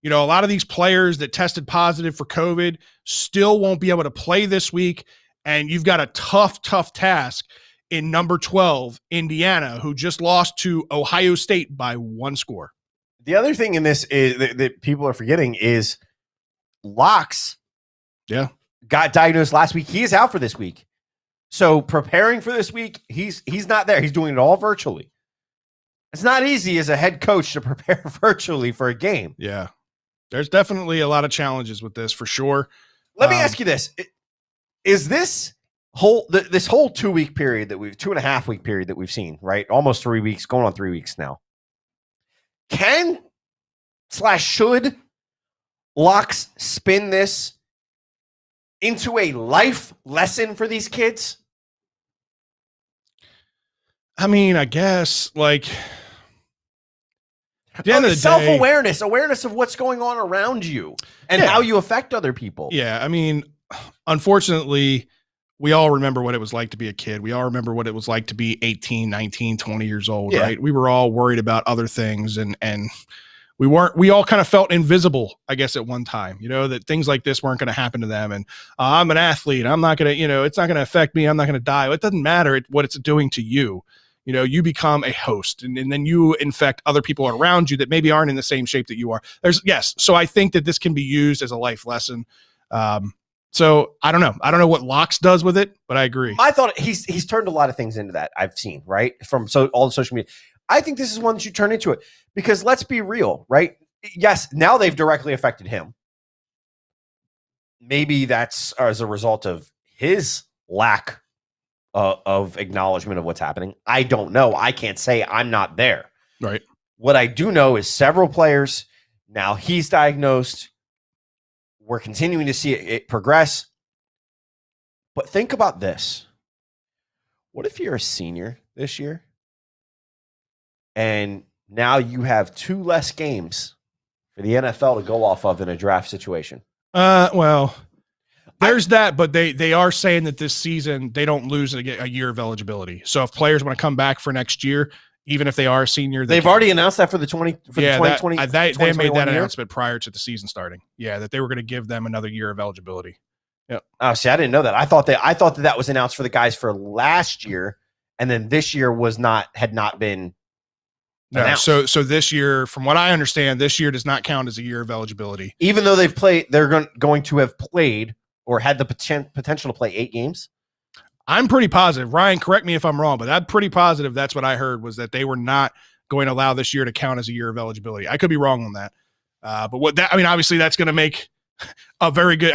A lot of these players that tested positive for COVID still won't be able to play this week. And you've got a tough task in number 12, Indiana, who just lost to Ohio State by 1 score. The other thing in this is that people are forgetting is Locks got diagnosed last week. He is out for this week. So preparing for this week, he's not there. He's doing it all virtually. It's not easy as a head coach to prepare virtually for a game. Yeah. There's definitely a lot of challenges with this for sure. Let me ask you this. Is this whole 2-week period 2.5 week period that we've seen, right? Almost 3 weeks, going on 3 weeks now. Should Locks spin this into a life lesson for these kids? I mean, I guess at the end of the self-awareness, awareness of what's going on around you and how you affect other people. Yeah. I mean, unfortunately, we all remember what it was like to be a kid. We all remember what it was like to be 18, 19, 20 years old, right? We were all worried about other things and we all kind of felt invisible, I guess, at one time, that things like this weren't going to happen to them. And I'm an athlete. I'm not going to, it's not going to affect me. I'm not going to die. It doesn't matter what it's doing to you. You become a host and then you infect other people around you that maybe aren't in the same shape that you are. So I think that this can be used as a life lesson. So I don't know. I don't know what Locks does with it, but I agree. I thought he's turned a lot of things into that I've seen, right? From all the social media. I think this is one that you turn into it because let's be real, right? Yes, now they've directly affected him. Maybe that's as a result of his lack of acknowledgement of what's happening. I don't know. I can't say. I'm not there. Right. What I do know is several players, now he's diagnosed. We're continuing to see it progress. But think about this. What if you're a senior this year and now you have 2 less games for the NFL to go off of in a draft situation? Well, there's that, but they are saying that this season they don't lose a year of eligibility. So if players want to come back for next year, even if they are a senior, they've already announced that for the 2020. They made that announcement prior to the season starting. Yeah, that they were going to give them another year of eligibility. Yeah. Oh, see, I didn't know that. I thought that was announced for the guys for last year, and then this year had not been. No, so this year, from what I understand, this year does not count as a year of eligibility. Even though they've played, they're going to have played or had the potential to play 8 games. I'm pretty positive. Ryan, correct me if I'm wrong, but I'm pretty positive that's what I heard was that they were not going to allow this year to count as a year of eligibility. I could be wrong on that. But obviously that's going to make a very good,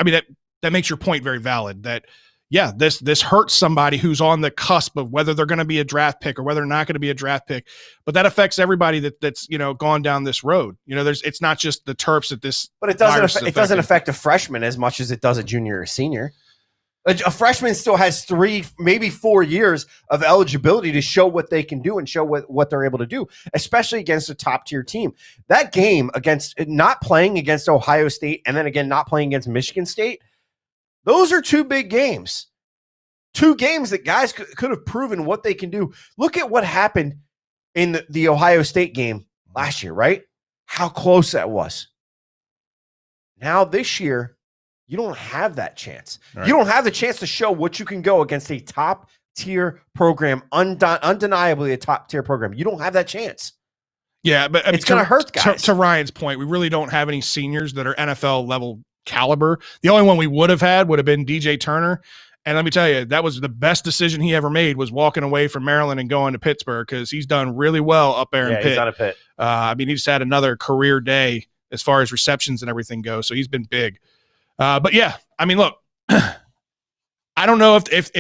that makes your point very valid that, yeah, this hurts somebody who's on the cusp of whether they're going to be a draft pick or whether they're not going to be a draft pick, but that affects everybody that's gone down this road. It's not just the Terps that this, but it doesn't affect a freshman as much as it does a junior or senior. A freshman still has 3, maybe 4 years of eligibility to show what they can do and show what they're able to do, especially against a top tier team. That game against not playing against Ohio State and then again not playing against Michigan State, those are 2 big games. 2 games that guys could have proven what they can do. Look at what happened in the Ohio State game last year, right? How close that was. Now this year, you don't have that chance. Right. You don't have the chance to show what you can go against a top-tier program, undeniably a top-tier program. You don't have that chance. Yeah, but it's going to hurt guys. To Ryan's point, we really don't have any seniors that are NFL-level caliber. The only one we would have been DJ Turner. And let me tell you, that was the best decision he ever made was walking away from Maryland and going to Pittsburgh because he's done really well up there in Pitt. He's out of Pitt. He just had another career day as far as receptions and everything goes, so he's been big. But yeah, look, I I don't know if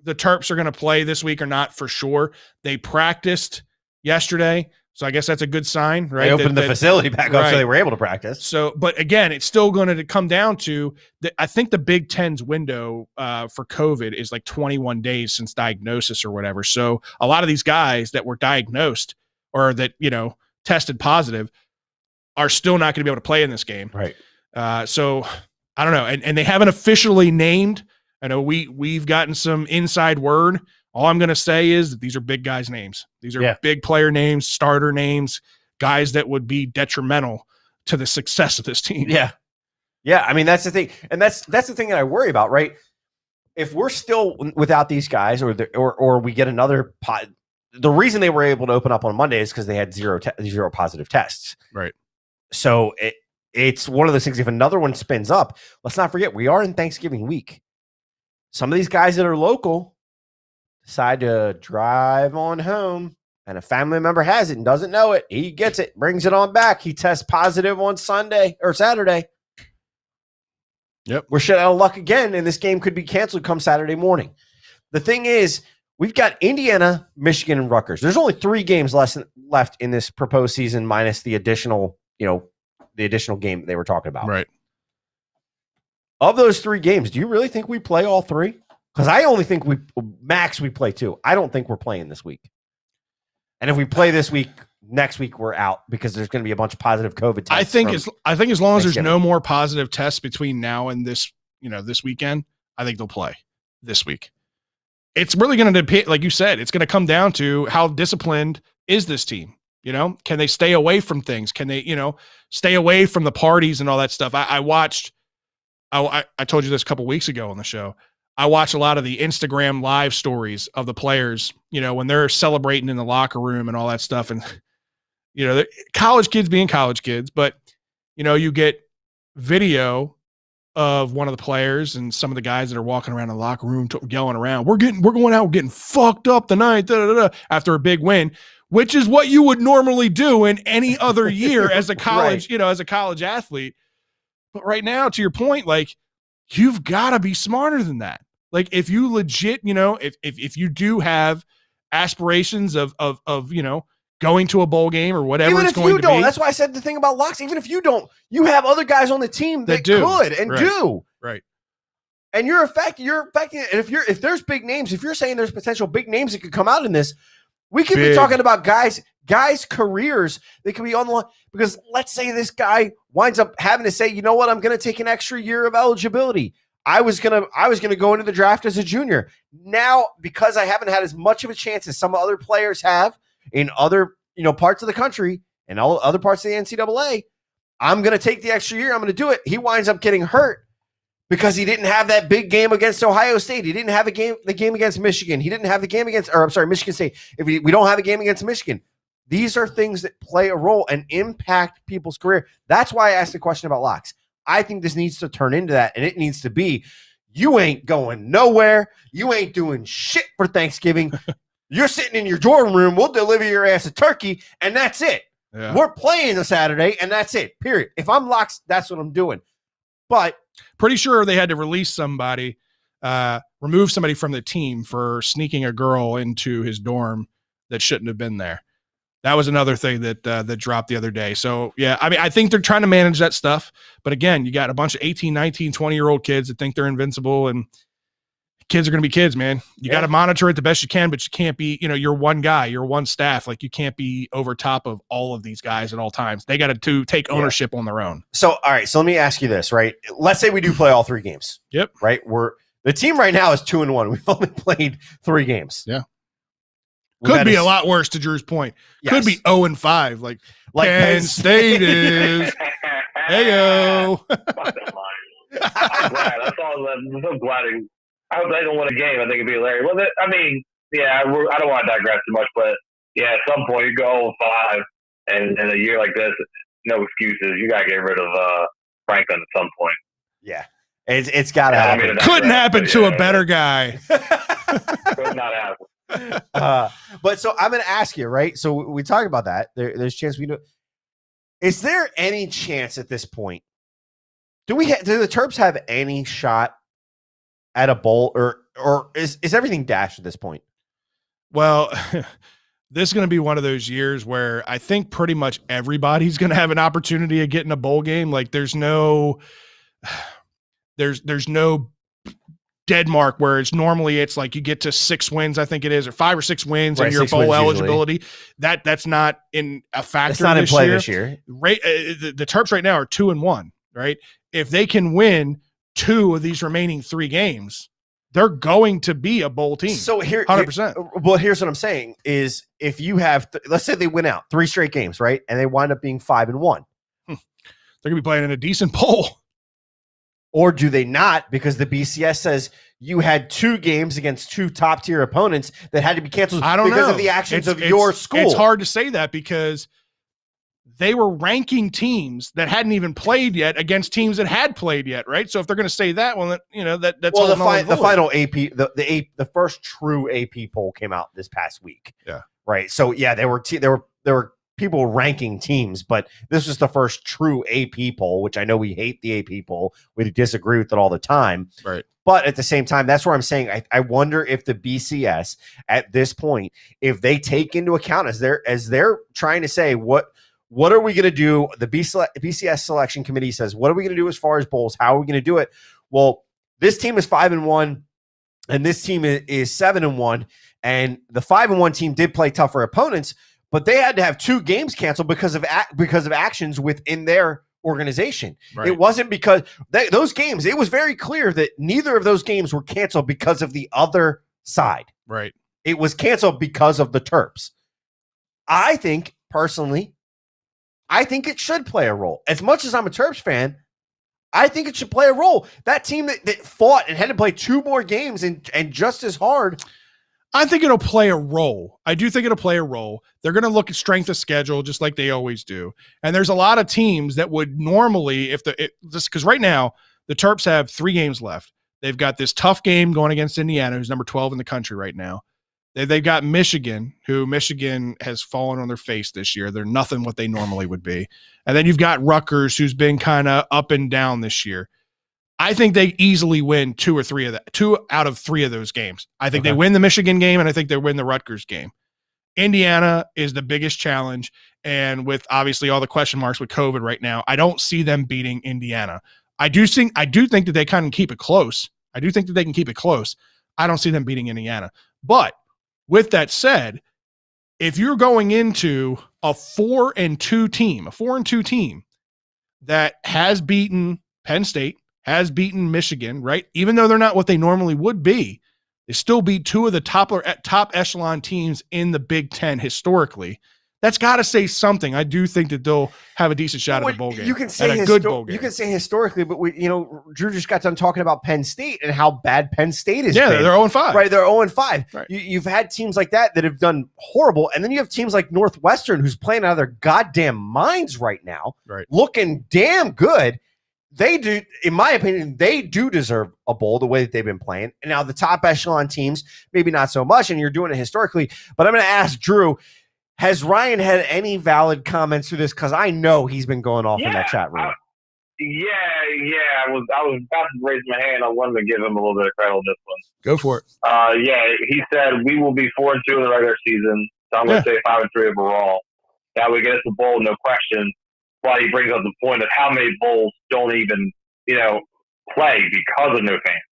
the Terps are going to play this week or not for sure. They practiced yesterday, so I guess that's a good sign, right? They opened the facility back up, so they were able to practice. So, but again, it's still going to come down to I think the Big Ten's window for COVID is like 21 days since diagnosis or whatever. So a lot of these guys that were diagnosed or that, tested positive are still not going to be able to play in this game. Right. So I don't know. And they haven't officially named. I know we've gotten some inside word. All I'm going to say is that these are big guys' names. These are big player names, starter names, guys that would be detrimental to the success of this team. Yeah. Yeah. I mean, that's the thing. And that's the thing that I worry about, right? If we're still without these guys or we get another pot, the reason they were able to open up on Monday is because they had zero positive tests. Right. So it's one of those things. If another one spins up, let's not forget, we are in Thanksgiving week. Some of these guys that are local decide to drive on home, and a family member has it and doesn't know it. He gets it, brings it on back. He tests positive on Sunday or Saturday. Yep. We're shit out of luck again, and this game could be canceled come Saturday morning. The thing is, we've got Indiana, Michigan, and Rutgers. There's only 3 games left in this proposed season minus the additional, the additional game they were talking about. Right. Of those 3 games, do you really think we play all 3? Because I only think we play 2. I don't think we're playing this week. And if we play this week, next week we're out because there's going to be a bunch of positive COVID tests. I think as long as there's no more positive tests between now and this weekend, I think they'll play this week. It's really going to depend, like you said, it's going to come down to how disciplined is this team. Can they stay away from things? Can they, stay away from the parties and all that stuff? I told you this a couple weeks ago on the show. I watch a lot of the Instagram live stories of the players, when they're celebrating in the locker room and all that stuff. And, college kids being college kids, but, you get video of one of the players and some of the guys that are walking around the locker room yelling around, we're going out, we're getting fucked up tonight, after a big win, which is what you would normally do in any other year as a college, right. As a college athlete. But right now, to your point, like, you've got to be smarter than that. Like, if you legit, if you do have aspirations of going to a bowl game or whatever even it's if going you to don't, be. That's why I said the thing about locks. Even if you don't, you have other guys on the team that could and do. Right. And you're affecting it. And if there's big names, if you're saying there's potential big names that could come out in this, we could be talking about guys' careers that could be on the line. Because let's say this guy winds up having to say, you know what, I'm going to take an extra year of eligibility. I was gonna go into the draft as a junior. Now, because I haven't had as much of a chance as some other players have in other parts of the country and all other parts of the NCAA, I'm gonna take the extra year. I'm gonna do it. He winds up getting hurt because he didn't have that big game against Ohio State. He didn't have the game against Michigan. He didn't have the game against, Michigan State. If we don't have a game against Michigan, these are things that play a role and impact people's career. That's why I asked the question about locks. I think this needs to turn into that, and it needs to be, you ain't going nowhere. You ain't doing shit for Thanksgiving. You're sitting in your dorm room. We'll deliver your ass a turkey, and that's it. Yeah. We're playing a Saturday, and that's it, period. If I'm locks, that's what I'm doing. But pretty sure they had to release somebody, remove somebody from the team for sneaking a girl into his dorm that shouldn't have been there. That was another thing that dropped the other day. So, yeah, I mean, I think they're trying to manage that stuff. But, again, you got a bunch of 18, 19, 20-year-old kids that think they're invincible, and kids are going to be kids, man. You got to monitor it the best you can, but you can't be, you're one guy, you're one staff. Like, you can't be over top of all of these guys at all times. They got to take ownership on their own. So, all right, so let me ask you this, right? Let's say we do play all 3 games. Yep. Right? The team right now is 2-1. We've only played 3 games. Yeah. Could be a lot worse, to Drew's point. Yes. Could be 0-5, like Penn State is. Heyo. I'm glad. That's all. I'm so glad. I hope they don't win a game. I think it'd be hilarious. Well, I mean, yeah, I don't want to digress too much, but yeah, at some point you go 0-5, and in a year like this, no excuses. You got to get rid of Franklin at some point. Yeah, it's got to happen. Couldn't happen to a better guy. Could not happen. But so I'm going to ask you, right? So we talk about that. There's a chance we do. Is there any chance at this point? Do the Terps have any shot at a bowl, or is everything dashed at this point? Well, this is going to be one of those years where I think pretty much everybody's going to have an opportunity of getting a bowl game. Like there's no dead mark where it's like you get to 6 wins, I think it is, or 5 or 6 wins, right, and your bowl eligibility. That's not in a factor. It's not in play this year. Right, the Terps right now are 2-1. Right, if they can win 2 of these remaining 3 games, they're going to be a bowl team. So 100%. Well, here's what I'm saying is if you have, let's say they win out 3 straight games, right, and they wind up being 5-1, they're gonna be playing in a decent bowl. Or do they not? Because the BCS says you had 2 games against 2 top-tier opponents that had to be canceled because of the actions of your school. It's hard to say that because they were ranking teams that hadn't even played yet against teams that had played yet, right? So if they're going to say that, well, that's well. The final AP, the first true AP poll came out this past week. Yeah, right. So yeah, there were people ranking teams, but this was the first true AP poll, which I know we hate the AP poll. We disagree with it all the time. Right. But at the same time, that's where I'm saying I wonder if the BCS at this point, if they take into account as they're trying to say what are we going to do? The BCS selection committee says, what are we going to do as far as bowls? How are we going to do it? Well, this team is 5-1 and this team is 7-1, and the 5-1 team did play tougher opponents, but they had to have 2 games canceled because of actions within their organization. Right. It wasn't because those games, it was very clear that neither of those games were canceled because of the other side. Right. It was canceled because of the Terps. I think personally, it should play a role. As much as I'm a Terps fan, I think it should play a role. That team that fought and had to play 2 more games and just as hard. I think it'll play a role. I do think it'll play a role. They're going to look at strength of schedule just like they always do. And there's a lot of teams that would normally, because right now the Terps have 3 games left. They've got this tough game going against Indiana, who's number 12 in the country right now. They've got Michigan, who Michigan has fallen on their face this year. They're nothing what they normally would be. And then you've got Rutgers, who's been kind of up and down this year. I think they easily win 2 out of 3 of those games. I think they win the Michigan game, and I think they win the Rutgers game. Indiana is the biggest challenge, and with obviously all the question marks with COVID right now, I don't see them beating Indiana. I do think that they kind of keep it close. I do think that they can keep it close. I don't see them beating Indiana. But with that said, if you're going into a 4-2 team that has beaten Penn State, has beaten Michigan, right? Even though they're not what they normally would be, they still beat 2 of the top echelon teams in the Big Ten historically. That's got to say something. I do think that they'll have a decent shot at a bowl game. You can say good bowl game. You can say historically, but Drew just got done talking about Penn State and how bad Penn State is. Yeah, they're 0-5. Right, they're 0-5. Right. You've had teams like that have done horrible, and then you have teams like Northwestern, who's playing out of their goddamn minds right now, right, looking damn good. They do, in my opinion, they do deserve a bowl the way that they've been playing. And now the top echelon teams, maybe not so much, and you're doing it historically. But I'm going to ask Drew, has Ryan had any valid comments to this? Because I know he's been going off in that chat room. I was about to raise my hand. I wanted to give him a little bit of credit on this one. Go for it. He said we will be 4-2 in the regular season. So I'm going to say 5-3 overall. That would get us a bowl, no question. Why he brings up the point of how many bowls don't even, play because of no fans.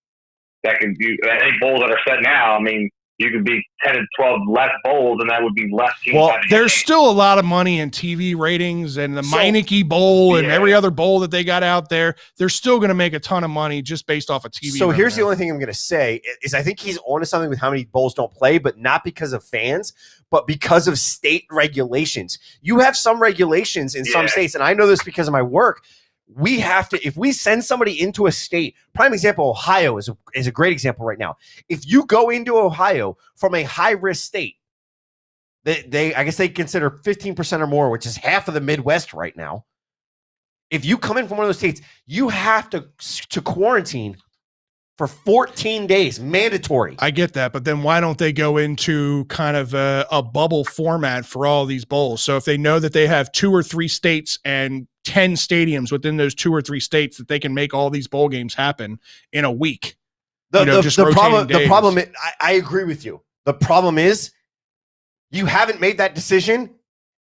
That can be any bowls that are set now. I mean, you could be 10 and 12 less bowls, and that would be less teams. Well, there's still a lot of money in TV ratings and the Meineke Bowl and every other bowl that they got out there. They're still going to make a ton of money just based off of TV. So here's the only thing I'm going to say is I think he's onto something with how many bowls don't play, but not because of fans, but because of state regulations. You have some regulations in some states, and I know this because of my work. We have to, if we send somebody into a state, prime example, Ohio is a great example right now. If you go into Ohio from a high-risk state, I guess they consider 15% or more, which is half of the Midwest right now. If you come in from one of those states, you have to quarantine for 14 days, mandatory. I get that, but then why don't they go into kind of a bubble format for all these bowls? So if they know that they have 2 or 3 states and 10 stadiums within those 2 or 3 states that they can make all these bowl games happen in a week. The problem. I agree with you. The problem is you haven't made that decision,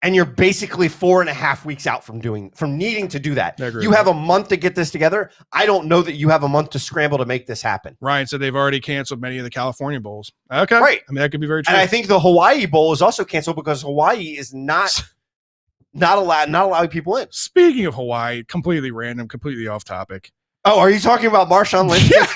and you're basically 4.5 weeks out from needing to do that. You have a month to get this together. I don't know that you have a month to scramble to make this happen. Ryan said they've already canceled many of the California bowls. Okay, right. I mean, that could be very true. And I think the Hawaii bowl is also canceled because Hawaii is not allowing people in. Speaking of Hawaii, completely random, completely off topic. Oh, are you talking about Marshawn Lynch? Yes.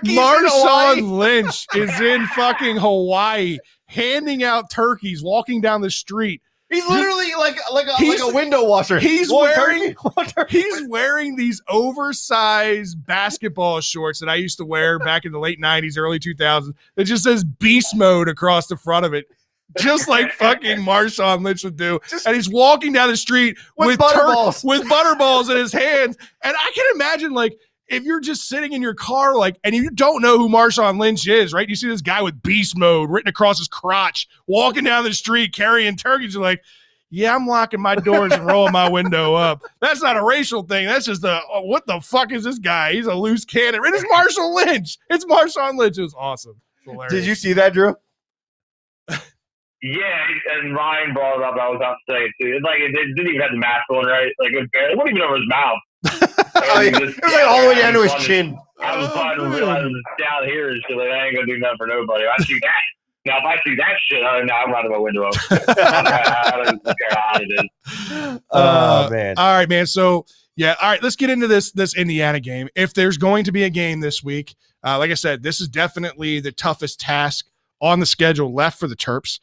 Marshawn Lynch is in fucking Hawaii, handing out turkeys, walking down the street. He's literally like a window washer. He's wearing these oversized basketball shorts that I used to wear back in the late 90s, early 2000s. That just says beast mode across the front of it. Just like fucking Marshawn Lynch would do. And he's walking down the street with butterballs in his hands. And I can imagine, like, if you're just sitting in your car, like, and you don't know who Marshawn Lynch is, right? You see this guy with beast mode written across his crotch, walking down the street carrying turkeys. You're like, yeah, I'm locking my doors and rolling my window up. That's not a racial thing. That's just what the fuck is this guy? He's a loose cannon. It is Marshawn Lynch. It's Marshawn Lynch. It was awesome. Did you see that, Drew? Yeah, and Ryan brought it up. I was about to say it too. It's like it didn't even have the mask on, right? Like it wasn't even over his mouth. It was like all the way down to his chin. I was trying to realize it's down here and shit. Like, I ain't gonna do nothing for nobody. I see that. Now, if I see that shit, I'm running my window up. I don't care how hot it is. Man. All right, man. So, yeah. All right, let's get into this Indiana game. If there's going to be a game this week, like I said, this is definitely the toughest task on the schedule left for the Terps.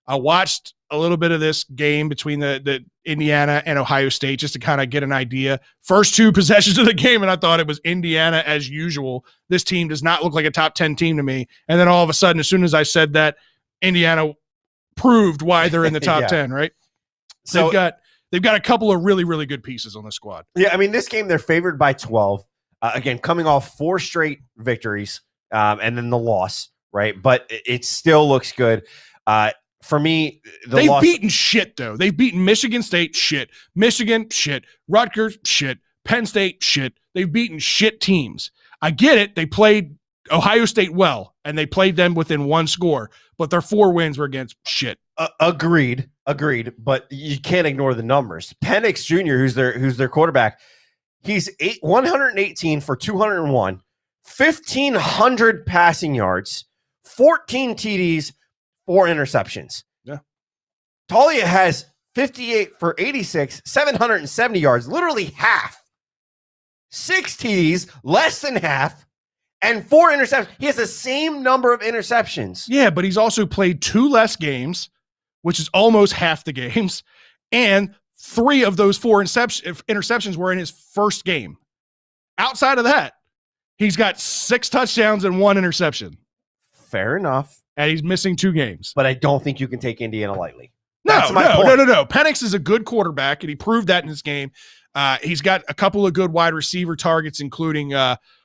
I watched a little bit of this game between the Indiana and Ohio State just to kind of get an idea. First two possessions of the game, and I thought it was Indiana as usual. This team does not look like a top 10 team to me. And then all of a sudden, as soon as I said that, Indiana proved why they're in the top 10, right? So they've got a couple of really, really good pieces on the squad. Yeah, I mean, this game, they're favored by 12. Again, coming off 4 straight victories and then the loss, right? But it still looks good. For me, they've beaten shit, though. They've beaten Michigan State, shit. Michigan, shit. Rutgers, shit. Penn State, shit. They've beaten shit teams. I get it. They played Ohio State well, and they played them within 1 score, but their 4 wins were against shit. Agreed. But you can't ignore the numbers. Penix Jr., who's their quarterback, he's 118 for 201, 1,500 passing yards, 14 TDs, 4 interceptions. Yeah. Talia has 58 for 86, 770 yards, literally half. 6 TDs, less than half, and 4 interceptions. He has the same number of interceptions. Yeah, but he's also played 2 less games, which is almost half the games, and 3 of those 4 interceptions were in his first game. Outside of that, he's got 6 touchdowns and 1 interception. Fair enough. And he's missing 2 games. But I don't think you can take Indiana lightly. No. Penix is a good quarterback, and he proved that in this game. He's got a couple of good wide receiver targets, including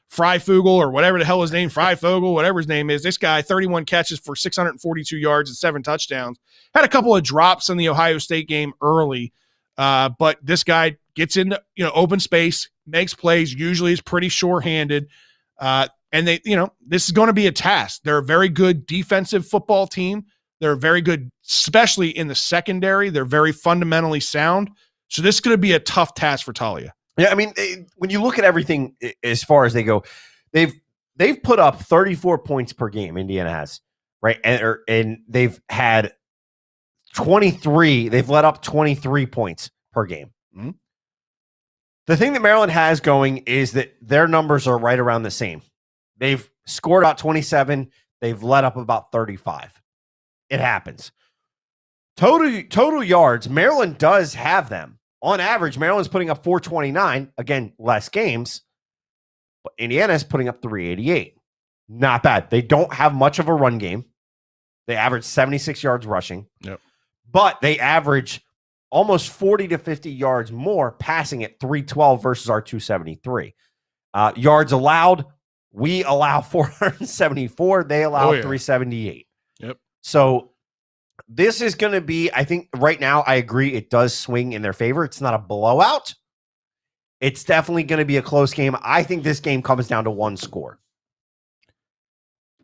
Freifogel or whatever the hell his name, Freifogel, whatever his name is. This guy, 31 catches for 642 yards and 7 touchdowns. Had a couple of drops in the Ohio State game early, but this guy gets into open space, makes plays, usually is pretty sure-handed. And this is going to be a task. They're a very good defensive football team. They're very good, especially in the secondary. They're very fundamentally sound. So this is going to be a tough task for Talia. Yeah, I mean, when you look at everything as far as they go, they've put up 34 points per game. Indiana has, right, and they've had 23. They've let up 23 points per game. Mm-hmm. The thing that Maryland has going is that their numbers are right around the same. They've scored about 27. They've let up about 35. It happens. Total yards, Maryland does have them. On average, Maryland's putting up 429. Again, less games. But Indiana's putting up 388. Not bad. They don't have much of a run game. They average 76 yards rushing. Yep. But they average almost 40 to 50 yards more passing at 312 versus our 273. Yards allowed, we allow 474. They allow 378. Yep. So this is going to be, I think right now, I agree, it does swing in their favor. It's not a blowout. It's definitely going to be a close game. I think this game comes down to 1 score.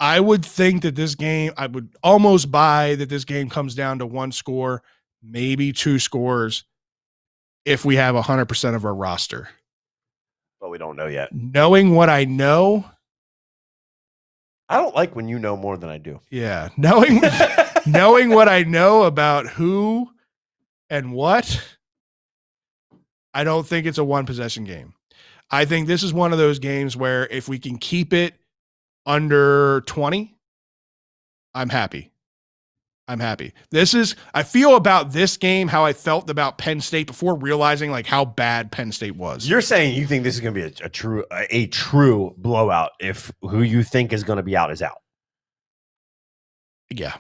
I would think that this game, I would almost buy that this game comes down to one score, maybe two scores, if we have 100% of our roster. But we don't know yet. Knowing what I know, I don't like when you know more than I do. yeah, knowing what I know about who and what, I don't think it's a one possession game. I think this is one of those games where if we can keep it under 20, I'm happy. I feel about this game how I felt about Penn State before realizing like how bad Penn State was. You're saying you think this is going to be a true blowout if who you think is going to be out is out. Yeah.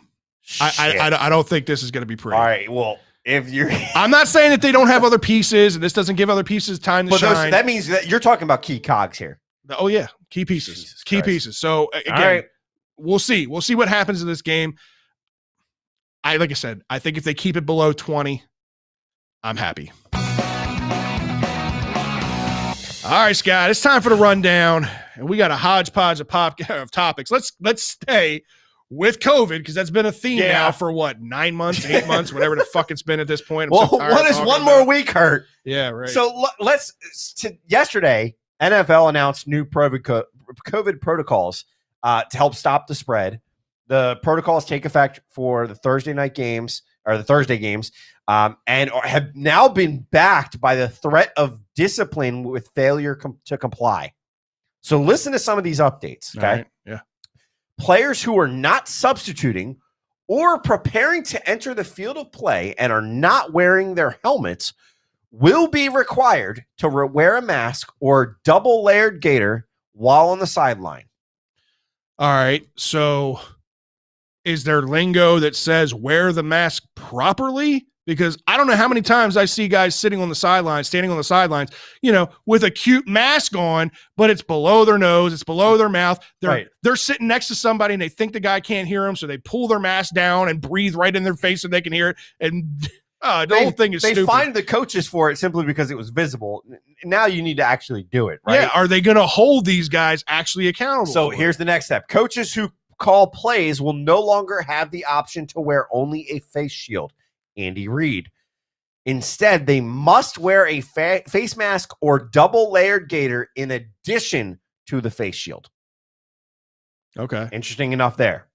I don't think this is going to be pretty. All right. Well, if you're, I'm not saying that they don't have other pieces and this doesn't give other pieces time to shine. That means that you're talking about key cogs here. Oh yeah. Key pieces. Pieces. So again, right. We'll see what happens in this game. Like I said, I think if they keep it below 20, I'm happy. All right, Scott, it's time for the rundown. And we got a hodgepodge of topics. Let's stay with COVID because that's been a theme now for what, 9 months, 8 months, whatever the fuck it's been at this point. Well, what is one more week hurt? Yeah, right. So yesterday, NFL announced new COVID protocols to help stop the spread. The protocols take effect for the Thursday games, and have now been backed by the threat of discipline with failure to comply. So listen to some of these updates, okay? Right. Yeah. Players who are not substituting or preparing to enter the field of play and are not wearing their helmets will be required to wear a mask or double-layered gaiter while on the sideline. All right, so is there lingo that says wear the mask properly? Because I don't know how many times I see guys standing on the sidelines, with a cute mask on, but it's below their nose, it's below their mouth. They're sitting next to somebody and they think the guy can't hear them, so they pull their mask down and breathe right in their face so they can hear it. And the whole thing is stupid. They find the coaches for it simply because it was visible. Now you need to actually do it, right? Yeah, are they going to hold these guys actually accountable? So here's the next step. Coaches who call plays will no longer have the option to wear only a face shield. Andy Reid. Instead, they must wear a face mask or double-layered gaiter in addition to the face shield. Okay. Interesting enough there.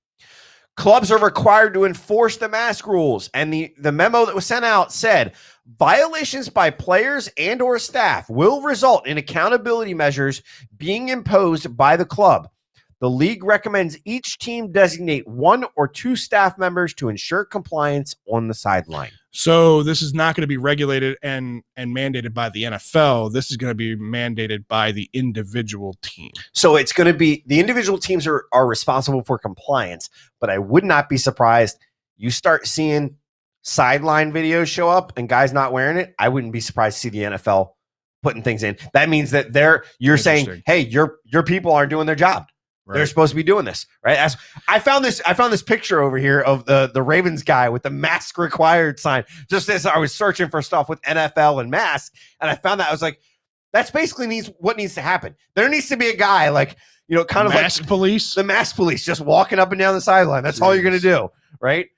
Clubs are required to enforce the mask rules, and the memo that was sent out said violations by players and or staff will result in accountability measures being imposed by the club. The league recommends each team designate 1 or 2 staff members to ensure compliance on the sideline. So this is not going to be regulated and mandated by the NFL. This is going to be mandated by the individual team. So it's going to be the individual teams are responsible for compliance, but I would not be surprised you start seeing sideline videos show up and guys not wearing it. I wouldn't be surprised to see the NFL putting things in. That means that you're saying, hey, your people aren't doing their job. Right. They're supposed to be doing this, right? I found this picture over here of the Ravens guy with the mask required sign. Just as I was searching for stuff with NFL and mask, and I found that I was like, that's basically what needs to happen. There needs to be a guy like kind of mask like police, the mask police, just walking up and down the sideline. That's all you're gonna do, right?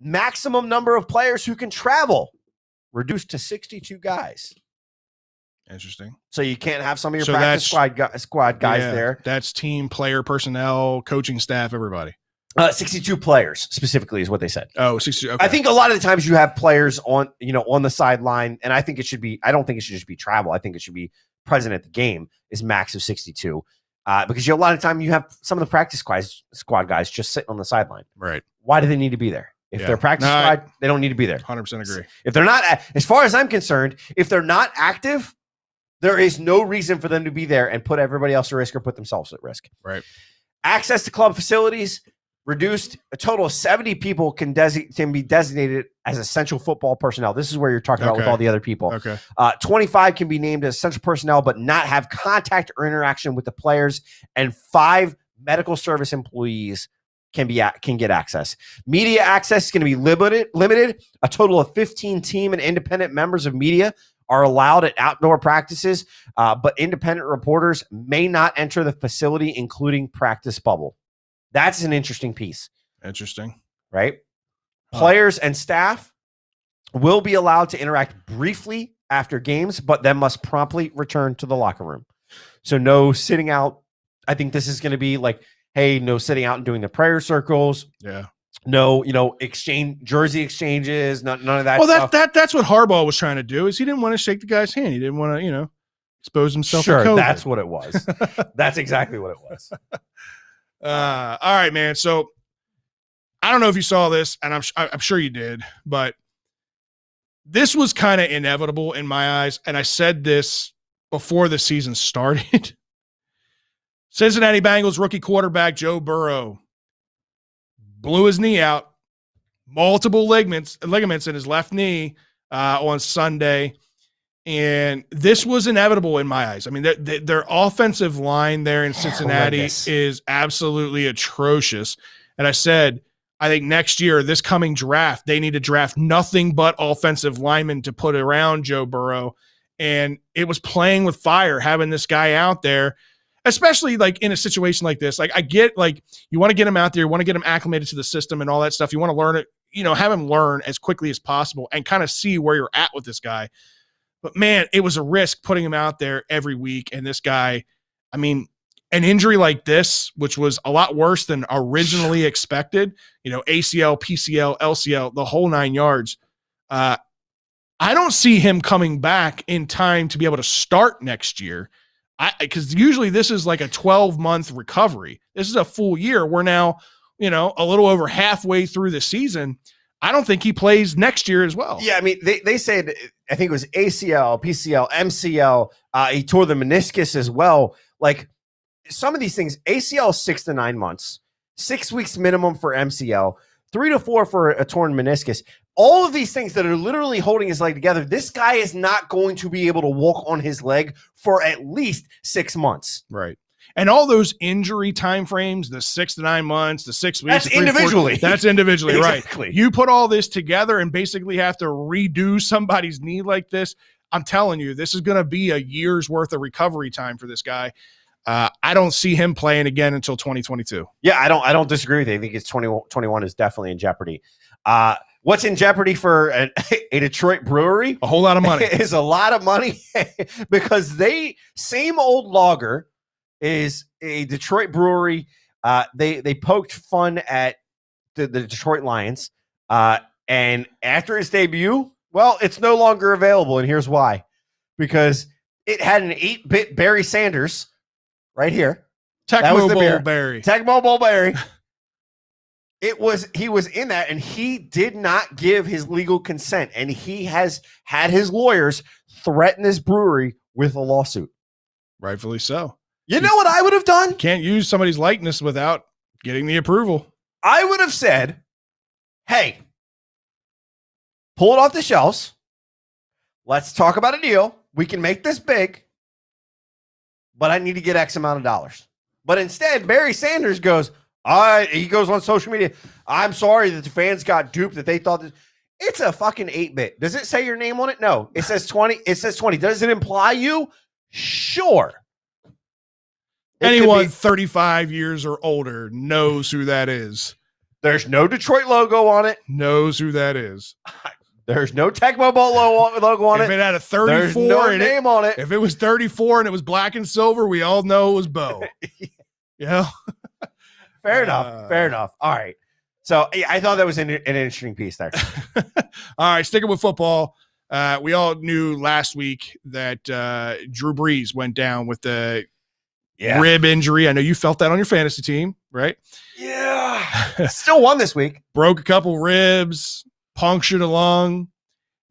Maximum number of players who can travel reduced to 62 guys. Interesting. So you can't have some of your practice squad guys there. That's team, player, personnel, coaching staff, everybody. 62 players specifically is what they said. Oh, 62. Okay. I think a lot of the times you have players on the sideline, and I don't think it should just be travel. I think it should be present at the game is max of 62. Because a lot of time you have some of the practice squad guys just sitting on the sideline. Right. Why do they need to be there? If they're practice squad, they don't need to be there. 100% agree. If they're not, as far as I'm concerned, if they're not active, there is no reason for them to be there and put everybody else at risk or put themselves at risk. Right. Access to club facilities reduced. A total of 70 people can be designated as essential football personnel. This is where you're talking about with all the other people. Okay. 25 can be named as essential personnel but not have contact or interaction with the players, and 5 medical service employees can get access. Media access is going to be limited. A total of 15 team and independent members of media are allowed at outdoor practices, but independent reporters may not enter the facility, including practice bubble. That's an interesting piece. Interesting. Right? Players and staff will be allowed to interact briefly after games, but then must promptly return to the locker room. So no sitting out. I think this is going to be like, hey, no sitting out and doing the prayer circles. Yeah. No, jersey exchanges, none of that. Well, that's what Harbaugh was trying to do. Is he didn't want to shake the guy's hand. He didn't want to, expose himself. Sure, to COVID. That's what it was. That's exactly what it was. All right, man. So I don't know if you saw this, and I'm sure you did, but this was kind of inevitable in my eyes. And I said this before the season started. Cincinnati Bengals rookie quarterback Joe Burrow blew his knee out, multiple ligaments in his left knee on Sunday. And this was inevitable in my eyes. I mean, their offensive line there in Cincinnati is absolutely atrocious. And I said, I think next year, this coming draft, they need to draft nothing but offensive linemen to put around Joe Burrow. And it was playing with fire having this guy out there, especially like in a situation like this. Like I get like you want to get him out there, you want to get him acclimated to the system and all that stuff. You want to learn it, have him learn as quickly as possible and kind of see where you're at with this guy. But man, it was a risk putting him out there every week. And this guy, I mean, an injury like this, which was a lot worse than originally expected, ACL, PCL, LCL, the whole 9 yards. I don't see him coming back in time to be able to start next year. Because usually this is like a 12-month recovery. This is a full year. We're now, a little over halfway through the season. I don't think he plays next year as well. Yeah, I mean, they said, I think it was ACL, PCL, MCL. He tore the meniscus as well. Like some of these things, ACL 6 to 9 months, 6 weeks minimum for MCL, 3 to 4 for a torn meniscus. All of these things that are literally holding his leg together, this guy is not going to be able to walk on his leg for at least 6 months. Right. And all those injury timeframes, the 6 to 9 months, the 6 weeks. That's individually. That's individually, exactly. Right. You put all this together and basically have to redo somebody's knee like this. I'm telling you, this is going to be a year's worth of recovery time for this guy. I don't see him playing again until 2022. Yeah, I don't disagree with you. I think it's 2021 is definitely in jeopardy. What's in jeopardy for a Detroit brewery? A whole lot of money. Is a lot of money because same old lager is a Detroit brewery. They poked fun at the Detroit Lions. And after its debut, well, it's no longer available. And here's why. Because it had an 8-bit Barry Sanders right here. Tecmo Bowl Barry. Tecmo Bowl Barry. He was in that, and he did not give his legal consent, and he has had his lawyers threaten this brewery with a lawsuit. Rightfully so. You know what I would have done? Can't use somebody's likeness without getting the approval. I would have said, hey, pull it off the shelves. Let's talk about a deal. We can make this big, but I need to get X amount of dollars. But instead, Barry Sanders goes, he goes on social media. I'm sorry that the fans got duped, that they thought that it's a fucking 8-bit. Does it say your name on it? No. It says 20. It says 20. Does it imply you? Sure. Anyone 35 years or older knows who that is. There's no Detroit logo on it. Knows who that is. There's no Tecmo Bowl logo on it. If it had a 34 there's no name on it. If it was 34 and it was black and silver, we all know it was Bo. Yeah. Fair enough. All right. So I thought that was an interesting piece there. All right. Sticking with football. We all knew last week that Drew Brees went down with the rib injury. I know you felt that on your fantasy team, right? Yeah. Still won this week. Broke a couple ribs, punctured a lung.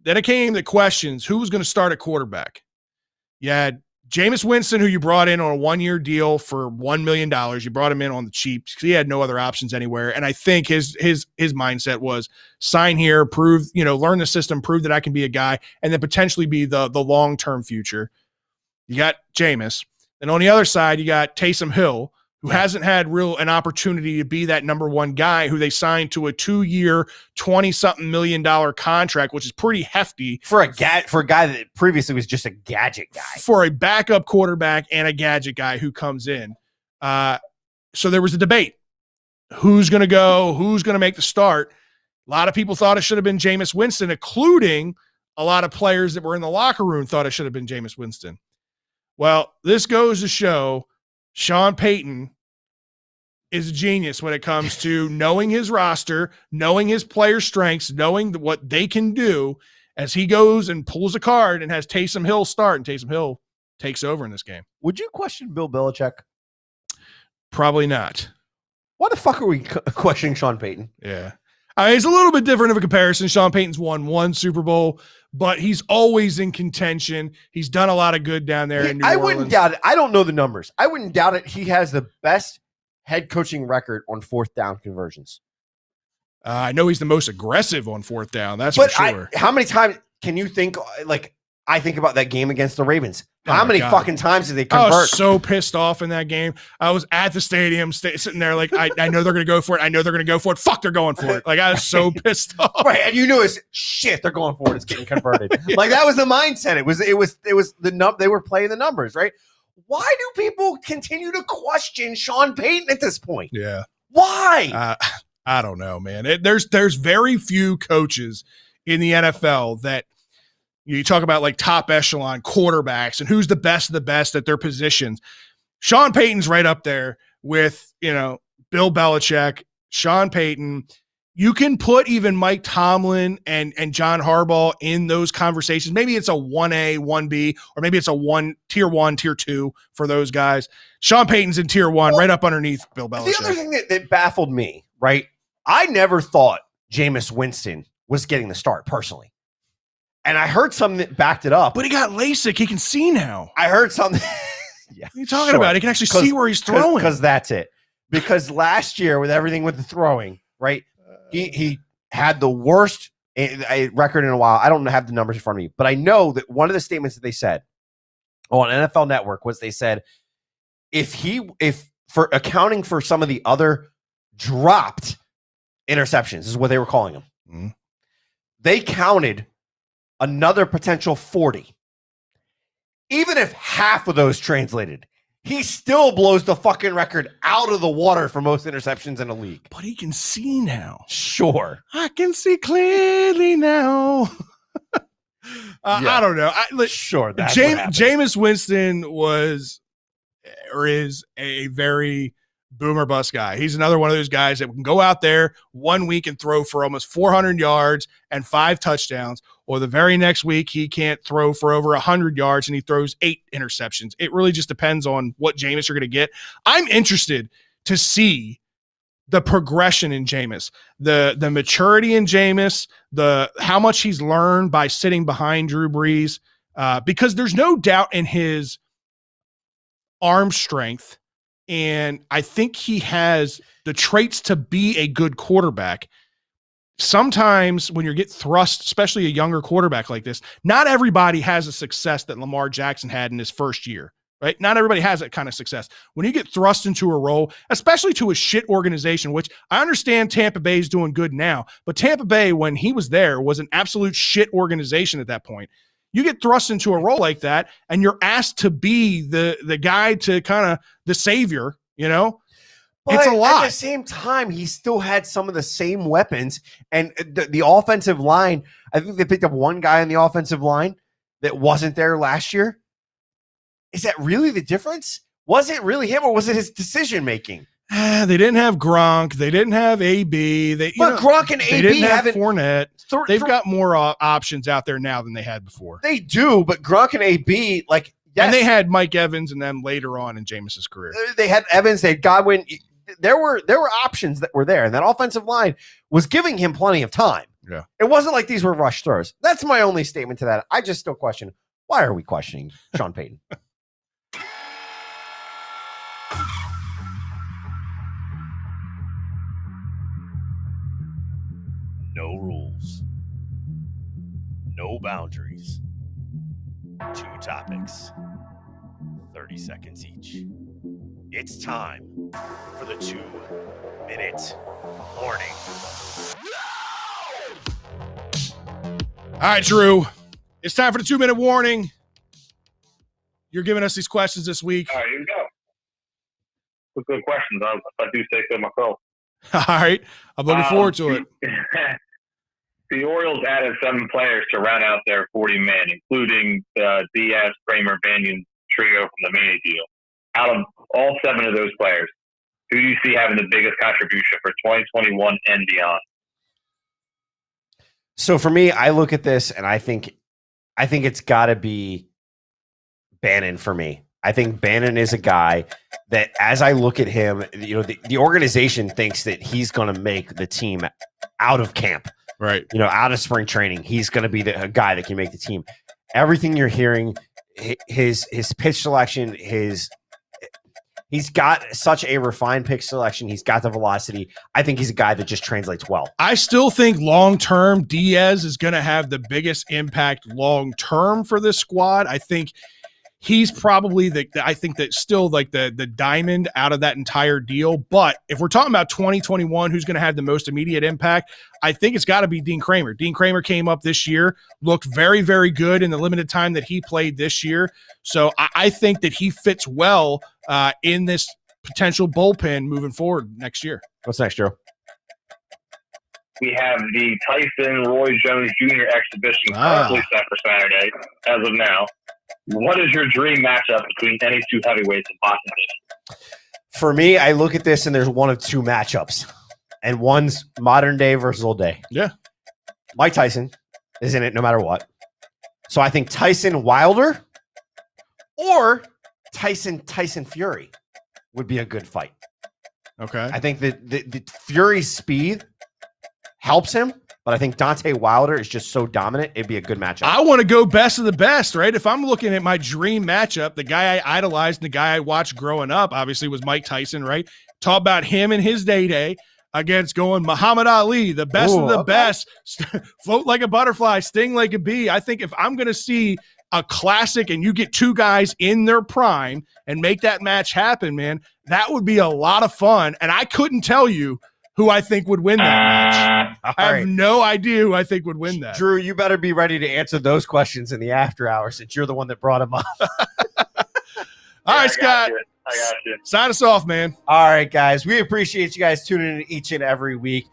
Then it came to questions. Who was going to start at quarterback? You had Jameis Winston, who you brought in on a 1-year deal for $1 million. You brought him in on the cheap because he had no other options anywhere. And I think his mindset was sign here, prove, learn the system, prove that I can be a guy, and then potentially be the long-term future. You got Jameis. And on the other side, you got Taysom Hill, who hasn't had an opportunity to be that number one guy, who they signed to a 2-year, $20-something million contract, which is pretty hefty for a guy that previously was just a gadget guy, for a backup quarterback and a gadget guy who comes in. So there was a debate. Who's going to go? Who's going to make the start? A lot of people thought it should have been Jameis Winston, including a lot of players that were in the locker room thought it should have been Jameis Winston. Well, this goes to show Sean Payton is a genius when it comes to knowing his roster, knowing his player strengths, knowing what they can do as he goes and pulls a card and has Taysom Hill start, and Taysom Hill takes over in this game. Would you question Bill Belichick? Probably not. Why the fuck are we questioning Sean Payton? Yeah. It's a little bit different of a comparison. Sean Payton's won one Super Bowl, but he's always in contention. He's done a lot of good down there in New Orleans. I wouldn't doubt it. I don't know the numbers. I wouldn't doubt it. He has the best head coaching record on fourth down conversions. I know he's the most aggressive on fourth down. That's for sure. How many times can you think, like, I think about that game against the Ravens? How many fucking times did they convert? I was so pissed off in that game. I was at the stadium sitting there like, I know they're going to go for it. I know they're going to go for it. Fuck, they're going for it. Like, I was so pissed off. Right, and you knew it's shit. They're going for it. It's getting converted. Like, that was the mindset. It was they were playing the numbers, right? Why do people continue to question Sean Payton at this point? Yeah. Why? I don't know, man. There's very few coaches in the NFL that you talk about, like, top echelon quarterbacks and who's the best of the best at their positions. Sean Payton's right up there with, Bill Belichick, Sean Payton. You can put even Mike Tomlin and John Harbaugh in those conversations. Maybe it's a 1A, 1B, or maybe it's a tier 1, tier 2 for those guys. Sean Payton's in tier 1, right up underneath Bill Belichick. The other thing that baffled me, right? I never thought Jameis Winston was getting the start personally. And I heard something that backed it up. But he got LASIK. He can see now. I heard something. Yeah. What are you talking about? He can actually see where he's throwing. Because that's it. Because last year, with everything with the throwing, right, he had the worst record in a while. I don't have the numbers in front of me. But I know that one of the statements that they said on NFL Network was they said, if for accounting for some of the other dropped interceptions, is what they were calling them, they counted another potential 40. Even if half of those translated, he still blows the fucking record out of the water for most interceptions in the league. But he can see now. Sure. I can see clearly now. I don't know. Sure. Jameis Winston is a very boomer bust guy. He's another one of those guys that can go out there 1 week and throw for almost 400 yards and 5 touchdowns, or the very next week he can't throw for over 100 yards and he throws 8 interceptions. It really just depends on what Jameis you're going to get. I'm interested to see the progression in Jameis, the maturity in Jameis, how much he's learned by sitting behind Drew Brees, because there's no doubt in his arm strength. And I think he has the traits to be a good quarterback. Sometimes when you get thrust, especially a younger quarterback like this, not everybody has the success that Lamar Jackson had in his first year, right? Not everybody has that kind of success. When you get thrust into a role, especially to a shit organization, which I understand Tampa Bay is doing good now, but Tampa Bay, when he was there, was an absolute shit organization at that point. You get thrust into a role like that, and you're asked to be the guy to kind of the savior, But it's a lot. At the same time, he still had some of the same weapons. And the offensive line, I think they picked up one guy on the offensive line that wasn't there last year. Is that really the difference? Was it really him, or was it his decision-making? They didn't have Gronk. They didn't have AB. Gronk and AB didn't have Fournette. They've got more options out there now than they had before. They do, but Gronk and AB, yes. And they had Mike Evans and them later on in Jameis's career. They had Evans. They had Godwin. There were options that were there, and that offensive line was giving him plenty of time. Yeah, it wasn't like these were rush throws. That's my only statement to that. I just still question, why are we questioning Sean Payton? No rules. No boundaries. 2 topics. 30 seconds each. It's time for the 2-minute warning. All right, Drew. It's time for the 2-minute warning. You're giving us these questions this week. All right, here we go. Good questions. I do say so myself. All right. I'm looking forward to it. The Orioles added 7 players to round out their 40-man, including Diaz, Kramer, Banyan trio from the Manny deal. Out of all 7 of those players, who do you see having the biggest contribution for 2021 and beyond? So for me, I look at this and I think it's got to be Bannon for me. I think Bannon is a guy that, as I look at him, you know, the organization thinks that he's going to make the team out of camp, right? You know, out of spring training. He's going to be a guy that can make the team. Everything you're hearing, his pitch selection, he's got such a refined pitch selection. He's got the velocity. I think he's a guy that just translates well. I still think long-term Diaz is going to have the biggest impact long-term for this squad. I think he's probably I think that still like the diamond out of that entire deal. But if we're talking about 2021, who's going to have the most immediate impact, I think it's got to be Dean Kramer. Dean Kramer came up this year, looked very, very good in the limited time that he played this year. So I think that he fits well in this potential bullpen moving forward next year. What's next, Joe? We have the Tyson Roy Jones Jr. exhibition currently set for Saturday as of now. What is your dream matchup between any 2 heavyweights in boxing? For me, I look at this and there's one of 2 matchups, and one's modern day versus old day. Yeah. Mike Tyson is in it no matter what. So I think Tyson Wilder or Tyson Fury would be a good fight. Okay. I think that the Fury's speed helps him, but I think Deontay Wilder is just so dominant, it'd be a good matchup. I want to go best of the best, right? If I'm looking at my dream matchup, the guy I idolized and the guy I watched growing up, obviously, was Mike Tyson, right? Talk about him in his day against going Muhammad Ali, the best of the best, float like a butterfly, sting like a bee. I think if I'm going to see a classic and you get 2 guys in their prime and make that match happen, man, that would be a lot of fun. And I couldn't tell you who I think would win that match. I have no idea who I think would win that. Drew, you better be ready to answer those questions in the after hours since you're the one that brought them up. All right, Scott. I got you. Sign us off, man. All right, guys. We appreciate you guys tuning in each and every week.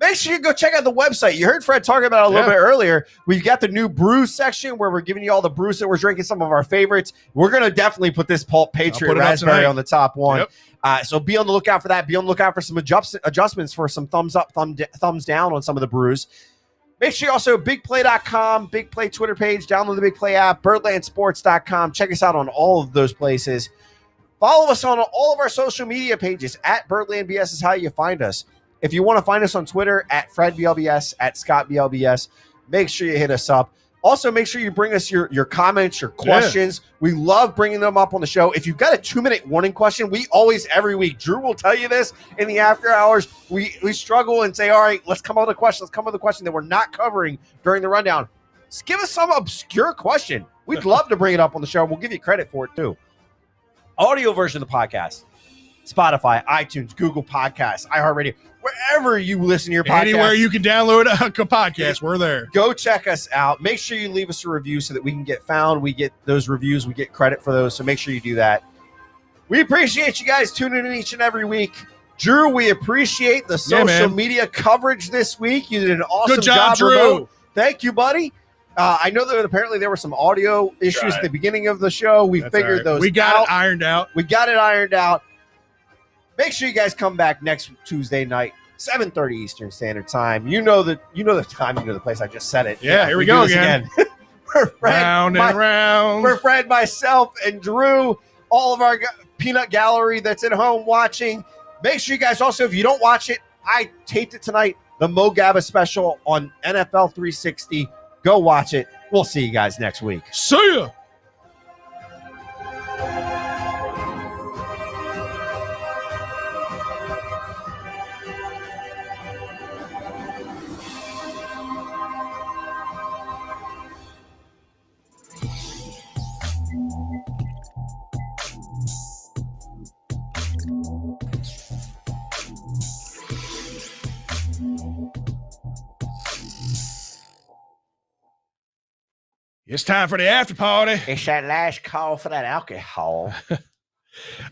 Make sure you go check out the website. You heard Fred talking about it a little bit earlier. We've got the new brew section where we're giving you all the brews that we're drinking, some of our favorites. We're going to definitely put this Pulp Patriot Raspberry on the top one. Yep. So be on the lookout for that. Be on the lookout for some adjustments for some thumbs up, thumbs down on some of the brews. Make sure you also BigPlay.com, Big Play Twitter page, download the Big Play app, BirdlandSports.com. Check us out on all of those places. Follow us on all of our social media pages. At BirdlandBS is how you find us. If you want to find us on Twitter, at FredBLBS, at ScottBLBS, make sure you hit us up. Also, make sure you bring us your comments, your questions. Yeah. We love bringing them up on the show. If you've got a 2-minute warning question, we always, every week, Drew will tell you this in the after hours. We struggle and say, all right, let's come up with a question. Let's come up with a question that we're not covering during the rundown. Just give us some obscure question. We'd love to bring it up on the show. We'll give you credit for it, too. Audio version of the podcast. Spotify, iTunes, Google Podcasts, iHeartRadio, wherever you listen to your podcast. Anywhere you can download a podcast, we're there. Go check us out. Make sure you leave us a review so that we can get found. We get those reviews. We get credit for those, so make sure you do that. We appreciate you guys tuning in each and every week. Drew, we appreciate the social media coverage this week. You did an awesome job, Drew. Remote. Thank you, buddy. I know that apparently there were some audio issues at the beginning of the show. We figured those out. We got it ironed out. Make sure you guys come back next Tuesday night, 7:30 Eastern Standard Time. You know the time, you know the place. I just said it. Yeah, here we go again. Round and round. For Fred, myself, and Drew, all of our peanut gallery that's at home watching. Make sure you guys also, if you don't watch it, I taped it tonight, the Mo Gaba special on NFL 360. Go watch it. We'll see you guys next week. See ya. It's time for the after party. It's that last call for that alcohol.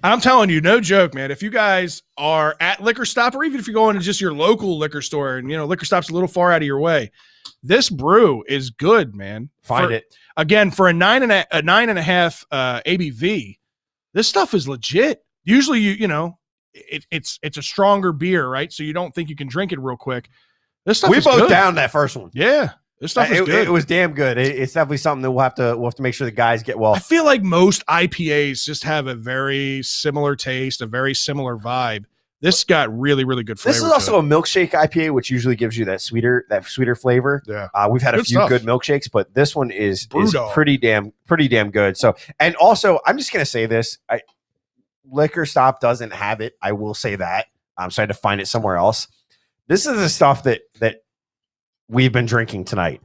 I'm telling you, no joke, man. If you guys are at Liquor Stop, or even if you're going to just your local liquor store, and Liquor Stop's a little far out of your way, this brew is good, man. Find it again for a 9.5 ABV. This stuff is legit. Usually, it's a stronger beer, right? So you don't think you can drink it real quick. This stuff. We is both good. down that first one. Yeah. This stuff is good. It was damn good. It's definitely something that we'll have to make sure the guys get well. I feel like most IPAs just have a very similar taste, a very similar vibe. This got really, really good flavor. This is also a milkshake IPA, which usually gives you that sweeter flavor. Yeah, we've had a few good milkshakes, but this one is pretty damn good. So, and also, I'm just gonna say this: Liquor Stop doesn't have it. I will say that. So I had to find it somewhere else. This is the stuff that we've been drinking tonight.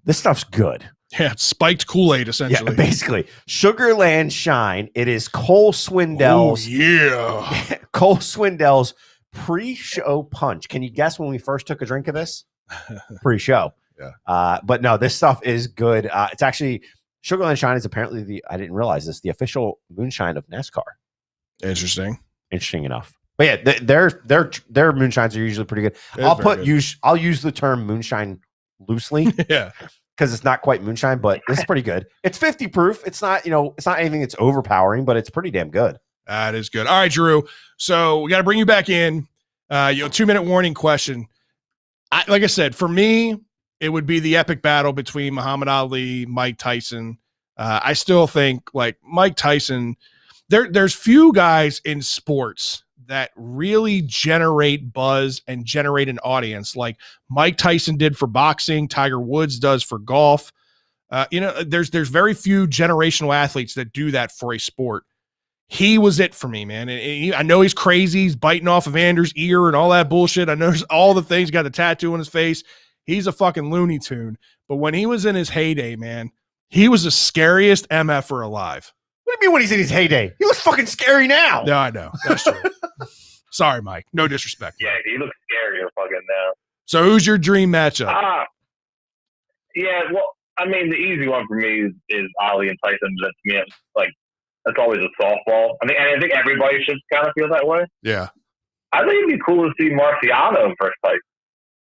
This stuff's good. Yeah, it's spiked Kool-Aid, essentially. Yeah, basically. Sugarland Shine. It is Cole Swindell's. Oh, yeah. Cole Swindell's pre-show punch. Can you guess when we first took a drink of this? Pre-show. Yeah. But no, this stuff is good. It's actually, Sugarland Shine is apparently I didn't realize this, the official moonshine of NASCAR. Interesting Enough. But yeah, their moonshines are usually pretty good. I'll use the term moonshine loosely. Yeah. Because it's not quite moonshine, but this is pretty good. It's 50 proof. It's not, it's not anything that's overpowering, but it's pretty damn good. That is good. All right, Drew. So we got to bring you back in. 2-minute warning question. Like I said, for me, it would be the epic battle between Muhammad Ali, Mike Tyson. I still think like Mike Tyson, there's few guys in sports that really generate buzz and generate an audience like Mike Tyson did for boxing, Tiger Woods does for golf. There's very few generational athletes that do that for a sport. He was it for me, man. And I know he's crazy. He's biting off of Anders' ear and all that bullshit. I know all the things, got the tattoo on his face. He's a fucking Looney Tune. But when he was in his heyday, man, he was the scariest MFer alive. What do you mean when he's in his heyday? He looks fucking scary now. No, I know. That's true. Sorry, Mike. No disrespect. Yeah, he looks scarier fucking now. So who's your dream matchup? Yeah, well, I mean, the easy one for me is Ali and Tyson. That's me. That's always a softball. I think everybody should kind of feel that way. Yeah. I think it'd be cool to see Marciano versus Tyson.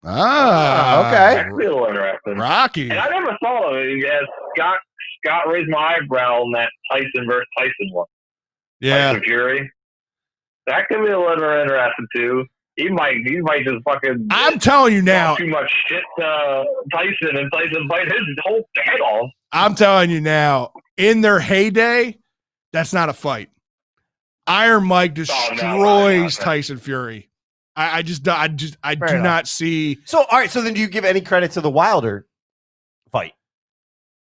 Okay. That'd be a little interesting. Rocky. And I never saw it. Scott raised my eyebrow on that Tyson versus Tyson one. Yeah. Tyson Fury. That could be a little interesting too. He might just fucking. I'm telling you now. Too much shit to Tyson, and Tyson bite his whole head off. I'm telling you now. In their heyday, that's not a fight. Iron Mike destroys Tyson Fury. I do not see. So all right. So then, do you give any credit to the Wilder fight?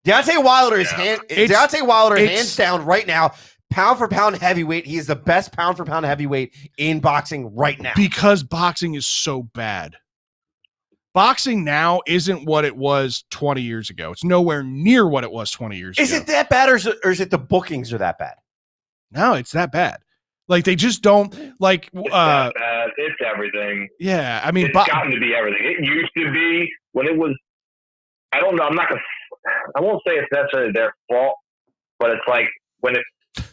Deontay Wilder is hands down right now. Pound for pound heavyweight. He is the best pound for pound heavyweight in boxing right now. Because boxing is so bad. Boxing now isn't what it was 20 years ago. It's nowhere near what it was 20 years ago. Is it that bad or is it the bookings are that bad? No, it's that bad. Like they just don't like. It's that bad. It's everything. Yeah, I mean, it's gotten to be everything. It used to be when it was. I don't know. I won't say it's necessarily their fault, but it's like when it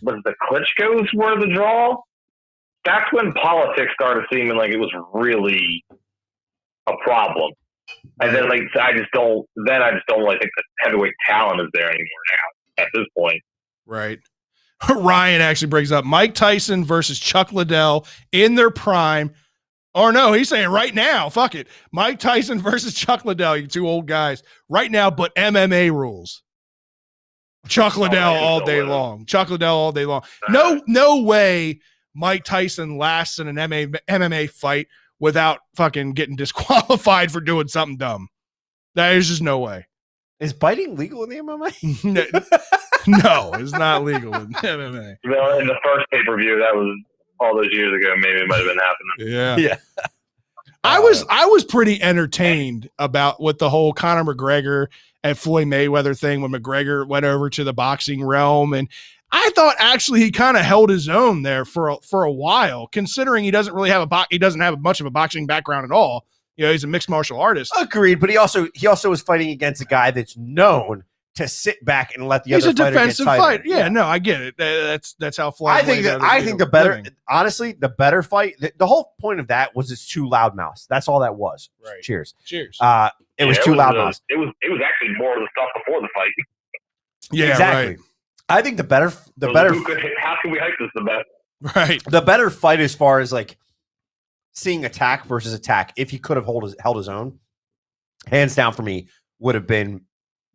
was the Klitschko's were the draw. That's when politics started seeming like it was really a problem. And then I just don't really think the heavyweight talent is there anymore now at this point. Right. Ryan actually brings up Mike Tyson versus Chuck Liddell in their prime. Or no, he's saying right now, fuck it. Mike Tyson versus Chuck Liddell, you two old guys. Right now, but MMA rules. Chuck Liddell all day long. Chuck Liddell all day long. No way Mike Tyson lasts in an MMA fight without fucking getting disqualified for doing something dumb. There's just no way. Is biting legal in the MMA? No, it's not legal in MMA. Well, in the first pay-per-view, that was all those years ago. Maybe it might have been happening. Yeah. I was pretty entertained with the whole Conor McGregor and Floyd Mayweather thing when McGregor went over to the boxing realm, and I thought actually he kind of held his own there for a while, considering he doesn't really have he doesn't have much of a boxing background at all. He's a mixed martial artist. Agreed, but he also was fighting against a guy that's known to sit back and let the He's other a fighter defensive get fighter. Yeah, no, I get it. That's how Floyd. I think the better, honestly, the better fight. The whole point of that was it's two loudmouths. That's all that was. Right. Cheers. It was two loudmouths. It was actually more of the stuff before the fight. Yeah, exactly. Right. I think the better. How can we hype this the best? Right. The better fight as far as like seeing attack versus attack. If he could have held his own, hands down for me would have been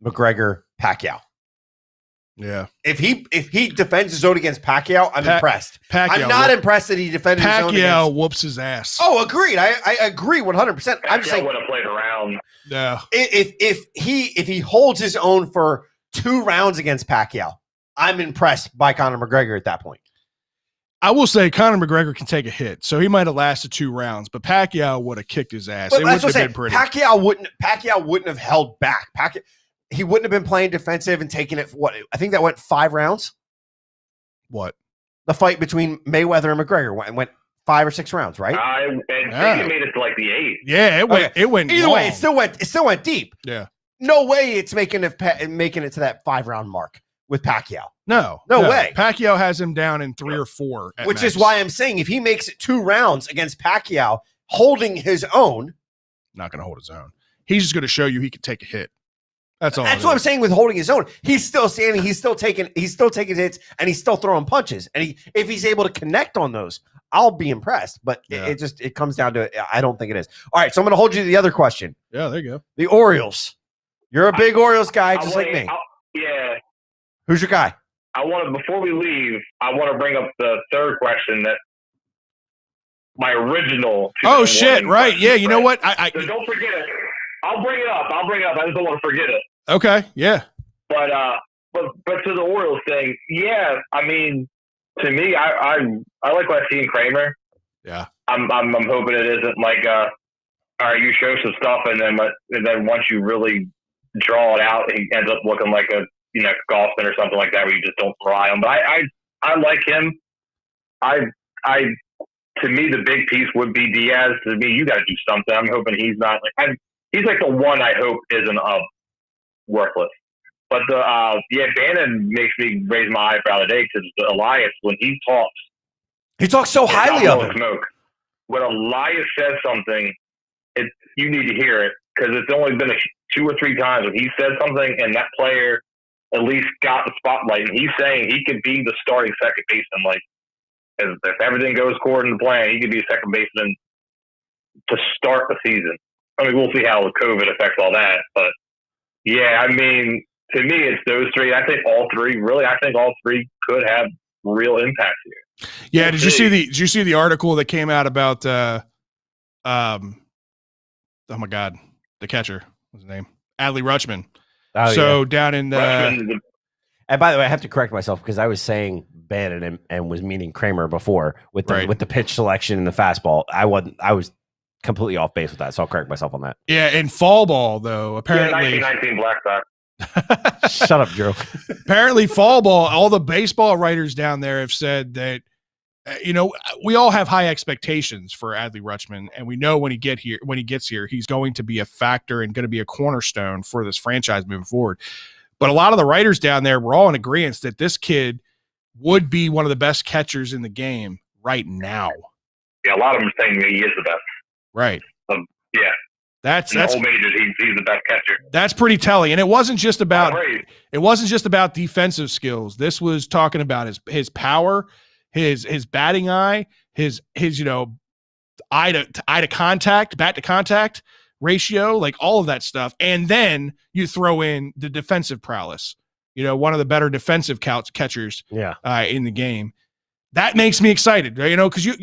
McGregor Pacquiao. Yeah. If he defends his own against Pacquiao, I'm impressed. I'm not impressed that he defended his own. Pacquiao whoops his ass. Oh, agreed. I agree 100%. I'm just saying would have played around. No. If he holds his own for 2 rounds against Pacquiao, I'm impressed by Conor McGregor at that point. I will say Conor McGregor can take a hit, so he might have lasted 2 rounds, but Pacquiao would have kicked his ass. But it would have been pretty. Pacquiao wouldn't have held back. He wouldn't have been playing defensive and taking it for what? I think that went 5 rounds. What? The fight between Mayweather and McGregor went 5 or 6 rounds, right? And they made it to like the 8th. Yeah, it went. Either long. way, it still went deep. Yeah. No way it's making it to that 5-round mark with Pacquiao. No way. Pacquiao has him down in 3 or 4. Which is why I'm saying if he makes it 2 rounds against Pacquiao holding his own. Not going to hold his own. He's just going to show you he can take a hit. That's all. That's what I'm saying with holding his own. He's still standing. He's still taking hits, and he's still throwing punches. And if he's able to connect on those, I'll be impressed. But it comes down to it. I don't think it is. All right, so I'm going to hold you to the other question. Yeah, there you go. The Orioles. You're a big Orioles guy, just like me. Yeah. Who's your guy? Before we leave, I want to bring up the third question that my original. Oh shit! Right? Yeah. You know what? So don't forget it. I'll bring it up. I just don't want to forget it. Okay. Yeah. But to the Orioles thing, yeah. I mean, to me, I like what I see in Kramer. Yeah. I'm hoping it isn't like all right, you show some stuff and then once you really draw it out, he ends up looking like a Golfman or something like that where you just don't rely on. But I like him. To me, the big piece would be Diaz. To me, you got to do something. I'm hoping he's not he's like the one I hope isn't worthless. But Bannon makes me raise my eyebrow today because Elias, when he talks so highly of him. Smoke. When Elias says something, you need to hear it because it's only been 2 or 3 times when he said something and that player at least got the spotlight. And he's saying he could be the starting second baseman. Like, if everything goes according to plan, he could be a second baseman to start the season. I mean, we'll see how COVID affects all that. But, yeah, I mean, to me, it's those 3. I think all 3 could have real impact here. Yeah, did you see the article that came out about oh my God, the catcher, what's his name? Adley Rutschman. Down in and by the way, I have to correct myself because I was saying Bannon and was meaning Kramer before with the pitch selection and the fastball. I was completely off base with that, so I'll correct myself on that. Yeah, in fall ball though, apparently 1919 Black Sox. Shut up, Drew. Apparently, fall ball. All the baseball writers down there have said that we all have high expectations for Adley Rutschman, and we know when he gets here, he's going to be a factor and going to be a cornerstone for this franchise moving forward. But a lot of the writers down there were all in agreement that this kid would be one of the best catchers in the game right now. Yeah, a lot of them are saying he is the best. Right. Yeah. That's whole major. He's the best catcher. That's pretty telling. And it wasn't just about defensive skills. This was talking about his power, his batting eye, his eye to contact, bat to contact ratio, like all of that stuff. And then you throw in the defensive prowess. One of the better defensive catchers in the game. That makes me excited, because you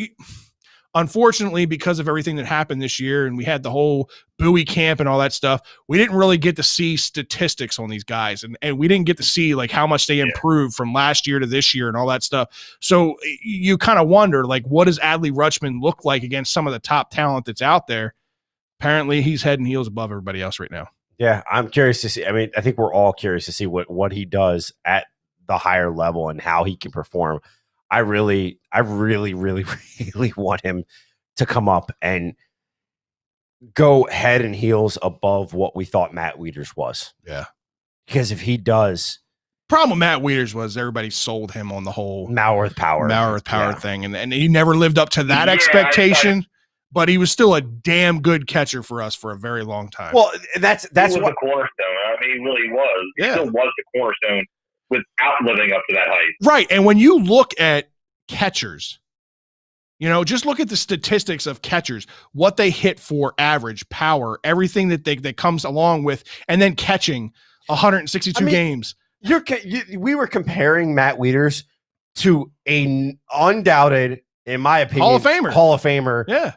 unfortunately, because of everything that happened this year and we had the whole Bowie camp and all that stuff, we didn't really get to see statistics on these guys. And we didn't get to see like how much they improved from last year to this year and all that stuff. So you kind of wonder, like, what does Adley Rutschman look like against some of the top talent that's out there? Apparently he's head and heels above everybody else right now. Yeah, I'm curious to see. I mean, I think we're all curious to see what he does at the higher level and how he can perform. I really want him to come up and go head and heels above what we thought Matt Wieters was. Yeah. Because if he does, problem with Matt Wieters was everybody sold him on the whole Mauer with power thing, and he never lived up to that expectation. But he was still a damn good catcher for us for a very long time. Well, that's he was the cornerstone. I mean, he really was. He still was the cornerstone without living up to that height. Right, and when you look at catchers, just look at the statistics of catchers, what they hit for average, power, everything that comes along with, and then catching 162 games. We were comparing Matt Wieters to an undoubted, in my opinion, Hall of Famer. Yeah.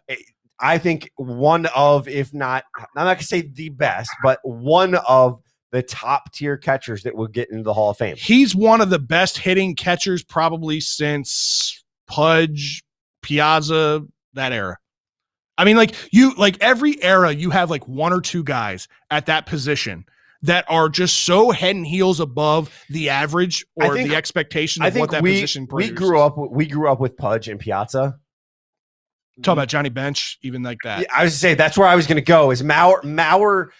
I think one of, if not, I'm not going to say the best, but one of the top tier catchers that would get into the Hall of Fame. He's one of the best hitting catchers probably since Pudge, Piazza, that era. I mean, every era, you have like one or two guys at that position that are just so head and heels above the average or the expectation of what that position produces. We grew up with Pudge and Piazza. Talk about Johnny Bench, even like that. Yeah, I was saying that's where I was going to go. Is Mauer's?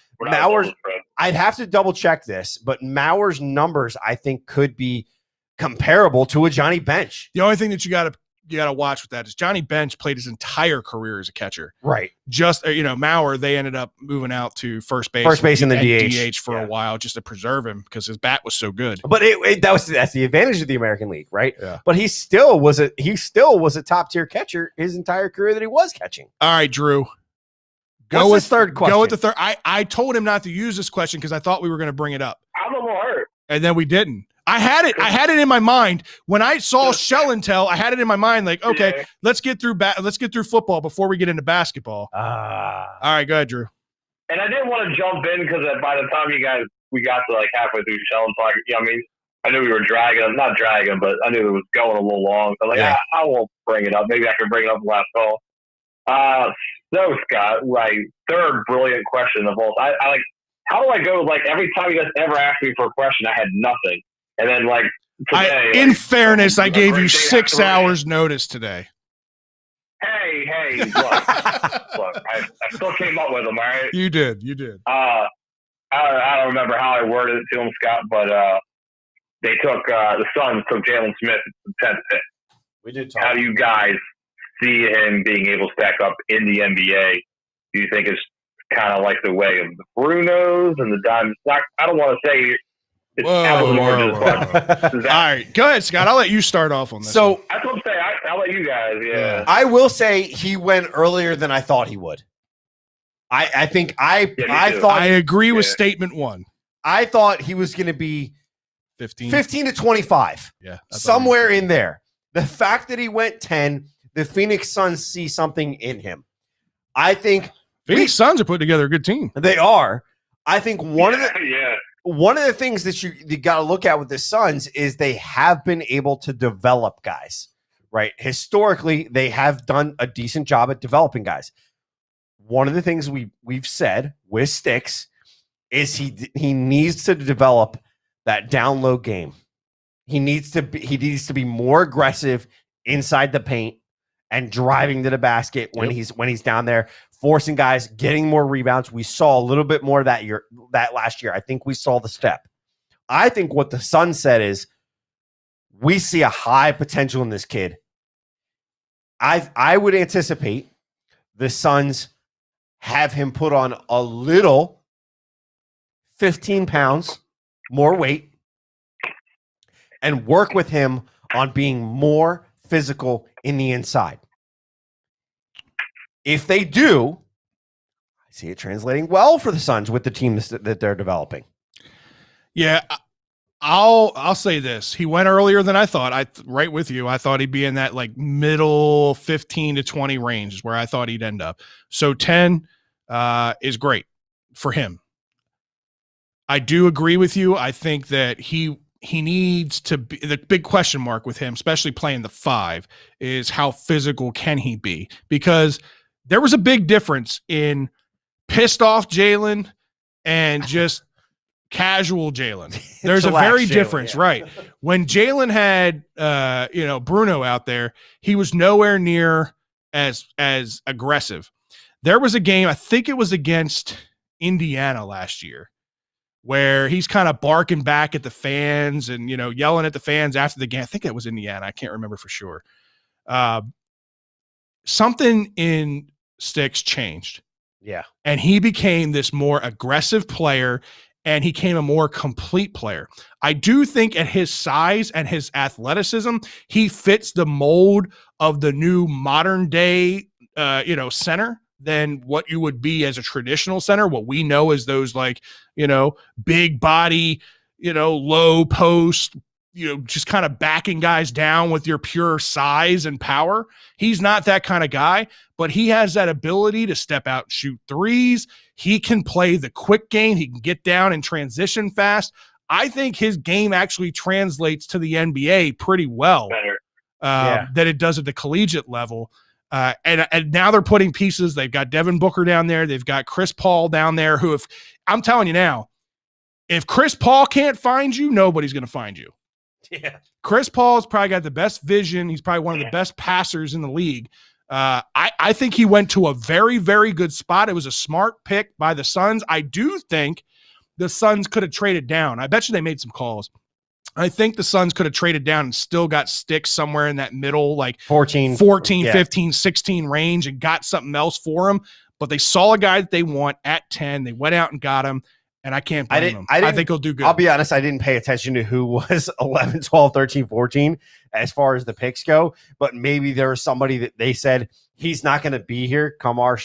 I'd have to double check this, but Mauer's numbers I think could be comparable to a Johnny Bench. The only thing that you got to watch with that is Johnny Bench played his entire career as a catcher. Right. Just Mauer, they ended up moving out to first base and the DH for a while just to preserve him because his bat was so good. But that's the advantage of the American League, right? Yeah. But he still was a top tier catcher his entire career that he was catching. All right, Drew. Go with third question. Go with the third. I told him not to use this question because I thought we were going to bring it up. I'm a little hurt. And then we didn't. I had it in my mind when I saw Shell and Tell. I had it in my mind, like, okay, let's get through football before we get into basketball. All right, go ahead, Drew. And I didn't want to jump in because by the time we got to like halfway through Shell and Tell, I knew we were not dragging, but I knew it was going a little long. So I won't bring it up. Maybe I can bring it up last call. So Scott, third brilliant question of all. I how do I go? Every time you guys ever asked me for a question, I had nothing. And then, today, in fairness, I gave you 6 hours notice today. Hey, look, I still came up with them, all right? You did. I don't remember how I worded it to them, Scott, but they took the Suns took Jalen Smith at the 10th pick. We did talk. How do you guys see him being able to stack up in the NBA? Do you think it's kind of like the way of the Brunos and the Diamonds? I don't want to say. Whoa. All right, go ahead, Scott. I'll let you start off on this. So that's what I'm saying. I'll let you guys. Yeah, I will say he went earlier than I thought he would. I think I thought I agree with statement one. I thought he was going to be 15 to 25. Yeah, somewhere in there. The fact that he went 10, the Phoenix Suns see something in him. I think Phoenix Suns are putting together a good team. They are. I think one of the things that you got to look at with the Suns is they have been able to develop guys, right? Historically, they have done a decent job at developing guys. One of the things we've said with Sticks is he needs to develop that down low game. He needs to be more aggressive inside the paint and driving to the basket when he's down there, forcing guys, getting more rebounds. We saw a little bit more that last year. I think we saw the step. I think what the Suns said is we see a high potential in this kid. I would anticipate the Suns have him put on a little 15 pounds more weight and work with him on being more physical in the inside. If they do, I see it translating well for the Suns with the team that they're developing. Yeah, I'll say this. He went earlier than I thought. Right with you. I thought he'd be in that middle 15 to 20 range is where I thought he'd end up. So 10 is great for him. I do agree with you. I think that he needs to be the big question mark with him, especially playing the 5, is how physical can he be? Because there was a big difference in pissed off Jalen and just casual Jalen. There's a very difference, right? When Jalen had Bruno out there, he was nowhere near as aggressive. There was a game, I think it was against Indiana last year, where he's kind of barking back at the fans and, yelling at the fans after the game. I think it was Indiana. I can't remember for sure. Something in Sticks changed. Yeah. And he became this more aggressive player, and he became a more complete player. I do think at his size and his athleticism, he fits the mold of the new modern day, center than what you would be as a traditional center. What we know as those big body, low post, just kind of backing guys down with your pure size and power. He's not that kind of guy, but he has that ability to step out and shoot threes. He can play the quick game. He can get down and transition fast. I think his game actually translates to the NBA pretty well that it does at the collegiate level. And now they're putting pieces. They've got Devin Booker down there. They've got Chris Paul down there, who, if I'm telling you now, if Chris Paul can't find you, nobody's going to find you. Yeah. Chris Paul's probably got the best vision. He's probably one of the best passers in the league. I think he went to a very, very good spot. It was a smart pick by the Suns. I do think the Suns could have traded down. I bet you they made some calls. I think the Suns could have traded down and still got Sticks somewhere in that middle, like 14, 15, 16 range, and got something else for him. But they saw a guy that they want at 10. They went out and got him. And I can't blame him. I think he'll do good. I'll be honest, I didn't pay attention to who was 11, 12, 13, 14 as far as the picks go. But maybe there was somebody that they said he's not going to be here come our,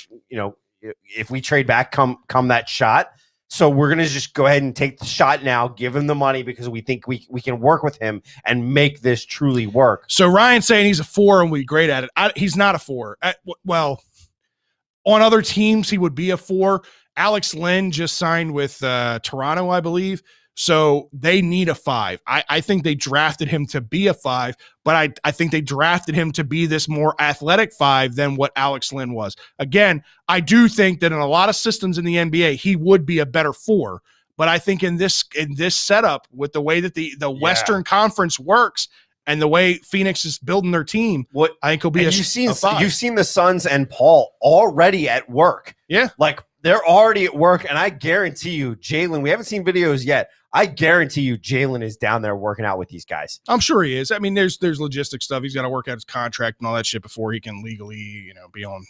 if we trade back, come that shot. So we're going to just go ahead and take the shot now, give him the money because we think we can work with him and make this truly work. So Ryan's saying he's a 4 and we're great at it. He's not a 4. Well, on other teams, he would be a 4. Alex Lynn just signed with Toronto, I believe. So they need a 5. I think they drafted him to be a 5, but I think they drafted him to be this more athletic 5 than what Alex Lynn was. Again, I do think that in a lot of systems in the NBA, he would be a better 4. But I think in this setup, with the way that the Western Conference works and the way Phoenix is building their team, I think he'll be a 5. You've seen the Suns and Paul already at work. Yeah. Like, they're already at work, and I guarantee you, Jalen, we haven't seen videos yet. I guarantee you Jalen is down there working out with these guys. I'm sure he is. I mean, there's logistic stuff. He's got to work out his contract and all that shit before he can legally, be on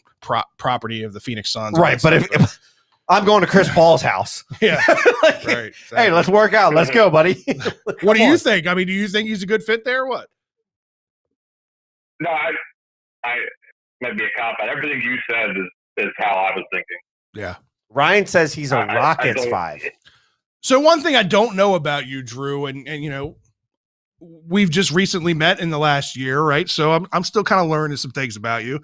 property of the Phoenix Suns. Right, but if I'm going to Chris Paul's house. Yeah. Right. Exactly. Hey, let's work out. Let's go, buddy. What do you think? I mean, do you think he's a good fit there or what? No, I might be a cop out. Everything you said is how I was thinking. Yeah. Ryan says he's a Rockets 5. So one thing I don't know about you, Drew, and we've just recently met in the last year, right? So I'm still kind of learning some things about you.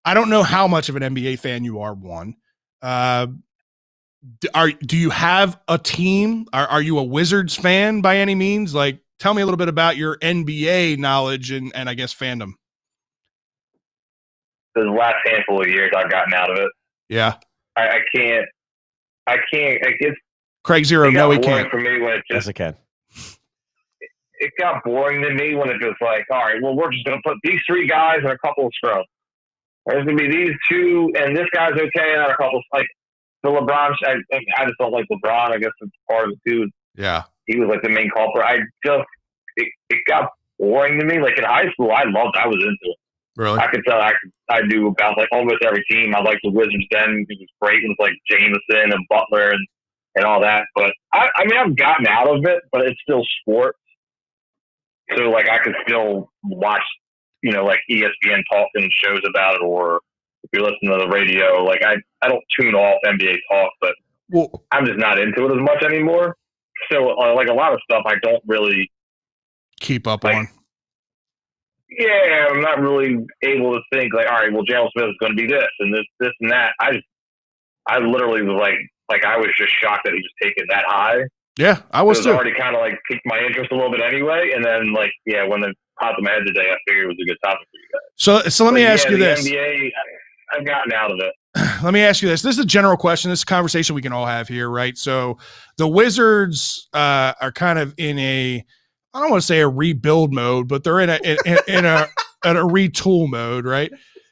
I don't know how much of an NBA fan you are, one. Do you have a team? Are you a Wizards fan by any means? Like, tell me a little bit about your NBA knowledge and I guess fandom. The last handful of years I've gotten out of it. Yeah. I can't. It's Craig Zero. No, he can't. For me, when Yes, I can. It got boring to me when it was like, all right, well, we're just going to put these 3 guys and a couple of scrubs. There's going to be these 2, and this guy's okay, and a couple like the LeBron. I just don't like LeBron. I guess it's part of it too. Yeah, he was like the main culprit. It got boring to me. Like in high school, I was into it. Really? I could tell I knew about like almost every team. I liked the Wizards then. It was great. It was like Jameson and Butler and all that. But I mean, I've gotten out of it, but it's still sports. So like I could still watch, like ESPN talking shows about it, or if you're listening to the radio, like I don't tune off NBA talk, but I'm just not into it as much anymore. So like a lot of stuff I don't really keep up like, on. Yeah, I'm not really able to think like, all right, well, Jalen Smith is going to be this and this and that. I literally was like I was just shocked that he was taken that high. Yeah, I was too. It already kind of like piqued my interest a little bit anyway. And then like, yeah, when it popped in my head today, I figured it was a good topic for you guys. So let me ask you this. NBA, I've gotten out of it. Let me ask you this. This is a general question. This is a conversation we can all have here, right? So the Wizards are kind of in I don't want to say a rebuild mode, but they're in a retool mode, right?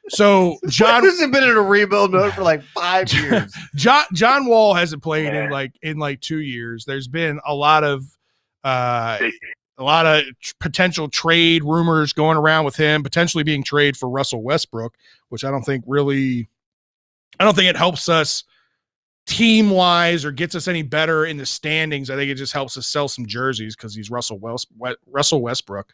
So John hasn't been in a rebuild mode for like 5 years. John Wall hasn't played in like 2 years. There's been a lot of potential trade rumors going around with him, potentially being traded for Russell Westbrook, which I don't think it helps us team wise or gets us any better in the standings. I think it just helps us sell some jerseys because he's Russell Westbrook.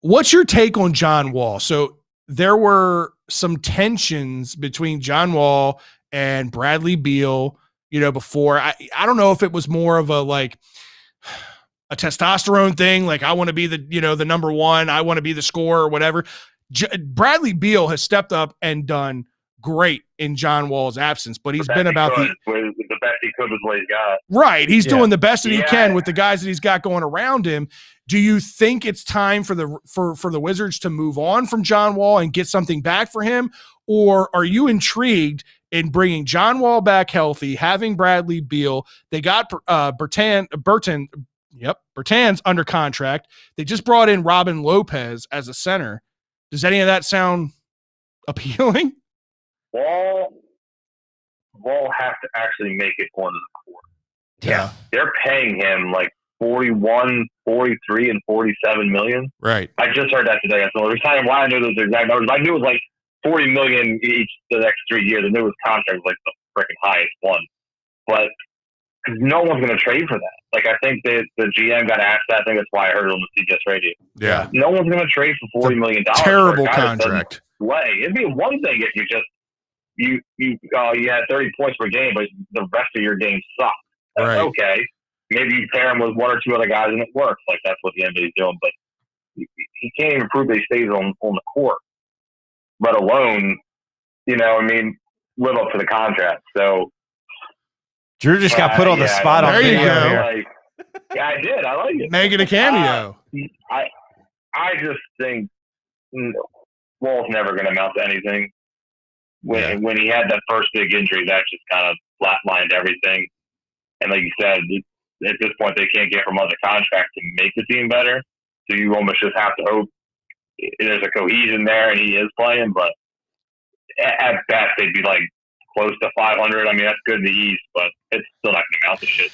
What's your take on John Wall? So there were some tensions between John Wall and Bradley Beal, before. I don't know if it was more of a testosterone thing. Like, I want to be the number one, I want to be the scorer or whatever. Bradley Beal has stepped up and done great in John Wall's absence, but he's been about the best he could with what he's got. Right. He's doing the best that he can with the guys that he's got going around him. Do you think it's time for the Wizards to move on from John Wall and get something back for him? Or are you intrigued in bringing John Wall back healthy, having Bradley Beal? They got Bertans under contract. They just brought in Robin Lopez as a center. Does any of that sound appealing? Wall has to actually make it onto the court. Yeah. They're paying him like 41, 43, and 47 million. Right. I just heard that today. That's the only reason why I knew those exact numbers. I knew it was like 40 million each the next 3 years. I knew his contract was like the freaking highest one. But because no one's going to trade for that. Like, I think the GM got asked that. I think that's why I heard it on the CBS radio. Yeah. No one's going to trade for $40 million. Terrible contract. It'd be one thing if you just you had 30 points per game, but the rest of your game sucked. That's right. Okay. Maybe you pair him with one or two other guys and it works. Like, that's what the NBA is doing. But he can't even prove that he stays on the court, let alone, live up to the contract. So Drew just got put on the spot on video here. Yeah, I did. I like it. Make it a cameo. I just think Wall's never going to amount to anything. When he had that first big injury, that just kind of flatlined everything. And like you said, at this point, they can't get from other contracts to make the team better. So you almost just have to hope there's a cohesion there and he is playing. But at best, they'd be like close to 500. I mean, that's good in the East, but it's still not going to amount to shit.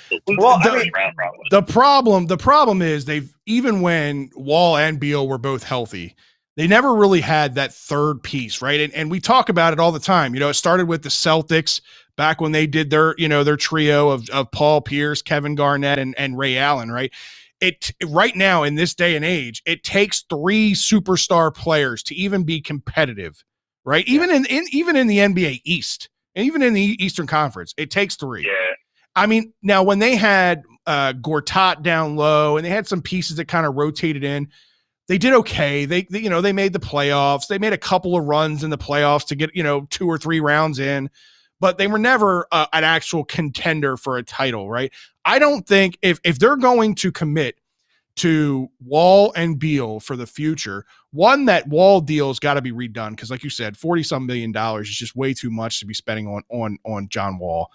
The problem is even when Wall and Beal were both healthy, they never really had that third piece, right? And we talk about it all the time. It started with the Celtics back when they did their trio of Paul Pierce, Kevin Garnett, and Ray Allen, right? Right now in this day and age, it takes 3 superstar players to even be competitive, right? Even in the NBA East, and even in the Eastern Conference, it takes 3. Yeah. I mean, now when they had Gortat down low and they had some pieces that kind of rotated in, they did okay. They made the playoffs. They made a couple of runs in the playoffs to get 2 or 3 rounds in, but they were never an actual contender for a title, right? I don't think if they're going to commit to Wall and Beal for the future, that Wall deal's got to be redone because, like you said, $40-some million is just way too much to be spending on John Wall,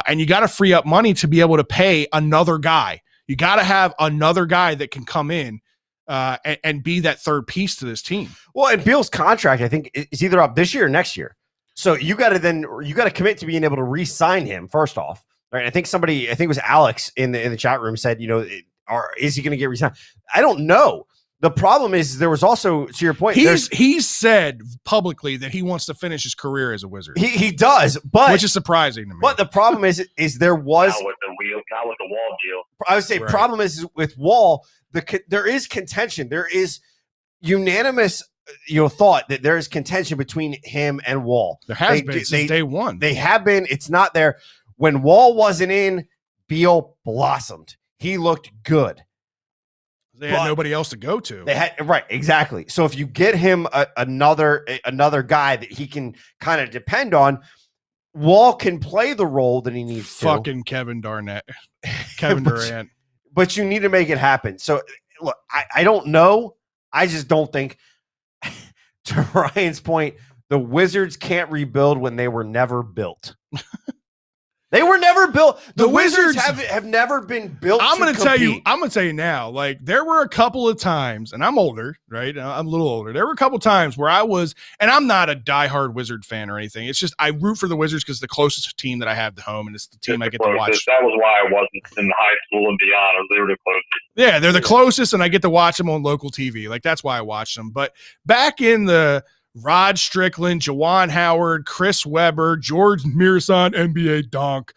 and you got to free up money to be able to pay another guy. You got to have another guy that can come in and be that third piece to this team. Well, and Beal's contract, I think, is either up this year or next year. So you got to commit to being able to re-sign him first off. Right? I think it was Alex in the chat room said, is he going to get re-signed? I don't know. The problem is there was also, to your point, he's said publicly that he wants to finish his career as a Wizard. He does, but which is surprising to me. But the problem is there was not with the Wall deal. I would say problem is with Wall. There is contention. There is unanimous, thought that there is contention between him and Wall. There has been since day one. They have been. It's not there. When Wall wasn't in, Beal blossomed. He looked good. They had nobody else to go to. They had right, exactly. So if you get him another guy that he can kind of depend on, Wall can play the role that he needs to. Fucking Kevin Durant. But you need to make it happen. So look, I don't know. I just don't think, to Ryan's point, the Wizards can't rebuild when they were never built. They were never built. The Wizards have never been built. I'm going to tell you now, like there were a couple of times, and I'm older, right? I'm a little older. There were a couple of times where I was, and I'm not a diehard Wizard fan or anything. It's just I root for the Wizards because it's the closest team that I have to home, and it's the team I get to watch. That was why I wasn't in high school and beyond. They were the closest. Yeah, they're the closest, and I get to watch them on local TV. Like that's why I watch them. But back in the Rod Strickland, Juwan Howard, Chris Webber, George Mirasan, NBA Donk,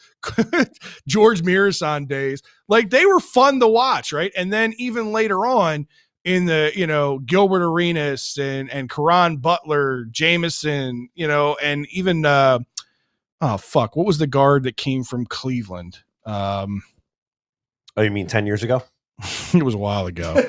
George Mirasan days. Like they were fun to watch, right? And then even later on in the, Gilbert Arenas and Caron Butler, Jameson, and even, what was the guard that came from Cleveland? Oh, you mean 10 years ago? It was a while ago.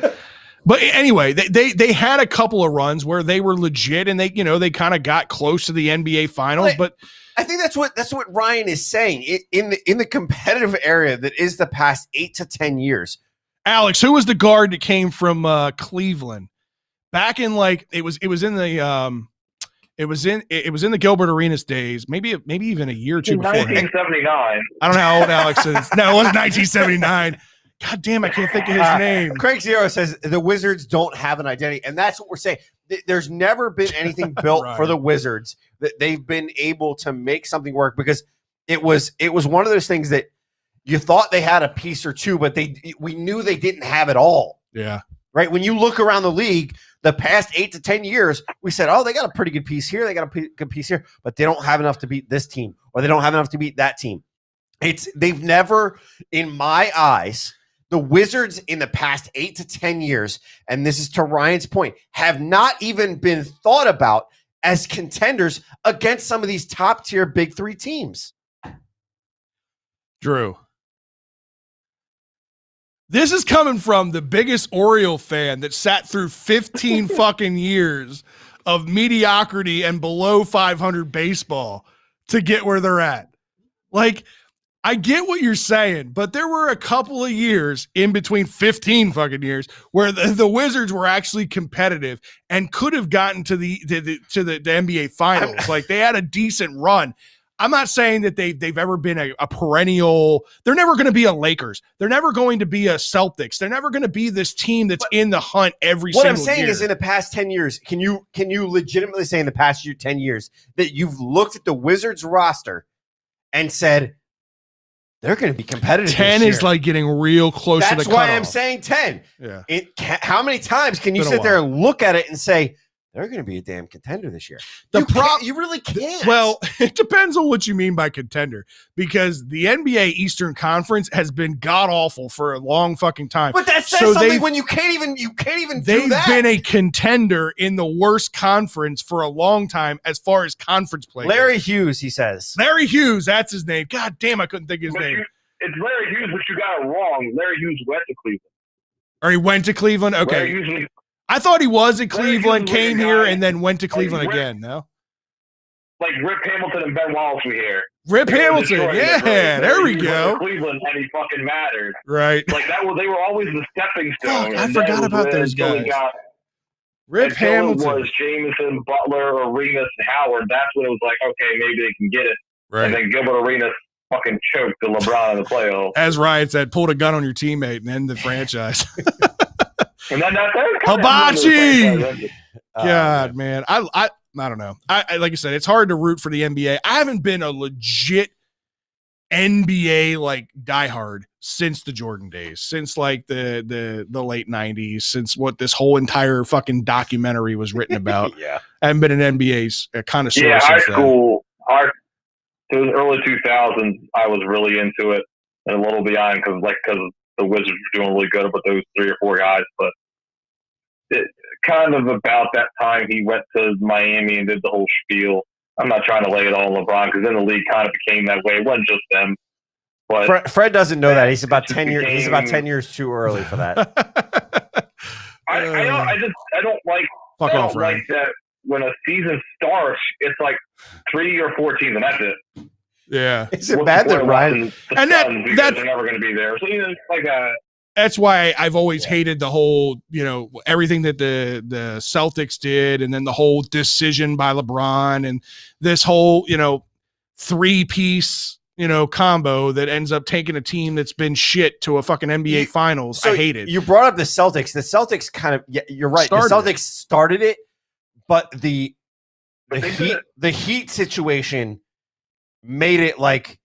But anyway, they had a couple of runs where they were legit and they kind of got close to the NBA finals. But I think that's what Ryan is saying in the competitive area that is the past 8 to 10 years. Alex, who was the guard that came from Cleveland back in it was in the Gilbert Arenas days, maybe even a year or two before. 1979. I don't know how old Alex is. No, it wasn't 1979. God damn, I can't think of his name. Craig Zero says the Wizards don't have an identity, and that's what we're saying. There's never been anything built right. for the Wizards that they've been able to make something work because it was one of those things that you thought they had a piece or two, but we knew they didn't have it all. Yeah. Right. When you look around the league, the past 8 to 10 years, we said, oh, they got a pretty good piece here. They got a good piece here, but they don't have enough to beat this team or they don't have enough to beat that team. They've never, in my eyes, the Wizards in the past 8 to 10 years, and this is to Ryan's point, have not even been thought about as contenders against some of these top-tier Big Three teams. Drew, this is coming from the biggest Oriole fan that sat through 15 fucking years of mediocrity and below 500 baseball to get where they're at. Like, I get what you're saying, but there were a couple of years in between 15 fucking years where the Wizards were actually competitive and could have gotten to the NBA finals. Like they had a decent run. I'm not saying that they've ever been a perennial. They're never going to be a Lakers. They're never going to be a Celtics. They're never going to be this team that's in the hunt every single year. What I'm saying is in the past 10 years, can you legitimately say in the past 10 years that you've looked at the Wizards roster and said, they're going to be competitive. 10 is like getting real close to the cutoff. That's why I'm saying 10. Yeah. How many times can you sit there and look at it and say, they're going to be a damn contender this year? You really can't. Well, it depends on what you mean by contender, because the NBA Eastern Conference has been god awful for a long fucking time. But that says something when you can't even do that. They've been a contender in the worst conference for a long time as far as conference play. Larry Hughes, he says. Larry Hughes, that's his name. God damn, I couldn't think of his name. It's Larry Hughes, but you got it wrong. Larry Hughes went to Cleveland. Or he went to Cleveland? Okay. I thought he was in Cleveland, came here, and then went to Cleveland again. No, like Rip Hamilton and Ben Wallace were here. Rip Hamilton, yeah, there we go. Cleveland, and he fucking mattered. Right, like that was. They were always the stepping stone. I forgot about those guys. Rip Hamilton was Jameson, Butler, Arenas, and Howard. That's when it was like, okay, maybe they can get it. Right, and then Gilbert Arenas fucking choked the LeBron in the playoffs. As Ryan said, pulled a gun on your teammate and end the franchise. And then that's Hibachi. God, man. I don't know. I like I said, it's hard to root for the NBA. I haven't been a legit NBA like diehard since the Jordan days, since like the late 90s, since what this whole entire fucking documentary was written about. Yeah. I haven't been an NBA's connoisseur. Yeah, high school. It was early 2000s. I was really into it and a little behind because the Wizards were doing really good about those 3 or 4 guys, but it kind of about that time he went to Miami and did the whole spiel. I'm not trying to lay it all on LeBron because then the league kind of became that way. It wasn't just them. But Fred doesn't know that. He's about 10 years. He's about 10 years too early for that. I don't like that when a season starts. It's like 3 or 4 teams, and that's it. Yeah, is it bad that Ryan and that's they're never going to be there? So like that's why I've always hated the whole, everything that the Celtics did, and then the whole decision by LeBron, and this whole 3-piece combo that ends up taking a team that's been shit to a fucking NBA Finals. So I hate it. You brought up the Celtics. The Celtics kind of, you're right. The Celtics started it, but the Heat situation made it like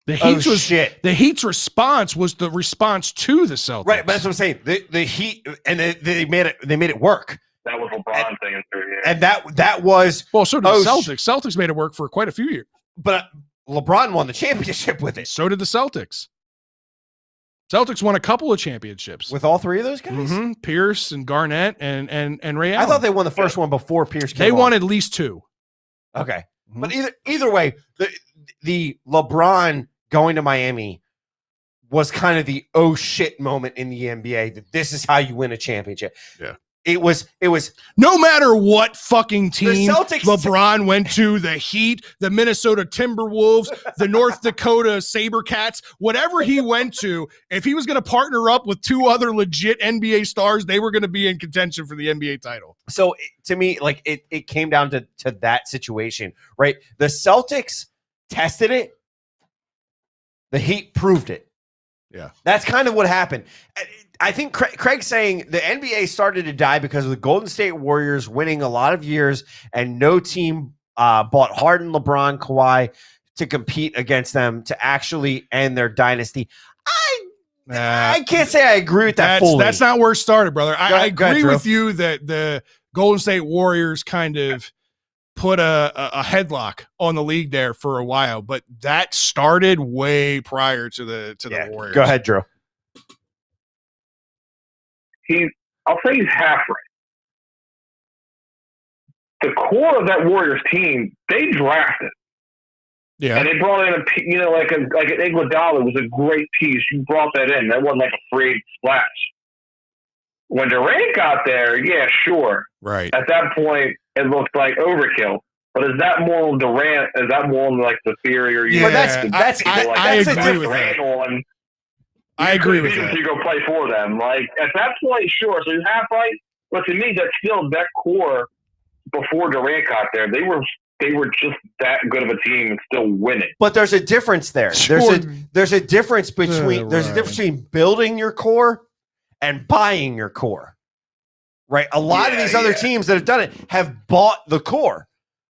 the Heat's shit. The Heat's response was the response to the Celtics. Right, but that's what I'm saying. The Heat, and they made it work. That was LeBron thing, and that was so did the Celtics. Celtics made it work for quite a few years, but LeBron won the championship with it. So did the Celtics. Celtics won a couple of championships with all three of those guys. Mm-hmm. Pierce and Garnett and Ray Allen. I thought they won the first one before Pierce came They won at least two. Okay, but either way, the LeBron going to Miami was kind of the oh shit moment in the NBA. That this is how you win a championship. Yeah. It was no matter what fucking team Celtics, LeBron went to, the Heat, the Minnesota Timberwolves, the North Dakota SaberCats, whatever he went to, if he was going to partner up with two other legit NBA stars, they were going to be in contention for the NBA title. So to me, like it came down to that situation, right? The Celtics tested it. The Heat proved it. Yeah. That's kind of what happened. I think Craig's saying the NBA started to die because of the Golden State Warriors winning a lot of years and no team bought Harden, LeBron, Kawhi to compete against them to actually end their dynasty. I can't say I agree with that fully. That's not where it started, brother. I agree with you that the Golden State Warriors kind of put a headlock on the league there for a while, but that started way prior to the Warriors. Go ahead, Drew. I'll say he's half right. The core of that Warriors team, they drafted. Yeah. And they brought in like an Iguodala was a great piece. You brought that in. That wasn't like a free splash. When Durant got there, yeah, sure. Right. At that point, it looked like overkill. But is that more on Durant? Is that more on like the theory? Or I agree with that. I agree with that. You go play for them. Like at that point, sure. So you have right. But to me, that's still that core before Durant got there. They were just that good of a team and still winning. But there's a difference there. Sure. There's a difference between a difference between building your core and buying your core. Right? A lot of these other teams that have done it have bought the core.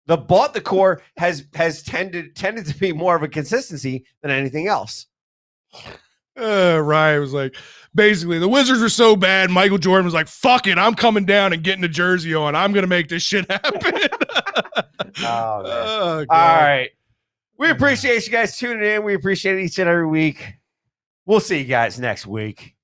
The bought the core has tended to be more of a consistency than anything else. Ryan was like, basically, the Wizards were so bad. Michael Jordan was like, fuck it, I'm coming down and getting a jersey on. I'm going to make this shit happen. All right. We appreciate you guys tuning in. We appreciate it each and every week. We'll see you guys next week.